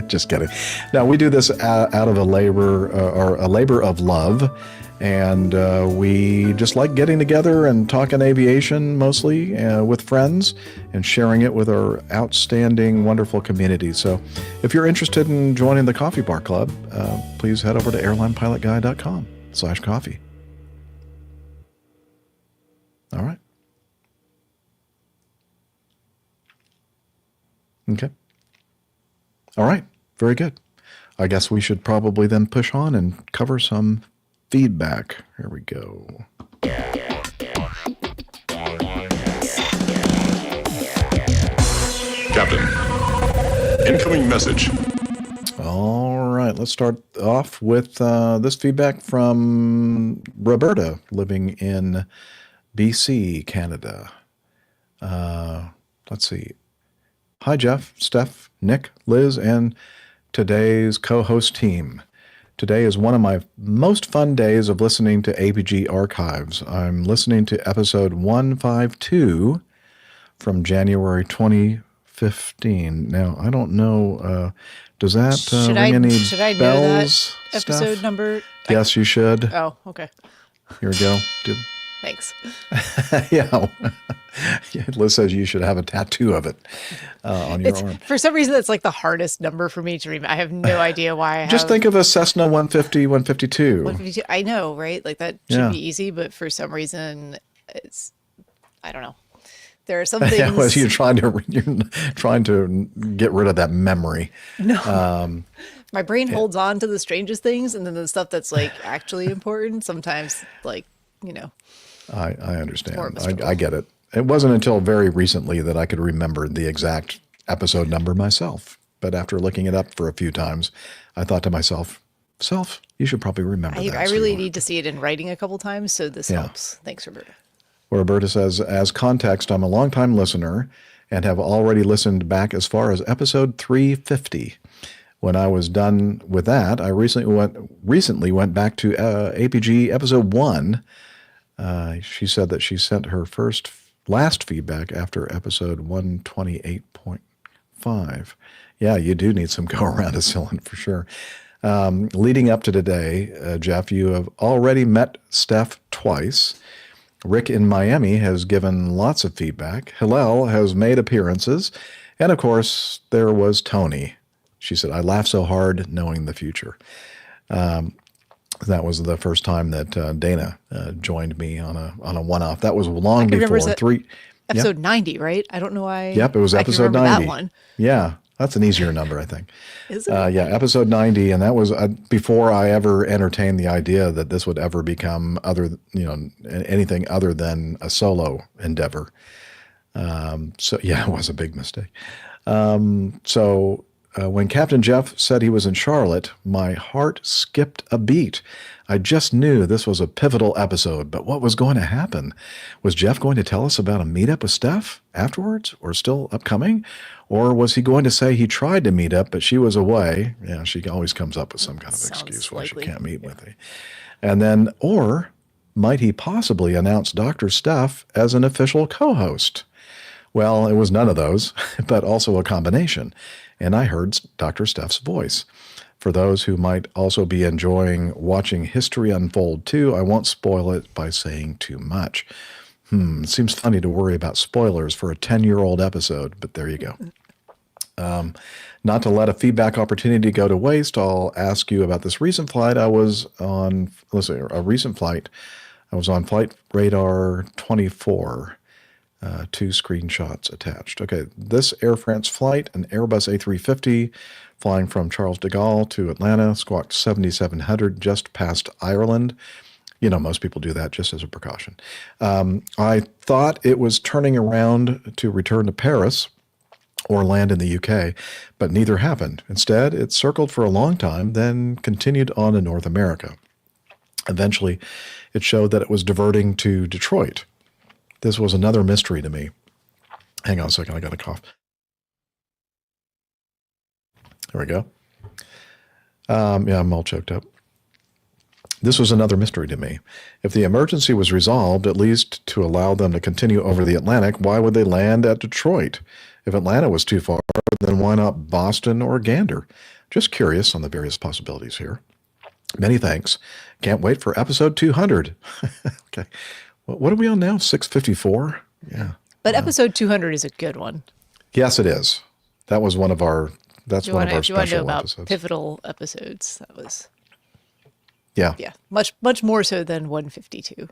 Just kidding. Now, we do this out of a labor of love. And we just like getting together and talking aviation mostly with friends and sharing it with our outstanding, wonderful community. So if you're interested in joining the Coffee Bar Club, please head over to airlinepilotguy.com/coffee. All right. Okay. All right. Very good. I guess we should probably then push on and cover some feedback. Here we go. Captain, incoming message. All right, let's start off with this feedback from Roberta, living in BC, Canada. Let's see. Hi, Jeff, Steph, Nick, Liz, and today's co-host team. Today is one of my most fun days of listening to APG archives. I'm listening to episode 152 from January 2015. Now, I don't know, does that ring any should I know bells? that episode Steph? number? Yes, you should. Oh, okay. Here we go. Thanks. Yeah. Liz says you should have a tattoo of it on your arm. For some reason, that's like the hardest number for me to remember. I have no idea why I have. Just think of a Cessna 150, 152. 152. I know, right? Like that should Yeah. be easy, but for some reason, I don't know. There are some things. Yeah, well, you're trying to get rid of that memory. No. My brain holds on to the strangest things, and then the stuff that's like actually important, sometimes like, I understand. More miserable. I get it. It wasn't until very recently that I could remember the exact episode number myself. But after looking it up for a few times, I thought to myself, you should probably remember that. I really need to see it in writing a couple times, so this helps. Thanks, Roberta. Roberta says, as context, I'm a longtime listener and have already listened back as far as episode 350. When I was done with that, I recently went back to APG episode 1. She said that she sent her last feedback after episode 128.5. Yeah, you do need some go around a cylinder for sure. Leading up to today, Jeff, you have already met Steph twice. Rick in Miami has given lots of feedback. Hillel has made appearances. And of course, there was Tony. She said, I laugh so hard knowing the future. That was the first time that Dana joined me on a one-off. That was long before episode 90, right? I don't know why. Yep, it was episode 90. That one. Yeah, that's an easier number, I think. Is it? Yeah, episode 90, and that was before I ever entertained the idea that this would ever become anything other than a solo endeavor. So yeah, it was a big mistake. When Captain Jeff said he was in Charlotte, my heart skipped a beat. I just knew this was a pivotal episode, but what was going to happen? Was Jeff going to tell us about a meetup with Steph afterwards, or still upcoming? Or was he going to say he tried to meet up, but she was away? Yeah, she always comes up with some kind of excuse why she can't meet with me. And then, or might he possibly announce Dr. Steph as an official co-host? Well, it was none of those, but also a combination. And I heard Dr. Steph's voice. For those who might also be enjoying watching history unfold too, I won't spoil it by saying too much. It seems funny to worry about spoilers for a 10-year-old episode, but there you go. Not to let a feedback opportunity go to waste, I'll ask you about this recent flight I was on. I was on Flight Radar 24. 2 screenshots attached. Okay, this Air France flight, an Airbus A350 flying from Charles de Gaulle to Atlanta, squawked 7,700 just past Ireland. You know, most people do that just as a precaution. I thought it was turning around to return to Paris or land in the UK, but neither happened. Instead, it circled for a long time, then continued on to North America. Eventually, it showed that it was diverting to Detroit. This was another mystery to me. Hang on a second, I got a cough. There we go. Yeah, I'm all choked up. This was another mystery to me. If the emergency was resolved, at least to allow them to continue over the Atlantic, why would they land at Detroit? If Atlanta was too far, then why not Boston or Gander? Just curious on the various possibilities here. Many thanks. Can't wait for episode 200. Okay. What are we on now? 654? Yeah. But episode 200 is a good one. Yes, it is. That was one of our If you want to know special about episodes. pivotal episodes, that was Yeah. much more so than 152.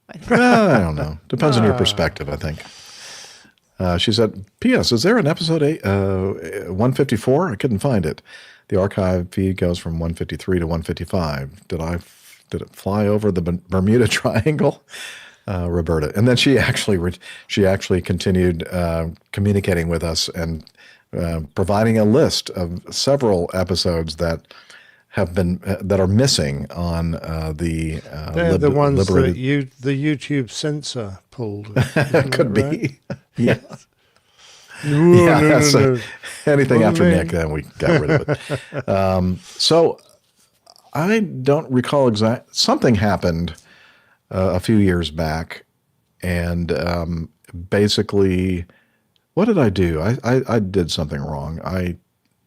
I think. Well, I don't know. Depends on your perspective, I think. She said, P.S. Is there an episode 154? I couldn't find it. the archive feed goes from 153 to 155. Did it fly over the Bermuda Triangle? Roberta. And then she actually continued communicating with us and providing a list of several episodes that are missing on they're the ones liberated. that the YouTube censor pulled. Could be. Right? Yeah. No. Anything Well, after man. Nick, then we got rid of it. So I don't recall something happened a few years back, and basically, what did I do? I did something wrong. I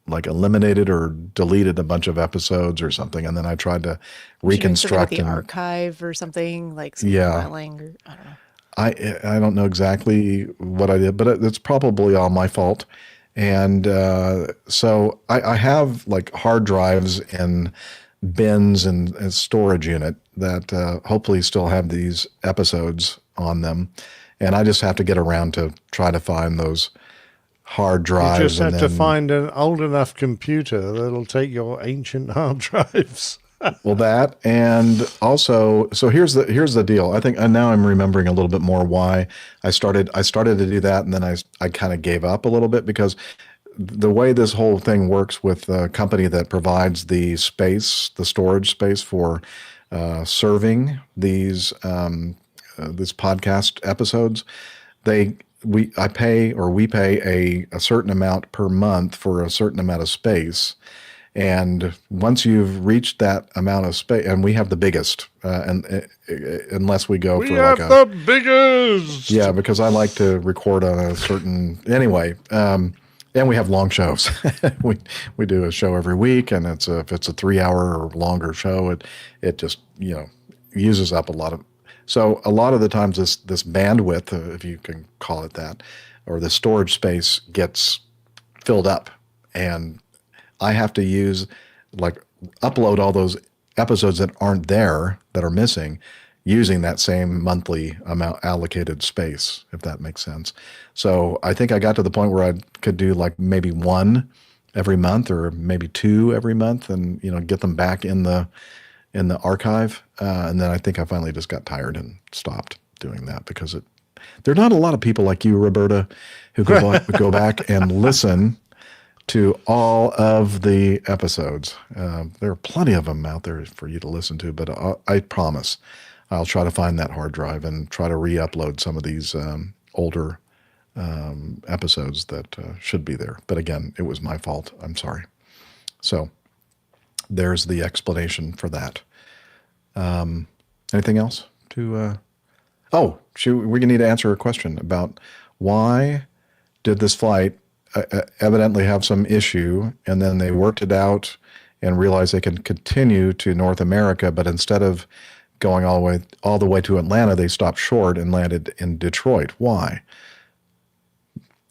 eliminated or deleted a bunch of episodes or something, and then I tried to reconstruct the archive or something like filing, or I don't know. I don't know exactly what I did, but it's probably all my fault. And so I have hard drives in bins and storage unit that hopefully still have these episodes on them. And I just have to get around to try to find those hard drives. You just have to find an old enough computer that'll take your ancient hard drives. Well, that, and also, so here's the deal. I think, and now I'm remembering a little bit more why I started to do that, and then I kind of gave up a little bit, because the way this whole thing works with the company that provides the storage space for serving these podcast episodes, we pay a certain amount per month for a certain amount of space. And once you've reached that amount of space, and we have the biggest, and unless we go the biggest. Yeah, because I like to record on a certain anyway, and we have long shows. we do a show every week, and if it's a 3-hour or longer show, it just uses up a lot of. So a lot of the times this bandwidth, if you can call it that, or the storage space gets filled up, and I have to upload all those episodes that aren't there, that are missing, using that same monthly amount allocated space, if that makes sense. So I think I got to the point where I could do maybe one every month, or maybe 2 every month, and get them back in the archive. And then I think I finally just got tired and stopped doing that, because there are not a lot of people like you, Roberta, who go back and listen to all of the episodes. There are plenty of them out there for you to listen to, but I promise I'll try to find that hard drive and try to re-upload some of these older episodes that should be there. But again, it was my fault. I'm sorry. So there's the explanation for that. Anything else to... we need to answer a question about why did this flight evidently have some issue, and then they worked it out and realized they can continue to North America, but instead of going all the way to Atlanta, they stopped short and landed in Detroit. Why?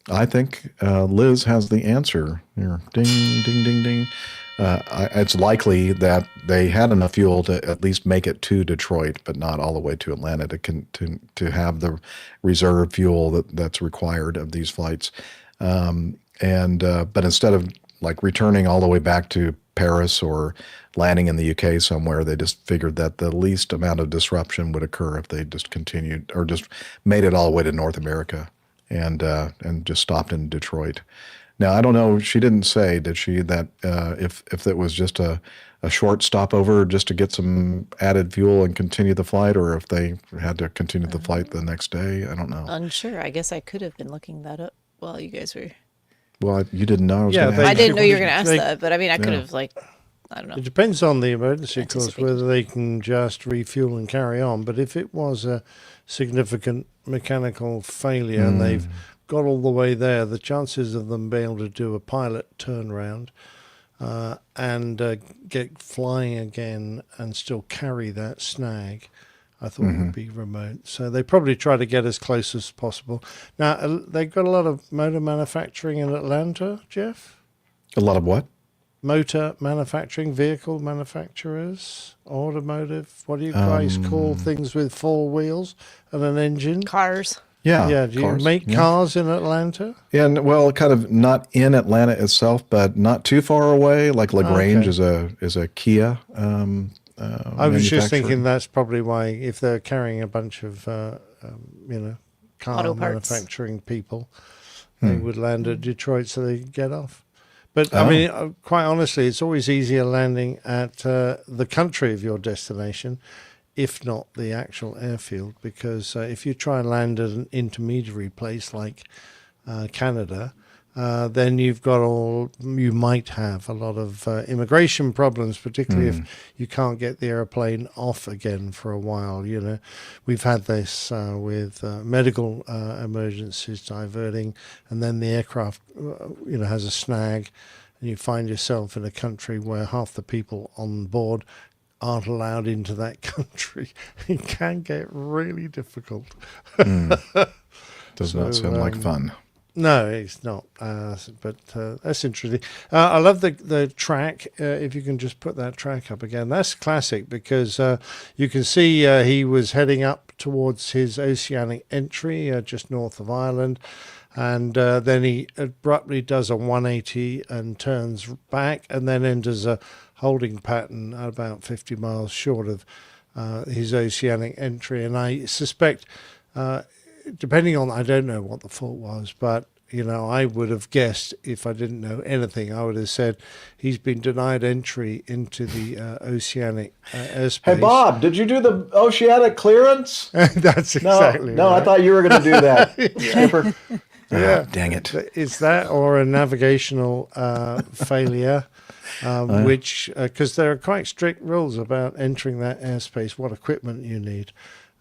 I think Liz has the answer here. Ding, ding, ding, ding. It's likely that they had enough fuel to at least make it to Detroit, but not all the way to Atlanta to have the reserve fuel that's required of these flights. But instead of returning all the way back to Paris or landing in the UK somewhere, they just figured that the least amount of disruption would occur if they just continued, or just made it all the way to North America and just stopped in Detroit. Now, I don't know, she didn't say, did she, that if it was just a short stopover just to get some added fuel and continue the flight, or if they had to continue the flight the next day? I don't know. Unsure. I guess I could have been looking that up while you guys were... Well, you didn't know I was I didn't know you were going to ask that, but I mean, I could have, I don't know. It depends on the emergency, of course, whether they can just refuel and carry on. But if it was a significant mechanical failure and they've got all the way there, the chances of them being able to do a pilot turnaround and get flying again and still carry that snag, I thought would be remote. So they probably try to get as close as possible. Now, they've got a lot of motor manufacturing in Atlanta, Jeff? A lot of what? Motor manufacturing, vehicle manufacturers, automotive. What do you guys call things with 4 wheels and an engine? Cars. Yeah. Yeah. Do you cars, make yeah. cars in Atlanta? And well, kind of not in Atlanta itself, but not too far away. Like Lagrange Okay. is a Kia I was just manufacturer. thinking that's probably why, if they're carrying a bunch of, car Auto parts. manufacturing people, they would land at Detroit so they could get off. But Oh. I mean, quite honestly, it's always easier landing at the country of your destination, if not the actual airfield, because if you try and land at an intermediary place like Canada, then you might have a lot of immigration problems, particularly if you can't get the airplane off again for a while. You know, we've had this with medical emergencies diverting, and then the aircraft, has a snag, and you find yourself in a country where half the people on board aren't allowed into that country. It can get really difficult. Does not sound like fun. No, it's not. But that's interesting. I love the track. If you can just put that track up again, that's classic because you can see he was heading up towards his oceanic entry just north of Ireland. And then he abruptly does a 180 and turns back and then enters a holding pattern about 50 miles short of his oceanic entry. And I suspect, depending on, I don't know what the fault was, but, I would have guessed, if I didn't know anything, I would have said he's been denied entry into the oceanic airspace. Hey, Bob, did you do the oceanic clearance? That's exactly No, right. I thought you were going to do that, Skipper. Yeah, dang it. It's that or a navigational failure, which, because there are quite strict rules about entering that airspace, what equipment you need.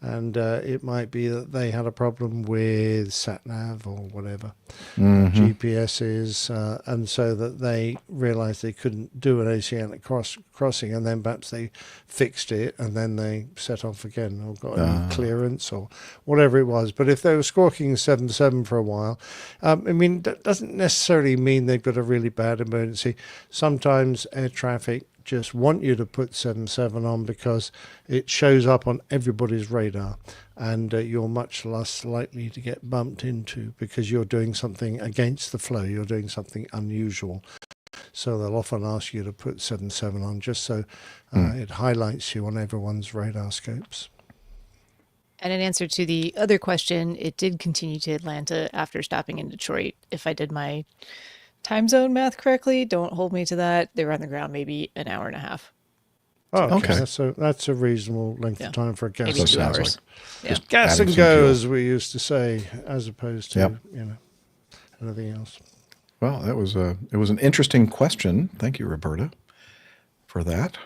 And it might be that they had a problem with sat-nav or whatever, GPSs, and so that they realized they couldn't do an oceanic crossing, and then perhaps they fixed it, and then they set off again, or got a new clearance, or whatever it was. But if they were squawking 77 for a while, that doesn't necessarily mean they've got a really bad emergency. Sometimes air traffic just want you to put 77 on because it shows up on everybody's radar, and you're much less likely to get bumped into because you're doing something against the flow, you're doing something unusual. So they'll often ask you to put 77 on just so it highlights you on everyone's radar scopes. And in answer to the other question, it did continue to Atlanta after stopping in Detroit. If I did my time zone math correctly, don't hold me to that. They were on the ground maybe an hour and a half. Oh, okay. That's a reasonable length of time for a gas. Maybe 2 hours. Just gas and go, as we used to say, as opposed to anything else. Well, it was an interesting question. Thank you, Roberta, for that.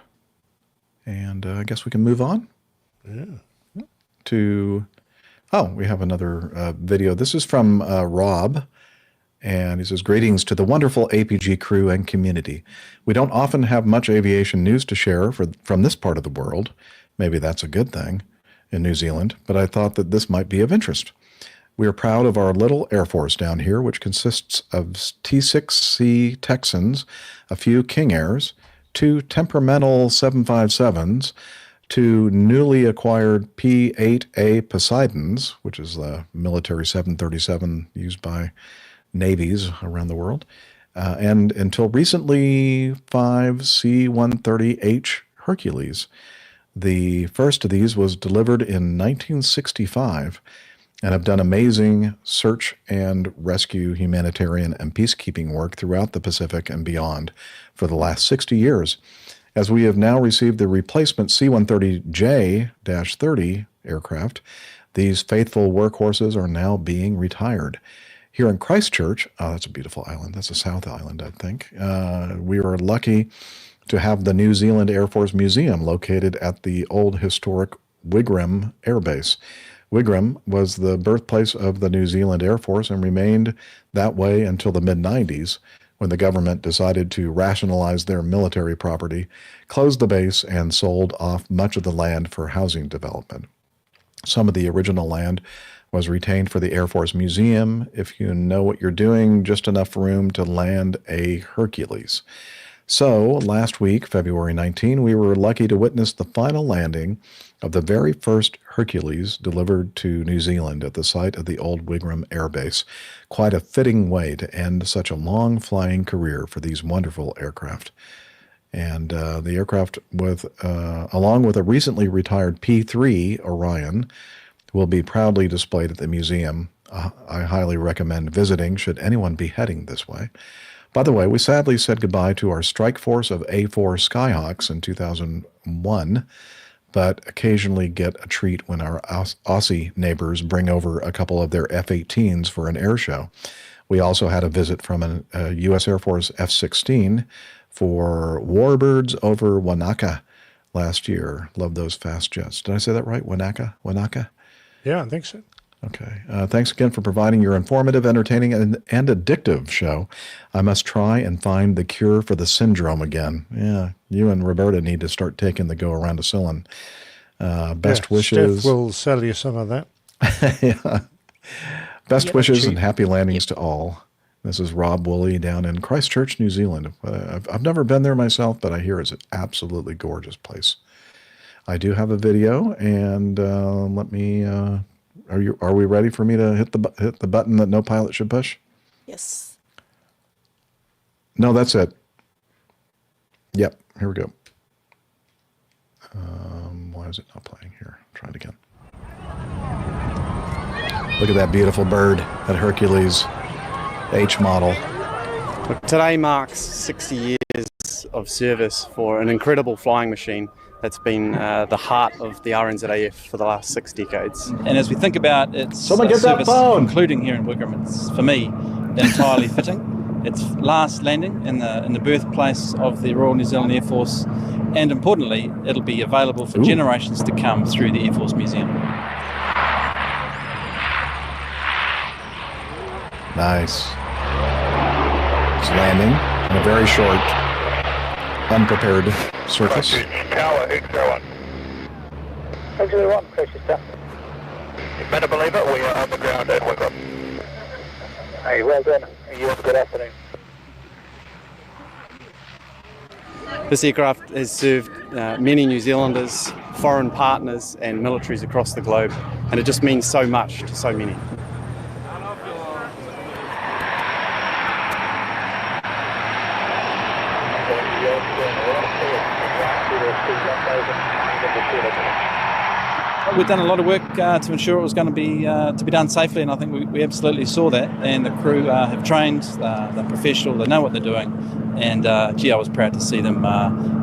And I guess we can move on. Yeah. We have another video. This is from Rob. And he says, greetings to the wonderful APG crew and community. We don't often have much aviation news to share from this part of the world. Maybe that's a good thing in New Zealand, but I thought that this might be of interest. We are proud of our little Air Force down here, which consists of T6C Texans, a few King Airs, 2 temperamental 757s, 2 newly acquired P-8A Poseidons, which is the military 737 used by navies around the world, and until recently 5 C-130H Hercules. The first of these was delivered in 1965 and have done amazing search and rescue, humanitarian, and peacekeeping work throughout the Pacific and beyond for the last 60 years. As we have now received the replacement C-130J-30 aircraft, these faithful workhorses are now being retired. Here in Christchurch, that's a beautiful island. That's a South Island, I think. We were lucky to have the New Zealand Air Force Museum located at the old historic Wigram Air Base. Wigram was the birthplace of the New Zealand Air Force and remained that way until the mid-90s, when the government decided to rationalize their military property, closed the base, and sold off much of the land for housing development. Some of the original land was retained for the Air Force Museum. If you know what you're doing, just enough room to land a Hercules. So last week, February 19, we were lucky to witness the final landing of the very first Hercules delivered to New Zealand at the site of the old Wigram Air Base. Quite a fitting way to end such a long flying career for these wonderful aircraft. And the aircraft, along with a recently retired P-3 Orion, will be proudly displayed at the museum. I highly recommend visiting should anyone be heading this way. By the way, we sadly said goodbye to our strike force of A4 Skyhawks in 2001, but occasionally get a treat when our Aussie neighbors bring over a couple of their F-18s for an air show. We also had a visit from a U.S. Air Force F-16 for warbirds over Wanaka last year. Love those fast jets. Did I say that right? Wanaka? Yeah, I think so. Okay. Thanks again for providing your informative, entertaining, and addictive show. I must try and find the cure for the syndrome again. Yeah, you and Roberta need to start taking the go-around-a-cillin. Best wishes. Steph will sell you some of that. Yeah. Best wishes and happy landings to all. This is Rob Woolley down in Christchurch, New Zealand. I've never been there myself, but I hear it's an absolutely gorgeous place. I do have a video, and let me... Are we ready for me to hit the button that no pilot should push? Yes. No, that's it. Yep, here we go. Why is it not playing here? Try it again. Look at that beautiful bird, that Hercules H model. Today marks 60 years of service for an incredible flying machine that's been the heart of the RNZAF for the last 6 decades. And as we think about its Someone get that service phone! concluding here in Wigram, it's, for me, entirely fitting. Its last landing in the birthplace of the Royal New Zealand Air Force, and importantly, it'll be available for generations to come through the Air Force Museum. Nice. It's landing in a very short, unprepared surface. Tower, X01. X01, Christchester. You better believe it, we are on the ground at Wigram. Hey, well done. You have a good afternoon. This aircraft has served many New Zealanders, foreign partners and militaries across the globe, and it just means so much to so many. We've done a lot of work to ensure it was going to be done safely, and I think we absolutely saw that. And the crew have trained, they're professional, they know what they're doing, and gee, I was proud to see them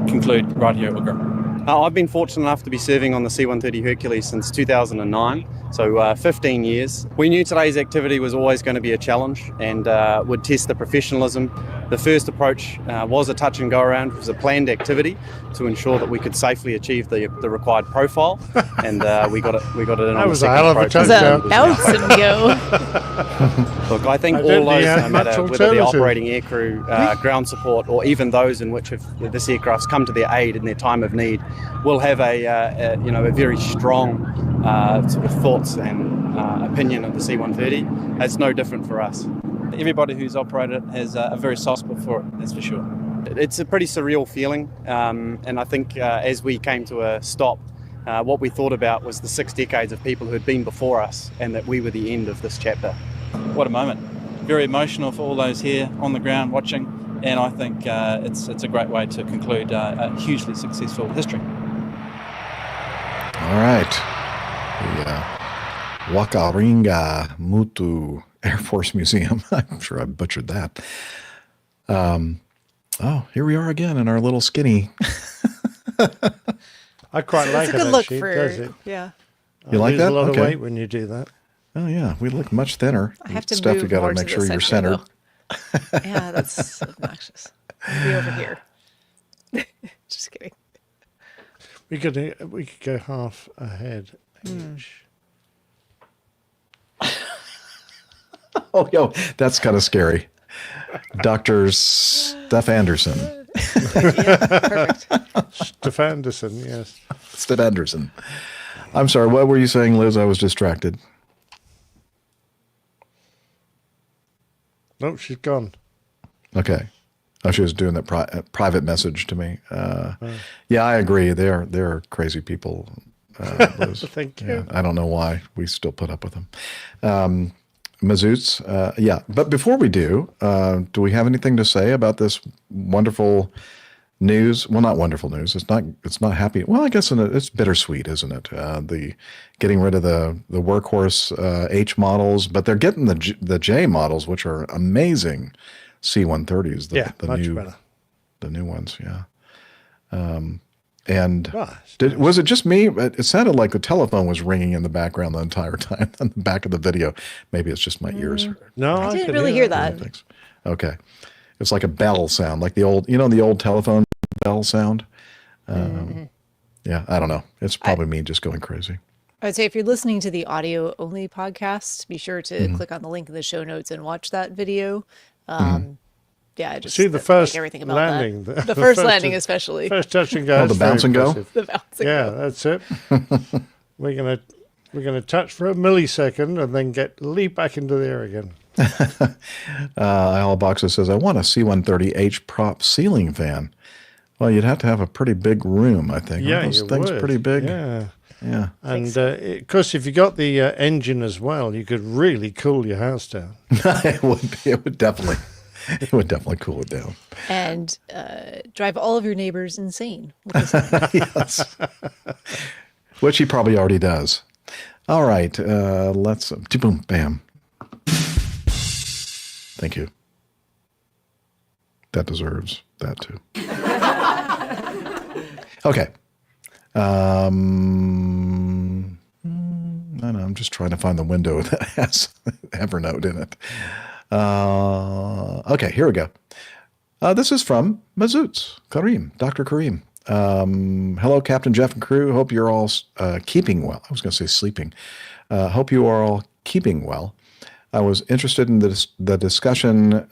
conclude right here at Wigram. I've been fortunate enough to be serving on the C-130 Hercules since 2009, so 15 years. We knew today's activity was always going to be a challenge and would test the professionalism. The first approach was a touch and go around. It was a planned activity to ensure that we could safely achieve the required profile, and we got it in on the second approach. That was a bounce and go. Look, I think all those, no matter whether the operating aircrew, ground support, or even those in which this aircraft's come to their aid in their time of need, will have a very strong sort of thoughts and opinion of the C-130. It's no different for us. Everybody who's operated it has a very soft spot for it, that's for sure. It's a pretty surreal feeling, and I think as we came to a stop, what we thought about was the 6 decades of people who had been before us, and that we were the end of this chapter. What a moment. Very emotional for all those here on the ground watching, and I think it's a great way to conclude a hugely successful history. All right. The Wakaringa Mutu Air Force Museum. I'm sure I butchered that. Here we are again in our little skinny. I quite like it's a it. good look actually, for, does it? Yeah. You like that? A lot Okay. of weight when you do that. Oh yeah, we look much thinner. I have to Steph, move you got more to to make the sure you're center, centered. Yeah, that's obnoxious. Be over here. Just kidding. We could go half ahead each. Oh, yo, that's kind of scary. Dr. Steph Anderson. Perfect. Steph Anderson, yes. Steph Anderson. I'm sorry, what were you saying, Liz? I was distracted. Nope, she's gone. Okay. Oh, she was doing that private message to me. Yeah, I agree. They're crazy people. Thank you. Yeah, I don't know why we still put up with them. Mazoots, yeah. But before we do we have anything to say about this wonderful news? Well, not wonderful news. It's not happy. Well, I guess it's bittersweet, isn't it? The getting rid of the workhorse H models, but they're getting the J models, which are amazing C-130s. The new ones, yeah. And was it just me? It sounded like the telephone was ringing in the background the entire time on the back of the video. Maybe it's just my ears. No, I didn't really hear that. Okay. It's like a bell sound, like the old telephone bell sound. Yeah, I don't know. It's probably me just going crazy. I would say if you're listening to the audio only podcast, be sure to click on the link in the show notes and watch that video. Yeah, just see the first everything about landing. That. The first landing, especially. First touch and go. Oh, the bounce and go. The bounce and yeah, go. that's it. We're gonna touch for a millisecond and then leap back into the air again. Al Boxer says, "I want a C-130H prop ceiling fan." Well, you'd have to have a pretty big room, I think. Yeah, Aren't those things would. pretty big. Yeah. Yeah. And of course, if you got the engine as well, you could really cool your house down. It would definitely. It would definitely cool it down. And drive all of your neighbors insane. Yes. Which he probably already does. All right. Let's... Boom, bam. Thank you. That deserves that, too. Okay. I don't know. I'm just trying to find the window that has Evernote in it. Okay, here we go. This is from Mazoots, Kareem, Dr. Kareem. Hello, Captain Jeff and crew. Hope you're all keeping well. I was going to say sleeping. Hope you are all keeping well. I was interested in the discussion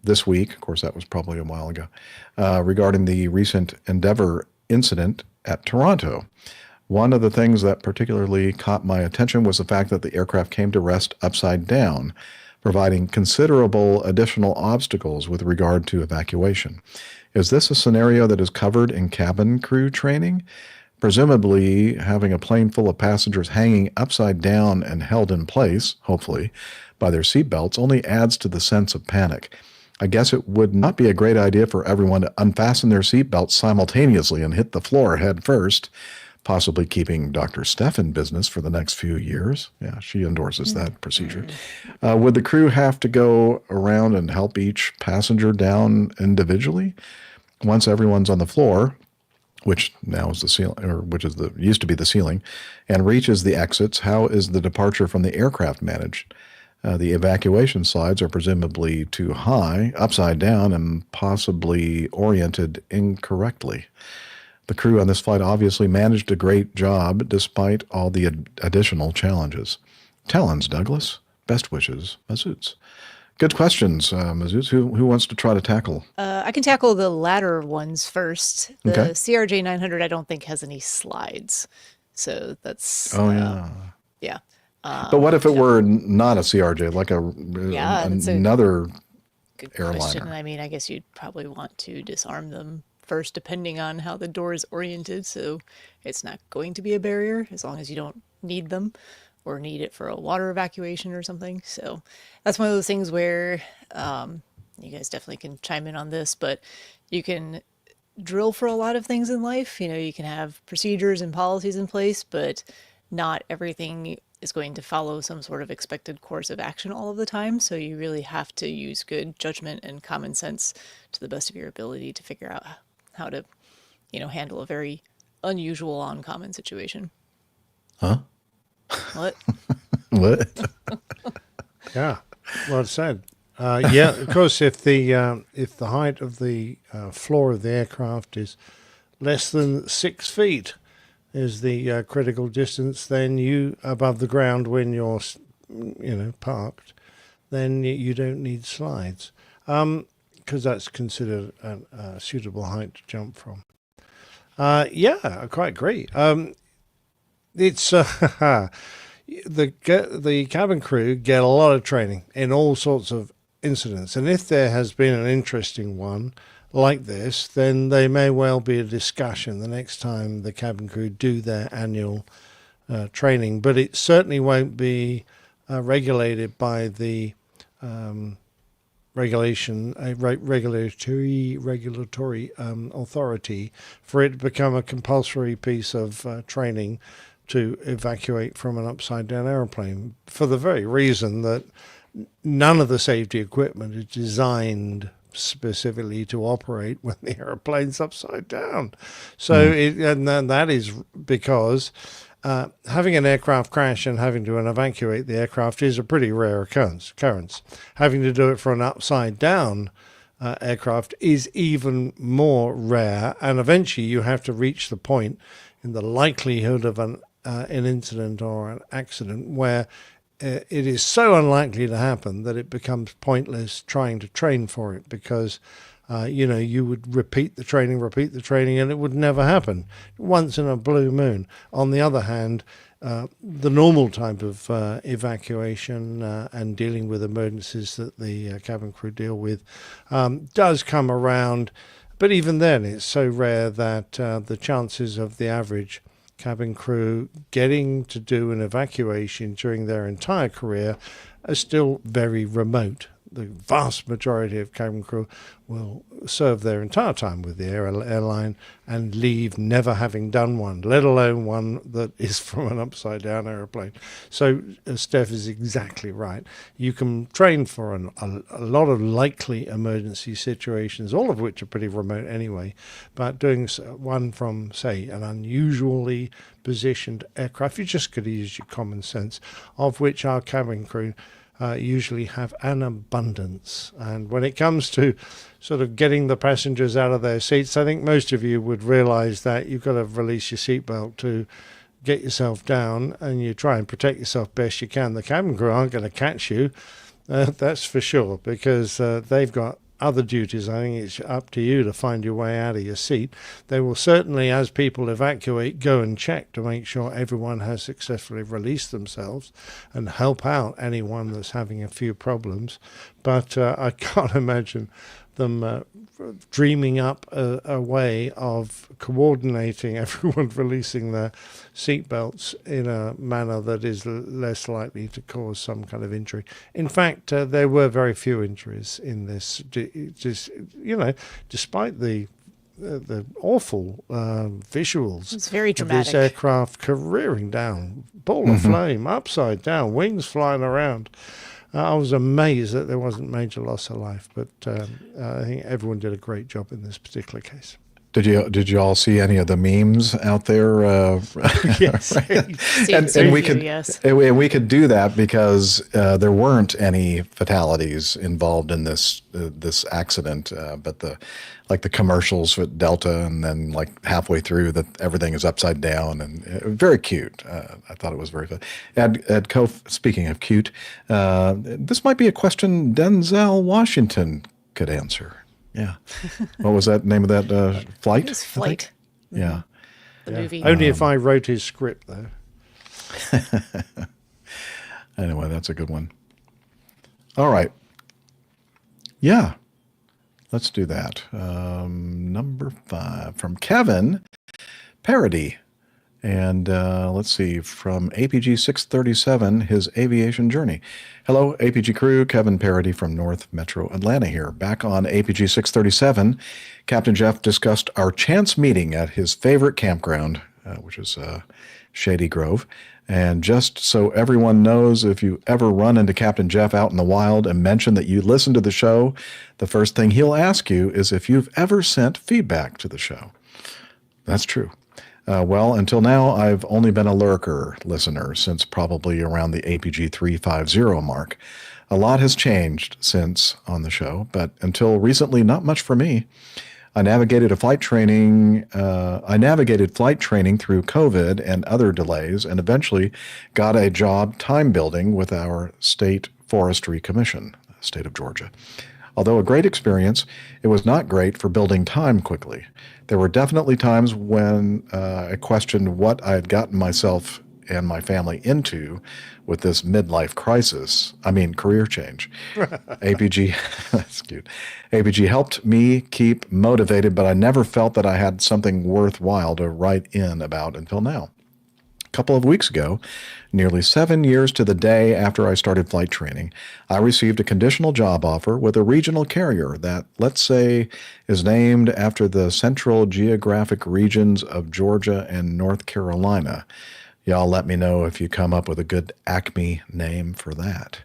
this week, of course that was probably a while ago, regarding the recent Endeavour incident at Toronto. One of the things that particularly caught my attention was the fact that the aircraft came to rest upside down, providing considerable additional obstacles with regard to evacuation. Is this a scenario that is covered in cabin crew training? Presumably, having a plane full of passengers hanging upside down and held in place, hopefully, by their seatbelts only adds to the sense of panic. I guess it would not be a great idea for everyone to unfasten their seatbelts simultaneously and hit the floor head first, possibly keeping Dr. Steph in business for the next few years. Yeah, she endorses that procedure. Would the crew have to go around and help each passenger down individually? Once everyone's on the floor, which now is the ceiling, or which is used to be the ceiling, and reaches the exits, how is the departure from the aircraft managed? The evacuation slides are presumably too high, upside down, and possibly oriented incorrectly. The crew on this flight obviously managed a great job despite all the additional challenges. Talons, Douglas. Best wishes, Mazoots. Good questions, Mazoots. Who wants to try to tackle? I can tackle the latter ones first. The Okay. CRJ 900 I don't think has any slides. So that's... Oh, yeah. Yeah. But what if it were not a CRJ, like that's another good airliner? question. I mean, I guess you'd probably want to disarm them first, depending on how the door is oriented. So it's not going to be a barrier as long as you don't need them or need it for a water evacuation or something. So that's one of those things where you guys definitely can chime in on this, but you can drill for a lot of things in life. You know, you can have procedures and policies in place, but not everything is going to follow some sort of expected course of action all of the time. So you really have to use good judgment and common sense to the best of your ability to figure out how to, handle a very unusual, uncommon situation. Huh? What? What? Yeah, well said. Yeah, of course, if the height of the floor of the aircraft is less than 6 feet, is the critical distance, then you above the ground when you're, parked, then you don't need slides, because that's considered a suitable height to jump from. Yeah, I quite agree. It's the cabin crew get a lot of training in all sorts of incidents. And if there has been an interesting one like this, then there may well be a discussion the next time the cabin crew do their annual training. But it certainly won't be regulated by the regulatory authority for it to become a compulsory piece of training to evacuate from an upside-down aeroplane, for the very reason that none of the safety equipment is designed specifically to operate when the airplane's upside down. So that is because having an aircraft crash and having to evacuate the aircraft is a pretty rare occurrence. Having to do it for an upside down aircraft is even more rare, and eventually you have to reach the point in the likelihood of an incident or an accident where it is so unlikely to happen that it becomes pointless trying to train for it, because you would repeat the training, and it would never happen. Once in a blue moon. On the other hand, the normal type of evacuation and dealing with emergencies that the cabin crew deal with does come around, but even then it's so rare that the chances of the average cabin crew getting to do an evacuation during their entire career are still very remote. The vast majority of cabin crew will serve their entire time with the airline and leave never having done one, let alone one that is from an upside-down airplane. So Steph is exactly right. You can train for a lot of likely emergency situations, all of which are pretty remote anyway, but doing one from, say, an unusually positioned aircraft, you just got to use your common sense, of which our cabin crew usually have an abundance. And when it comes to sort of getting the passengers out of their seats, I think most of you would realize that you've got to release your seatbelt to get yourself down, and you try and protect yourself best you can. The cabin crew aren't going to catch you, that's for sure, because they've got other duties. I think it's up to you to find your way out of your seat. They will certainly, as people evacuate, go and check to make sure everyone has successfully released themselves and help out anyone that's having a few problems. But I can't imagine them dreaming up a way of coordinating everyone releasing their seatbelts in a manner that is less likely to cause some kind of injury. In fact, there were very few injuries in this, despite the awful visuals. It's very of dramatic. this aircraft careering down, ball of flame, upside down, wings flying around. I was amazed that there wasn't major loss of life, but I think everyone did a great job in this particular case. Did you all see any of the memes out there? Yes, and we could and we could do that because there weren't any fatalities involved in this accident, but the commercials with Delta, and then like halfway through that everything is upside down, and very cute. I thought it was very fun. Ed Kof, speaking of cute, this might be a question Denzel Washington could answer. Yeah. What was that name of that flight? It was Flight. Yeah. The movie. Only if I wrote his script, though. Anyway, that's a good one. All right. Yeah. Let's do that. Number 5 from Kevin Parody. And let's see, from APG 637, his aviation journey. Hello, APG crew. Kevin Parody from North Metro Atlanta here. Back on APG 637, Captain Jeff discussed our chance meeting at his favorite campground, which is Shady Grove. And just so everyone knows, if you ever run into Captain Jeff out in the wild and mention that you listen to the show, the first thing he'll ask you is if you've ever sent feedback to the show. That's true. Well, until now, I've only been a lurker listener since probably around the APG 350 mark. A lot has changed since on the show, but until recently, not much for me. I navigated flight training through COVID and other delays, and eventually got a job time building with our state forestry commission, state of Georgia. Although a great experience, it was not great for building time quickly. There were definitely times when I questioned what I had gotten myself and my family into with this midlife crisis. I mean, career change. APG, that's cute. APG helped me keep motivated, but I never felt that I had something worthwhile to write in about until now. A couple of weeks ago, nearly 7 years to the day after I started flight training, I received a conditional job offer with a regional carrier that, let's say, is named after the central geographic regions of Georgia and North Carolina. Y'all let me know if you come up with a good Acme name for that.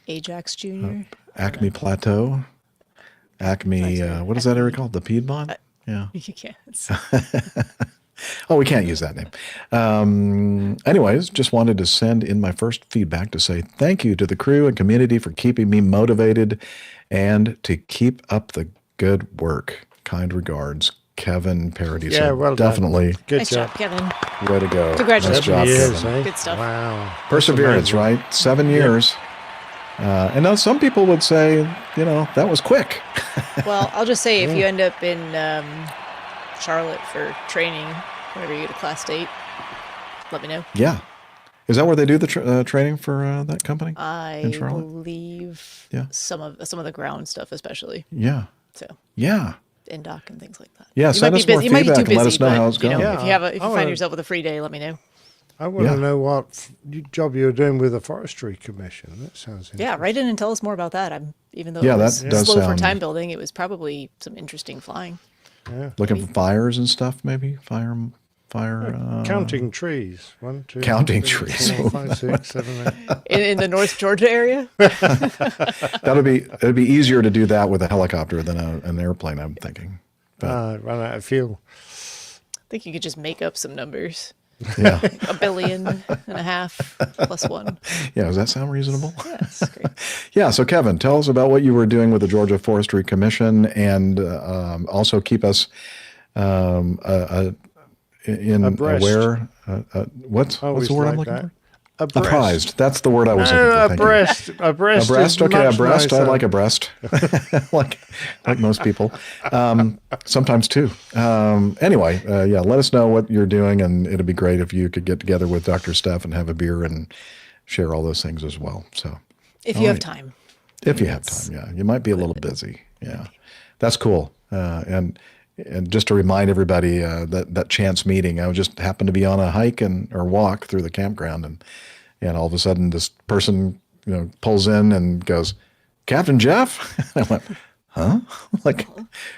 Ajax Jr. Acme Plateau? Acme, what is that area called? The Piedmont? Yeah. You can't. Oh, we can't use that name. Anyways, just wanted to send in my first feedback to say thank you to the crew and community for keeping me motivated and to keep up the good work. Kind regards, Kevin Parody. Yeah, So well definitely. done. Good Nice job, Kevin. Way to go. Congratulations. Nice job, Years, Kevin. Good stuff. Wow. Perseverance, That's amazing. right? 7 years. And now some people would say, that was quick. Well, I'll just say if you end up in Charlotte for training, whenever you get a class date, let me know. Yeah. Is that where they do the training for that company in I Charlotte? believe Yeah. some of the ground stuff, especially. Yeah. So Yeah. in-dock and things like that. Yeah, you send might us be more busy. You might be too feedback and let busy, us know but, how it's going. if you I find wanna- yourself with a free day, let me know. I want to Yeah. know what job you're doing with the Forestry Commission. That sounds interesting. Yeah, write in and tell us more about that. Even though Yeah, it that was does slow for sound- time building, it was probably some interesting flying. Yeah. Looking for fires and stuff, maybe? Fire. Counting trees. 1, 2, Counting 3, trees. 4, 5, 6, 7, 8. In the North Georgia area? It'd be easier to do that with a helicopter than an airplane, I'm thinking. Run out of fuel. I think you could just make up some numbers. Yeah. 1.5 billion plus one. Yeah, does that sound reasonable? Yeah, that's great. Yeah, so Kevin, tell us about what you were doing with the Georgia Forestry Commission, and also keep us Abreast. aware. What's Always the word I'm like looking that. for? Abreast. Apprised. That's the word I was looking for. Thank you. Abreast. Abreast. Abreast. Is Okay, much abreast. I nicer. like abreast. like most people. Sometimes too. Anyway, yeah, let us know what you're doing, and it'd be great if you could get together with Dr. Steph and have a beer and share all those things as well. So, If all you have right. time. If you have time, yeah. You might be a little busy. Yeah. That's cool. And just to remind everybody, that chance meeting, I just happened to be on a hike or walk through the campground, and all of a sudden this person, pulls in and goes, "Captain Jeff?" And I went, "Huh?" Like,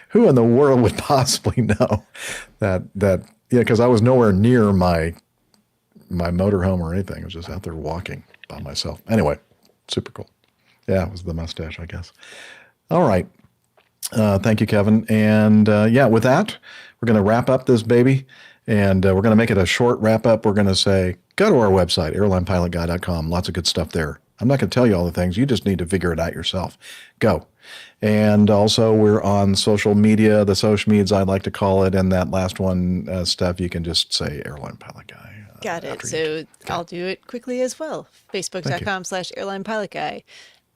who in the world would possibly know that, because I was nowhere near my motorhome or anything. I was just out there walking by myself. Anyway, super cool. Yeah, it was the mustache, I guess. All right. Thank you, Kevin. And with that, we're going to wrap up this baby, and we're going to make it a short wrap up. We're going to say, go to our website, airlinepilotguy.com. Lots of good stuff there. I'm not going to tell you all the things. You just need to figure it out yourself. Go. And also, we're on social media, the social medias, I like to call it. And that last one, Steph, you can just say Airline Pilot Guy. Got it. So I'll do it quickly as well. Facebook.com/airlinepilotguy.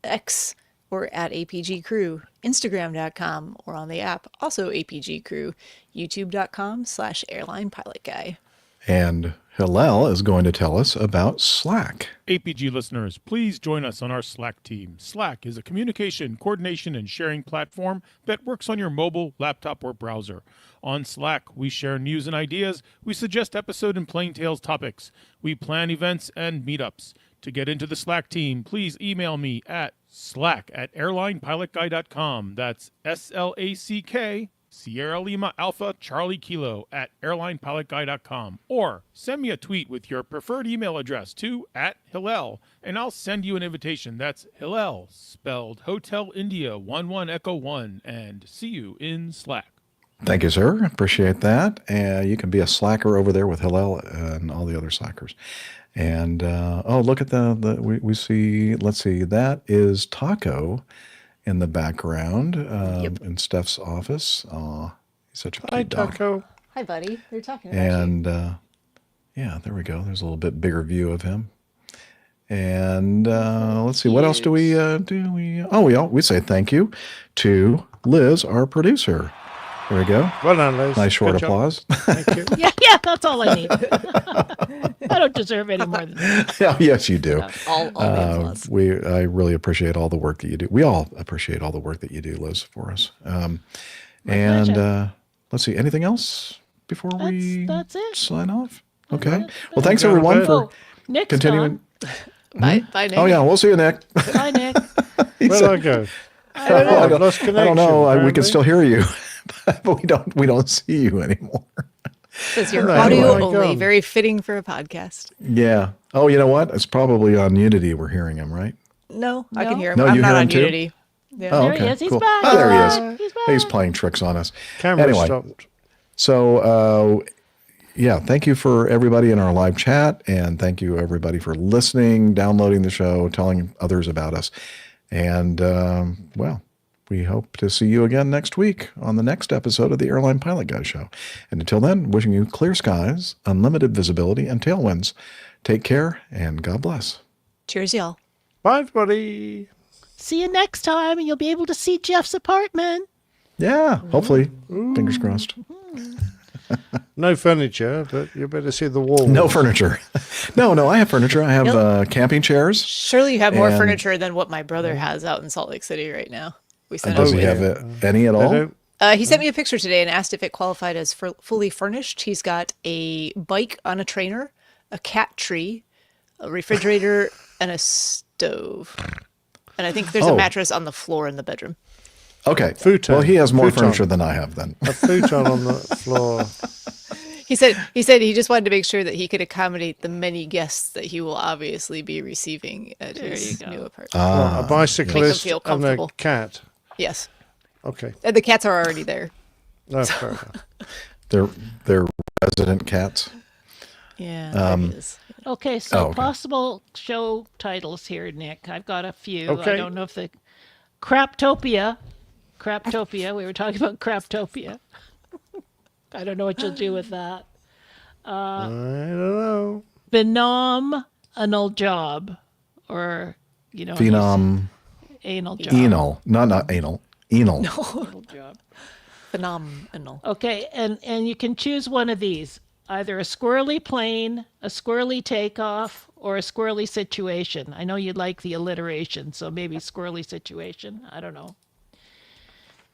X or at APG Crew. Instagram.com or on the app, also APG Crew. YouTube.com/airlinepilotguy. And Hillel is going to tell us about Slack. APG listeners, please join us on our Slack team. Slack is a communication, coordination, and sharing platform that works on your mobile, laptop, or browser. On Slack, we share news and ideas. We suggest episode and plain tales topics. We plan events and meetups. To get into the Slack team, please email me at slack@airlinepilotguy.com. That's SLACK, Sierra Lima Alpha Charlie Kilo @airlinepilotguy.com. Or send me a tweet with your preferred email address to @Hillel, and I'll send you an invitation. That's Hillel, spelled Hotel India 11 Echo 1, and see you in Slack. Thank you, sir. Appreciate that. And you can be a slacker over there with Hillel and all the other slackers. And look at we see. Let's see. That is Taco in the background in Steph's office. He's such a cute Hi, dog. Taco. Hi, buddy. They're talking about And there we go. There's a little bit bigger view of him. And let's see. What else do we do? We say thank you to Liz, our producer. There we go. Well done, Liz. Nice short Good job. applause. Thank you. Yeah, that's all I need. I don't deserve any more than that. Yeah, yes, you do. All the applause. I really appreciate all the work that you do. We all appreciate all the work that you do, Liz, for us. pleasure. Let's see, anything else before we That's it. sign off? Okay. Well, thanks everyone for Oh, Nick's continuing. Bye, Nick. Oh yeah, we'll see you, Nick. Bye, Nick. Where'd I go? I don't know. I've lost I connection, don't know. We apparently. can still hear you, but we don't see you anymore. Says your Where the audio hell have I only, gone? very fitting for a podcast. Yeah. Oh, you know what? It's probably on Unity we're hearing him, right? No, I can hear him. No, I'm you not hear on him too? Unity. Yeah. Oh, There okay. he is. He's Cool. back. Oh, there he is. He's back. He's playing tricks on us. Camera anyway, stopped. So, yeah, thank you for everybody in our live chat, and thank you everybody for listening, downloading the show, telling others about us. And, well, we hope to see you again next week on the next episode of the Airline Pilot Guy Show. And until then, wishing you clear skies, unlimited visibility, and tailwinds. Take care, and God bless. Cheers, y'all. Bye, everybody. See you next time, and you'll be able to see Jeff's apartment. Yeah, hopefully. Fingers crossed. No furniture, but you better see the wall. No furniture. No, I have furniture. I have camping chairs. Surely you have more And- furniture than what my brother has out in Salt Lake City right now. We sent Does him he a have picture. any at all? He sent me a picture today and asked if it qualified as fully furnished. He's got a bike on a trainer, a cat tree, a refrigerator, and a stove. And I think there's a Oh. mattress on the floor in the bedroom. Okay. Futon. Well, he has more Futon. furniture than I have then. A futon on the floor. He said he just wanted to make sure that he could accommodate the many guests that he will obviously be receiving at his new apartment. A bicyclist feel and a comfortable. cat. Yes. Okay. And the cats are already there. No, fair enough. They're resident cats. Yeah. Um, there it is. Okay, so Oh, okay. possible show titles here, Nick. I've got a few. Okay. I don't know if the Craptopia. We were talking about Craptopia. I don't know what you'll do with that. I don't know. Phenomenal job, or Phenom. anal job. Enal. Not anal. Enal. Anal job. Phenomenal. Okay, and you can choose one of these. Either a squirrely plane, a squirrely takeoff, or a squirrely situation. I know you like the alliteration, so maybe squirrely situation. I don't know.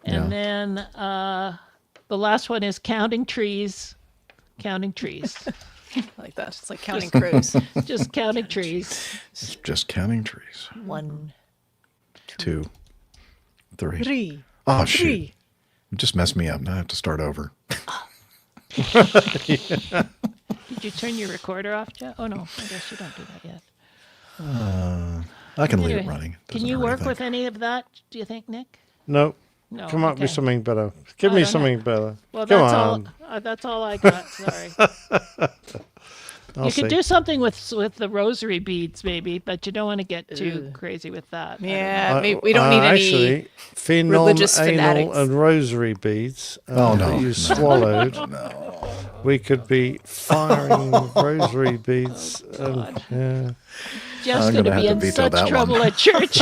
And then the last one is counting trees. Counting trees. Like that. It's like counting crows. Just counting trees. It's just counting trees. 1, 2, 3. 3. Oh, shoot. 3. It just messed me up. Now I have to start over. Did you turn your recorder off, Jeff? Oh, no. I guess you don't do that yet. I can leave it Anyway, running. Can you work with any of that, do you think, Nick? No. No, Come up okay. with something better. Give I me don't something have- better. Well, Come that's on. all. That's all I got. Sorry. I'll You could see. do something with the rosary beads, maybe, but you don't want to get too crazy with that. I don't Yeah, know. maybe we don't need any Actually, phenom, religious anal, fanatics. and rosary beads Oh, no. that you No. swallowed. We could be firing rosary beads. Yeah. Jeff's I'm going to gonna be have in to veto such that trouble one. at church.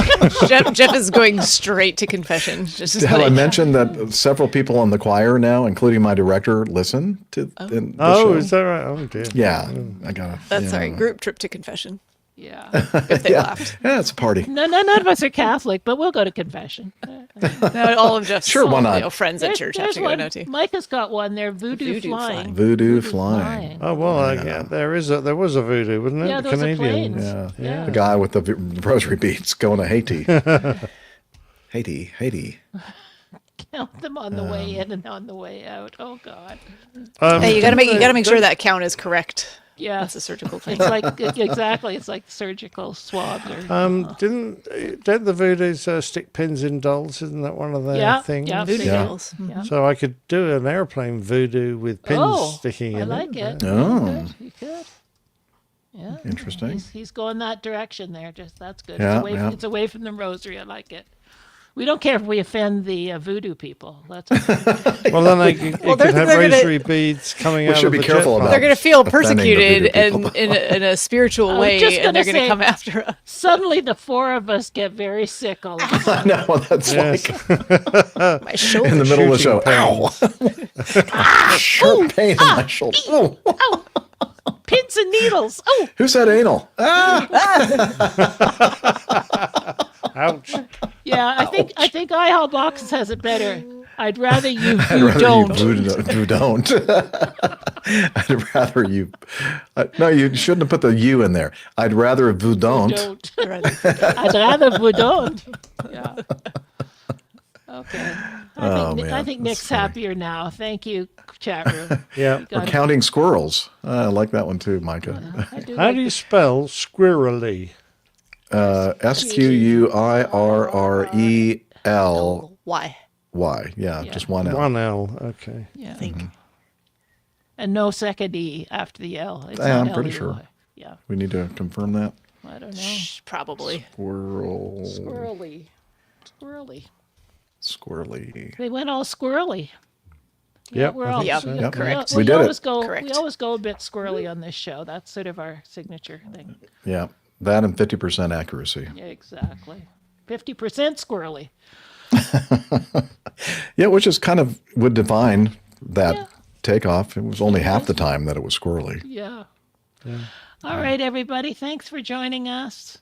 Jeff is going straight to confession. Just Have I like, mentioned that several people in the choir now, including my director, listen to the Oh, show? is that right? Oh, dear. Yeah, I got it. that's sorry. Group trip to confession. Yeah. If they laughed. Yeah, it's a party. No, none of us are Catholic, but we'll go to confession. No, all of Jeff's Sure, why not? friends at church have There's to go one. now too. Micah's got one there, voodoo flying. Voodoo flying. Oh well, yeah, there was a voodoo, wasn't it? Yeah, The there was a Canadian. plane. Yeah. The guy with the rosary beads going to Haiti. Haiti. Count them on the way in and on the way out. Oh God. Hey, you gotta make sure that count is correct. Yeah, That's a surgical thing. It's like exactly. It's like surgical swabs. Or, Don't the voodoos stick pins in dolls? Isn't that one of their Yeah, things? yeah, Voodoo Yeah. dolls. Yeah. So I could do an airplane voodoo with pins Oh, sticking I in like it. Oh. You could. Yeah. Interesting. He's going that direction there. Just that's good. Yeah, it's, away, yeah. it's away from the rosary. I like it. We don't care if we offend the voodoo people. That's okay. Well, then it could have rosary beads coming out should of be the careful jet about They're going to feel offending the persecuted voodoo and people. in a spiritual I was way, just and they're gonna going to say, come after us. Suddenly, the four of us get very sick all of a sudden. No, that's Yes. like My shoulder. in the middle of the show. Shooting Ow! Sharp pain in my shoulder. Ooh. Oh, pins and needles. Oh, Who said anal? Ah! Ouch. yeah. I think IHOL Boxes has it better. I'd rather you I'd rather don't. you don't. I'd rather you. No, you shouldn't have put the "you" in there. I'd rather vous don't. I'd rather Voodon't. Yeah. Okay. I think Nick's happier now. Thank you, chat room. Yeah. We're counting squirrels. I like that one too, Micah. How do you spell squirrely? SQUIRREL Why? Y. Yeah, just one L. One L. Okay. Yeah. Mhm. And no second E after the L. It's Yeah, not I'm pretty L-E-Y. sure. Yeah. We need to confirm that. I don't know. Probably. Squirrel. Squirrely. Squirrely. Squirrely. They went all squirrely. Yep, We're I all think so. Yep. Correct. We did always it. go. Correct. We always go a bit squirrely on this show. That's sort of our signature thing. Yeah, that and 50% accuracy. Yeah, exactly. 50% squirrely. Yeah, which is kind of would define that takeoff. It was only half the time that it was squirrely. Yeah. All right, everybody. Thanks for joining us.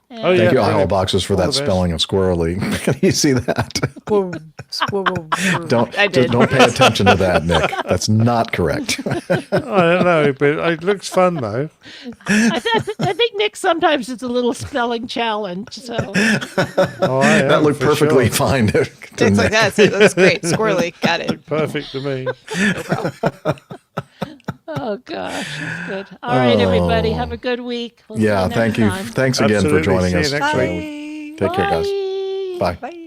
And Thank you, brilliant. IHOL Boxes, for All that the best. spelling of squirrely. Can you see that? Don't I did. just don't pay attention to that, Nick. That's not correct. I don't know, but it looks fun though. I think Nick sometimes it's a little spelling challenge. So Oh, I That am, looked for perfectly sure. fine. To It's like Nick. that's great. Squirrely. Got it. Perfect to me. No problem. oh gosh, that's good. All right, everybody. Have a good week. We'll see Yeah, you next thank you. time. Thanks again for Absolutely. joining See you us. next So, week. take care, guys. Bye. Bye.